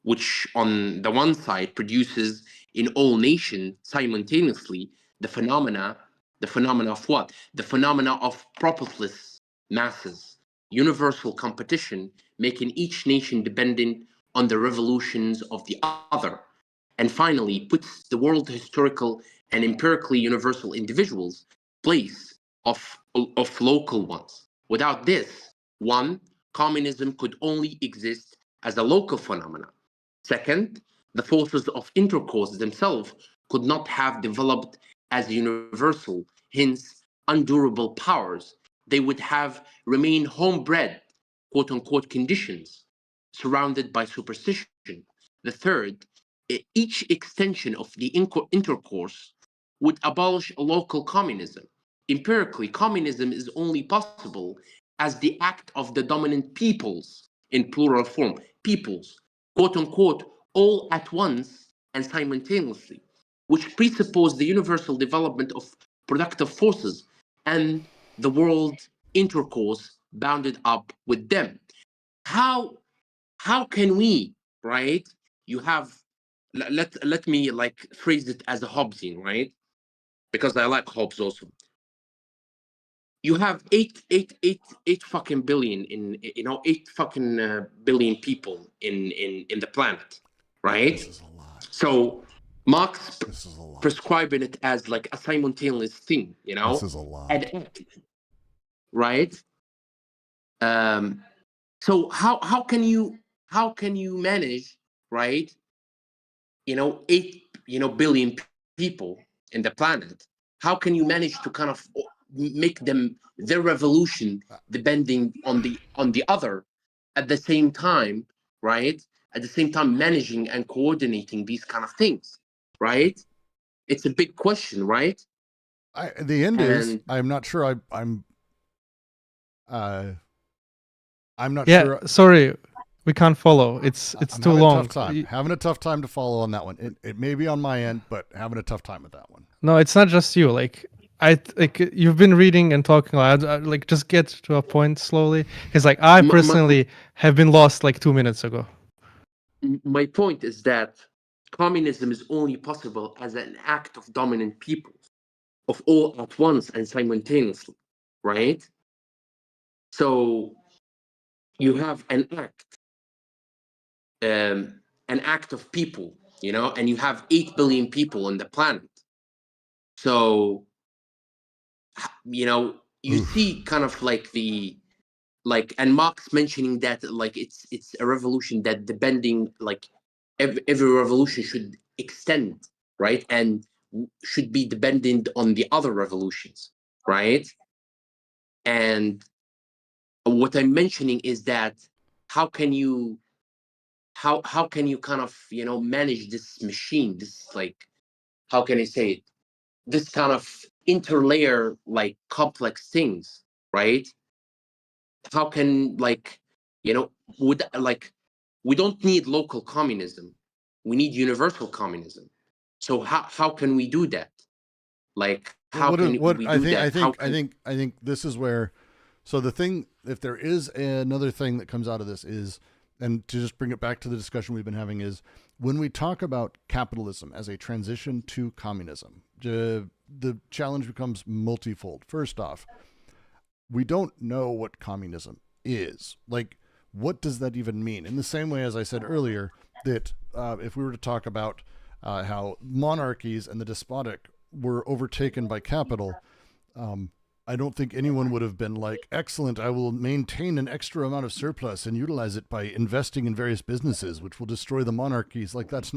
which on the one side produces in all nations simultaneously the phenomena of what? The phenomena of profitless masses, universal competition, making each nation dependent on the revolutions of the other, and finally puts the world historical and empirically universal individuals place of local ones. Without this, one, communism could only exist as a local phenomenon. Second, the forces of intercourse themselves could not have developed as universal, hence undurable powers. They would have remained homebred, quote unquote, conditions surrounded by superstition. The third, each extension of the intercourse would abolish local communism. Empirically, communism is only possible as the act of the dominant peoples, in plural form, peoples, quote unquote, all at once and simultaneously, which presuppose the universal development of productive forces and the world intercourse bounded up with them. How can we, right? You have let me like phrase it as a Hobbesian, right? Because I like Hobbes also. You have eight fucking billion in, you know, 8 fucking billion people in the planet, right? This is a lot. So Marx This is a lot. prescribing it as like a simultaneous thing, you know, This is a lot. right? So how can you manage, right? You know, 8 billion people in the planet. How can you manage to kind of make them their revolution depending on the other at the same time, right? At the same time managing and coordinating these kind of things, right? It's a big question, right? The end is I'm not sure I'm not Yeah, sure. sorry, we can't follow. It's I'm too having long. A tough time. Having a tough time to follow on that one. It may be on my end, but having a tough time with that one. No, it's not just you. Like you've been reading and talking. Like just get to a point slowly. Because like I personally have been lost like 2 minutes ago. My point is that communism is only possible as an act of dominant peoples, of all at once and simultaneously, right? So you have an act of people, you know, and you have 8 billion people on the planet. So, you know, you see kind of like and Marx mentioning that like it's a revolution that depending like every revolution should extend, right, and should be dependent on the other revolutions, right? And what I'm mentioning is that how can you kind of, you know, manage this machine, this like, how can I say it, this kind of interlayer like complex things, right? How can, like, you know, we don't need local communism, we need universal communism. So how can we do that? Like, how can we do that? I think this is where, so the thing, if there is another thing that comes out of this is, and to just bring it back to the discussion we've been having, is when we talk about capitalism as a transition to communism, the challenge becomes multifold. First off, we don't know what communism is. Like, what does that even mean? In the same way, as I said earlier, that if we were to talk about how monarchies and the despotic were overtaken by capital, I don't think anyone would have been like, excellent, I will maintain an extra amount of surplus and utilize it by investing in various businesses, which will destroy the monarchies. Like, this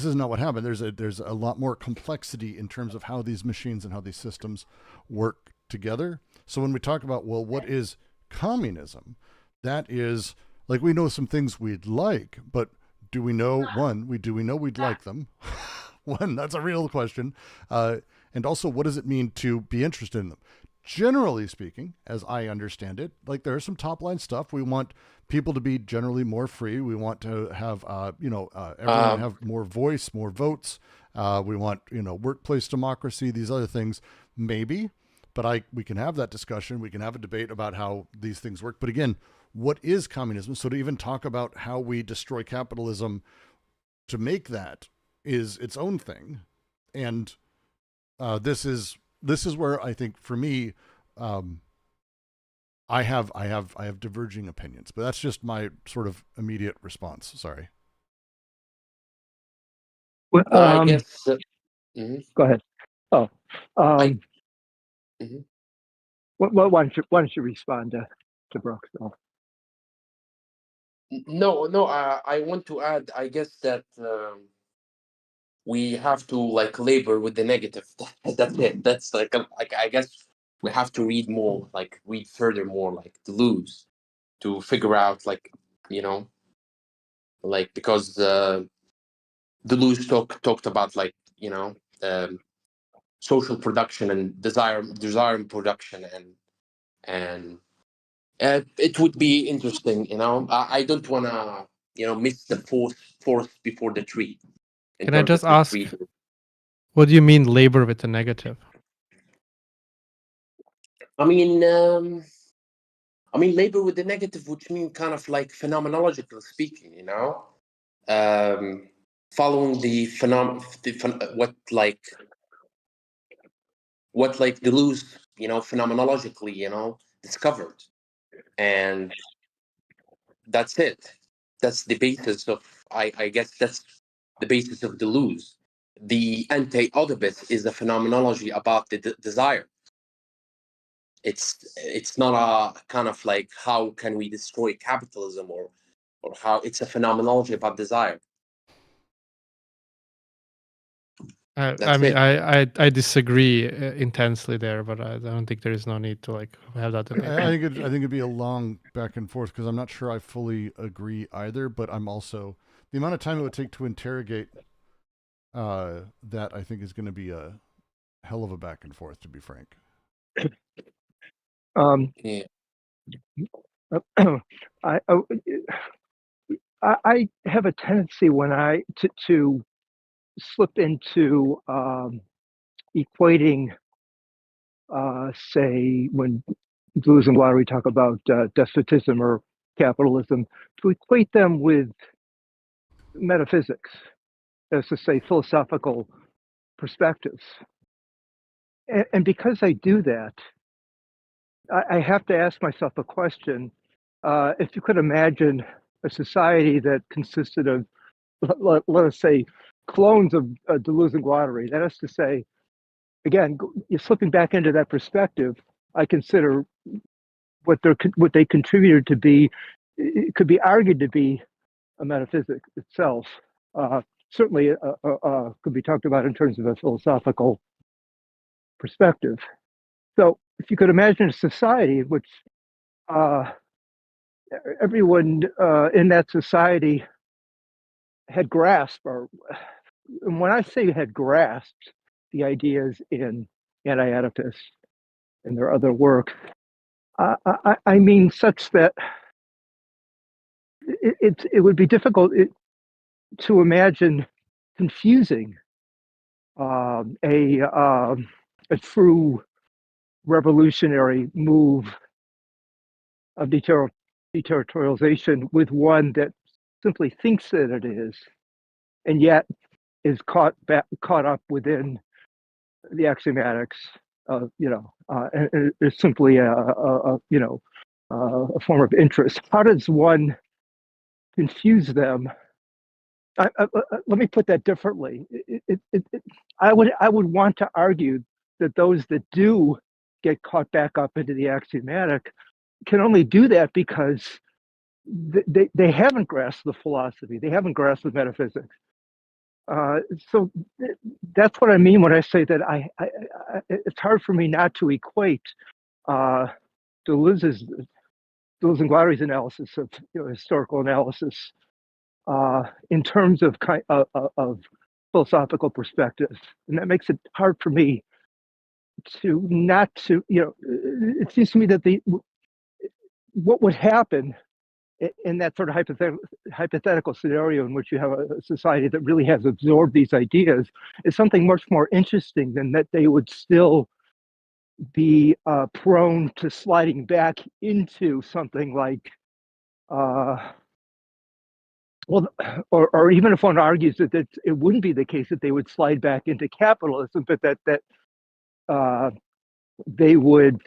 is not what happened. There's a lot more complexity in terms of how these machines and how these systems work together. So when we talk about, well, what is communism? That is, like, we know some things we'd like, but do we know, do we know we'd like them? That's a real question. And also, what does it mean to be interested in them? generally speaking, as I understand it, like there's some top line stuff. We want people to be generally more free. We want to have, everyone have more voice, more votes. We want, workplace democracy, these other things, maybe, but we can have that discussion. We can have a debate about how these things work. But again, what is communism? So to even talk about how we destroy capitalism to make that is its own thing. And this is where I think for me, I have diverging opinions, but that's just my sort of immediate response. Sorry. Well, I guess. Go ahead. Oh, Mhm. Well, why don't you respond to Brooks? Oh. No. I want to add. I guess that we have to like labor with the negative. That's it. That's like I guess we have to read more, like read further more, like deleuze, to figure out like like because deleuze talked about like social production and desire production and it would be interesting. I don't want to miss the forest before the tree. Can I just ask, what do you mean labor with the negative? I mean labor with the negative, which means kind of like phenomenological speaking, following the what like deleuze phenomenologically discovered, and that's it. That's the basis of I guess that's the basis of deleuze. The Anti-Oedipus is a phenomenology about the desire. It's not a kind of like how can we destroy capitalism or how. It's a phenomenology about desire. I disagree intensely there, but I don't think there is no need to like have that debate. I think it'd be a long back and forth because I'm not sure I fully agree either. But I'm also the amount of time it would take to interrogate that I think is going to be a hell of a back and forth, to be frank. Yeah. I have a tendency when to slip into equating, say, when Deleuze and guattari talk about despotism or capitalism, to equate them with metaphysics, as to say philosophical perspectives. And because I do that, I have to ask myself a question. If you could imagine a society that consisted of, let us say, clones of Deleuze and guattari, that is to say, again, you're slipping back into that perspective, I consider what they contributed to be, it could be argued to be a metaphysic itself. Certainly could be talked about in terms of a philosophical perspective. So if you could imagine a society in which everyone in that society had grasped, and when I say had grasped the ideas in Anti-Oedipus and their other work, I mean such that it would be difficult to imagine confusing a true revolutionary move of deterritorialization with one that simply thinks that it is, and yet is caught up within the axiomatics of and it's simply a form of interest. How does one confuse them? Let me put that differently. I would want to argue that those that do get caught back up into the axiomatic can only do that because they haven't grasped the philosophy. They haven't grasped the metaphysics. So that's what I mean when I say that it's hard for me not to equate Deleuze and guattari's analysis of historical analysis in terms of philosophical perspectives, and that makes it hard for me not to, it seems to me that what would happen in that sort of hypothetical scenario in which you have a society that really has absorbed these ideas is something much more interesting than that they would still be prone to sliding back into something like, or even if one argues that it wouldn't be the case that they would slide back into capitalism, but that there would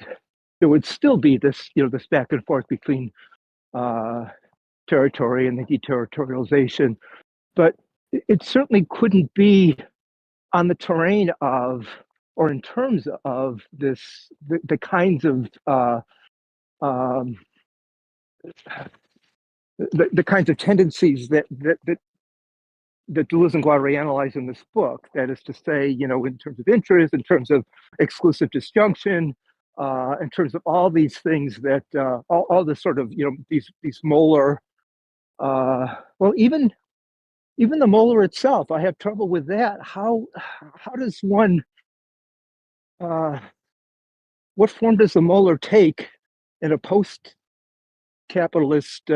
still be this, this back and forth between territory and the deterritorialization, but it certainly couldn't be on the terrain of, or in terms of this, the kinds of the kinds of tendencies that Deleuze and Guattari analyze in this book. That is to say, in terms of interest, in terms of exclusive disjunction, in terms of all these things that all this sort of these molar, well, even the molar itself, I have trouble with that. How does one what form does the molar take in a post-capitalist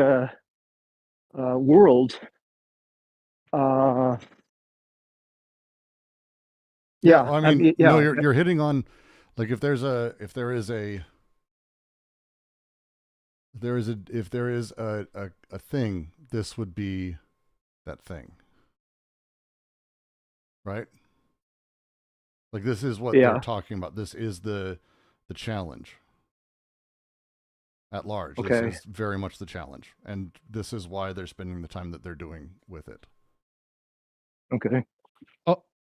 world? No, you're hitting on, like, if there is a thing, this would be that thing, right? Like, this is what they're talking about. This is the challenge at large. Okay. This is very much the challenge, and this is why they're spending the time that they're doing with it. Okay.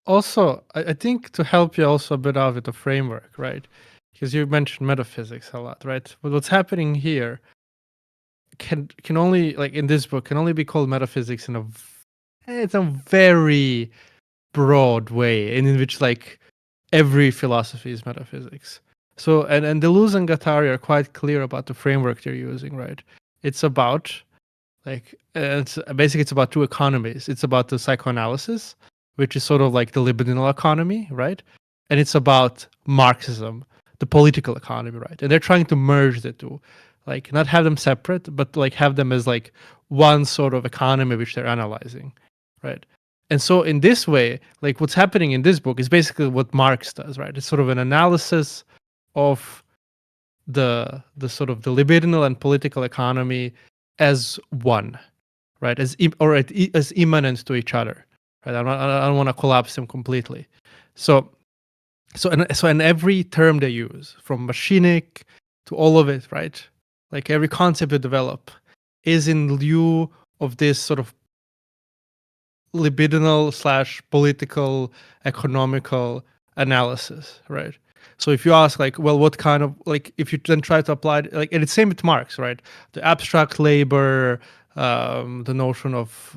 Also, I think to help you also a bit out with the framework, right? Because you mentioned metaphysics a lot, right? But what's happening here can only, like in this book, can only be called metaphysics in it's a very broad way, in which like every philosophy is metaphysics. So and Deleuze and Guattari are quite clear about the framework they're using, right? It's about it's about two economies. It's about the psychoanalysis, which is sort of like the libidinal economy, right? And it's about Marxism, the political economy, right? And they're trying to merge the two, like not have them separate, but like have them as like one sort of economy which they're analyzing, right? And so in this way, like what's happening in this book is basically what Marx does, right? It's sort of an analysis of the sort of the libidinal and political economy as one, right? As immanent to each other, right? I don't want to collapse them completely. So in every term they use, from machinic to all of it, right? Like every concept they develop is in lieu of this sort of libidinal / political economical analysis, right? So if you ask, like, well, what kind of, like, if you then try to apply it, like, and it's same with Marx, right? The abstract labor, the notion of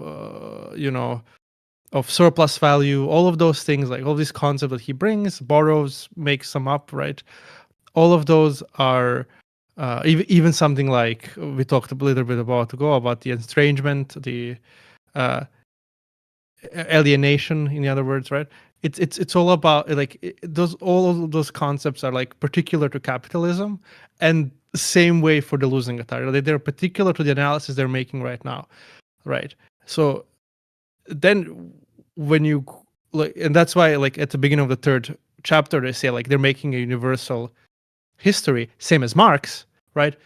of surplus value, all of those things, like all these concepts that he brings, borrows, makes them up, right? All of those are even something like we talked a little bit about the estrangement, the alienation, in other words, right? It's all about like all of those concepts are like particular to capitalism, and same way for Deleuze and Guattari. They're particular to the analysis they're making right now, right? So then when you like, and that's why like at the beginning of the third chapter they say like they're making a universal history, same as Marx, right?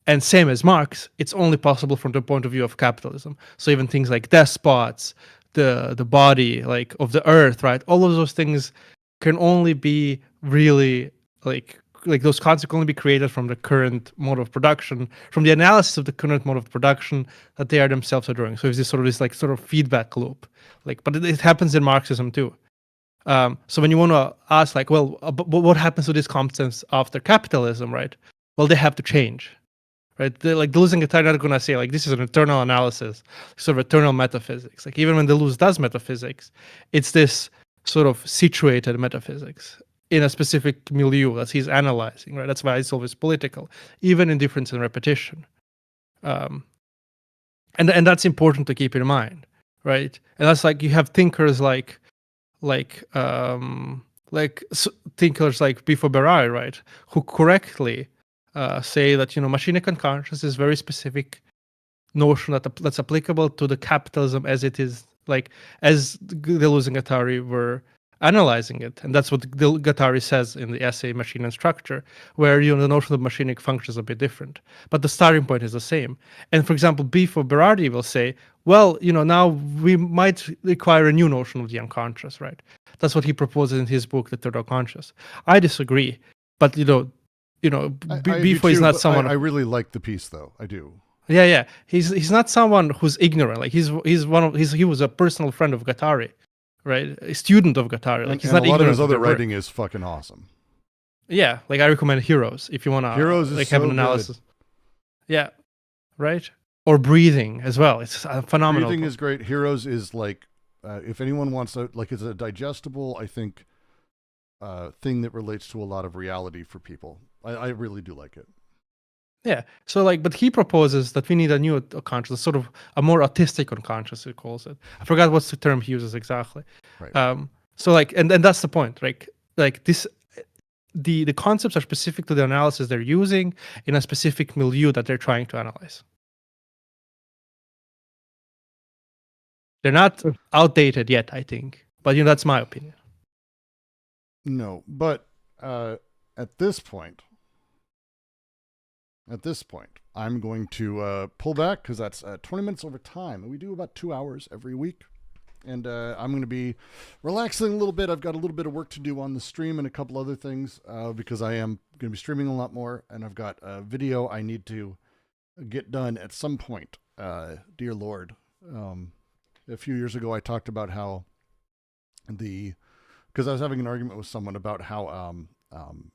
And same as Marx, it's only possible from the point of view of capitalism. So even things like despots, the body like of the earth, right? All of those things can only be really like those concepts can only be created from the current mode of production, from the analysis of the current mode of production that they are themselves are doing. So it's this sort of feedback loop, like, but it happens in Marxism too. So when you want to ask like, well, but what happens to these concepts after capitalism, right? Well, they have to change. Right, like Deleuze and Guattari are not going to say like this is an eternal analysis, sort of eternal metaphysics. Like even when Deleuze does metaphysics, it's this sort of situated metaphysics in a specific milieu that he's analyzing. Right, that's why it's always political, even in difference and repetition. And that's important to keep in mind, right? And that's like you have thinkers like like thinkers like before Berari, right, who correctly say that machinic unconscious is very specific notion that's applicable to the capitalism as it is, like as Deleuze and Guattari were analyzing it, and that's what Guattari says in the essay Machine and Structure, where the notion of machinic functions a bit different, but the starting point is the same. And for example, before Berardi will say, well, now we might require a new notion of the unconscious, right? That's what he proposes in his book, The Third Unconscious. I disagree, but Bifo is not someone. I really like the piece, though. I do. Yeah. He's not someone who's ignorant. Like he was a personal friend of Guattari, right? A student of Guattari. Like he's not ignorant. A lot of his other writing is fucking awesome. Yeah, like I recommend Heroes if you want to. Heroes is like so have an analysis. Good. Yeah, right. Or Breathing as well. It's phenomenal. Breathing is great. Heroes is like, if anyone wants it's a digestible, I think, thing that relates to a lot of reality for people. I really do like it. Yeah. So but he proposes that we need a new consciousness, sort of a more autistic unconscious, he calls it. I forgot what's the term he uses exactly. Right. And that's the point, right? Like this, the concepts are specific to the analysis they're using in a specific milieu that they're trying to analyze. They're not outdated yet, I think, but that's my opinion. No, but at this point, I'm going to pull back because that's 20 minutes over time. And we do about 2 hours every week. And I'm going to be relaxing a little bit. I've got a little bit of work to do on the stream and a couple other things because I am going to be streaming a lot more. And I've got a video I need to get done at some point. Dear Lord. A few years ago, I talked about how because I was having an argument with someone about how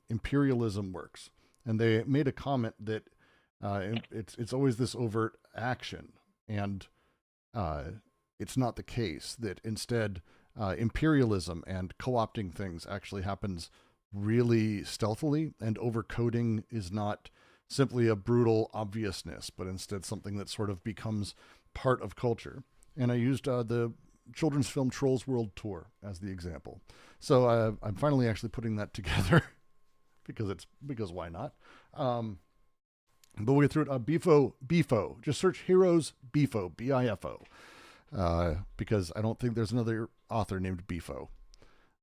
imperialism works. And they made a comment that it's always this overt action, and it's not the case. That instead, imperialism and co-opting things actually happens really stealthily, and overcoding is not simply a brutal obviousness, but instead something that sort of becomes part of culture. And I used the children's film Trolls World Tour as the example. So I'm finally actually putting that together. because why not? But we'll get through it. Bifo. Just search Heroes Bifo, Bifo. Because I don't think there's another author named Bifo.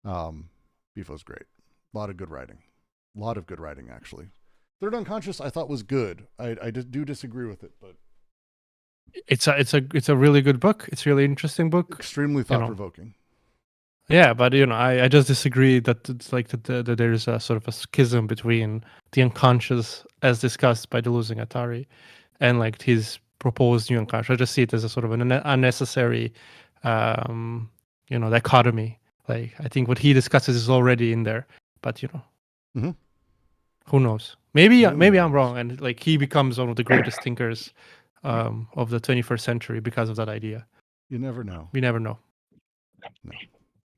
Bifo's great. A lot of good writing, actually. Third Unconscious I thought was good. I do disagree with it, but it's a really good book. It's a really interesting book. Extremely thought-provoking. Yeah, but I just disagree that it's like that there's a sort of a schism between the unconscious as discussed by Deleuze and Guattari and like his proposed new unconscious. I just see it as a sort of an unnecessary dichotomy. Like I think what he discusses is already in there, but mm-hmm. Who knows? Maybe I'm wrong, and like he becomes one of the greatest thinkers of the 21st century because of that idea. You never know. We never know. No.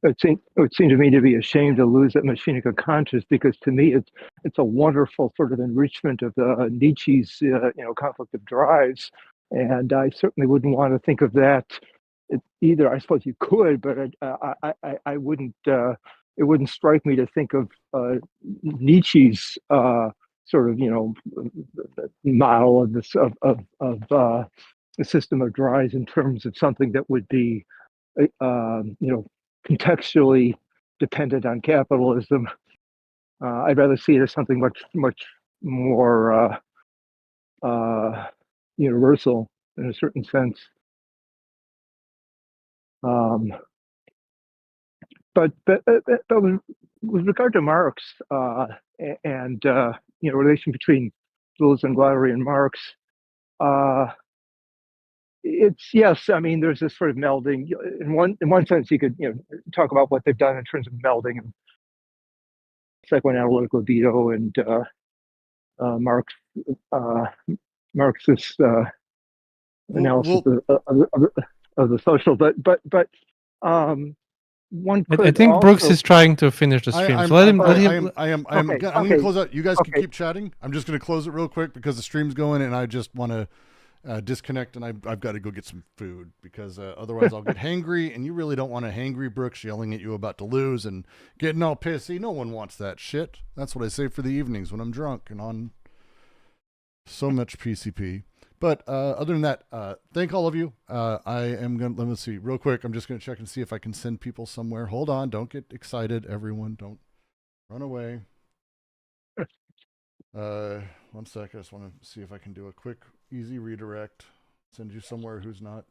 It would seem to me to be a shame to lose that machinic unconscious, because to me it's a wonderful sort of enrichment of Nietzsche's conflict of drives, and I certainly wouldn't want to think of that either. I suppose you could, but I wouldn't. It wouldn't strike me to think of Nietzsche's sort of model of this of the system of drives in terms of something that would be contextually dependent on capitalism. I'd rather see it as something much more universal in a certain sense. But with regard to Marx and relation between Deleuze and Guattari and Marx, it's yes. I mean, there's this sort of melding. In one sense, you could talk about what they've done in terms of melding and psychoanalytic libido and Marxist analysis of the social. But one could I think also, Brooks is trying to finish the stream. So let him. I'm going to close out. You guys can keep chatting. I'm just going to close it real quick because the stream's going, and I just want to disconnect, and I've got to go get some food because otherwise I'll get hangry, and you really don't want a hangry Brooks yelling at you about deleuze and getting all pissy. No one wants that shit. That's what I say for the evenings when I'm drunk and on so much PCP. But other than that, thank all of you. I am going to, let me see real quick. I'm just going to check and see if I can send people somewhere. Hold on. Don't get excited. Everyone, don't run away. 1 sec. I just want to see if I can do a quick, easy redirect. Send you somewhere who's not.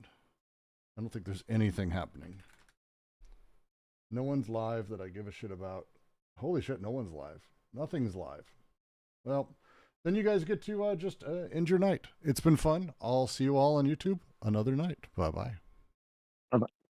I don't think there's anything happening. No one's live that I give a shit about. Holy shit, no one's live. Nothing's live. Well, then you guys get to just end your night. It's been fun. I'll see you all on YouTube another night. Bye-bye. Bye-bye.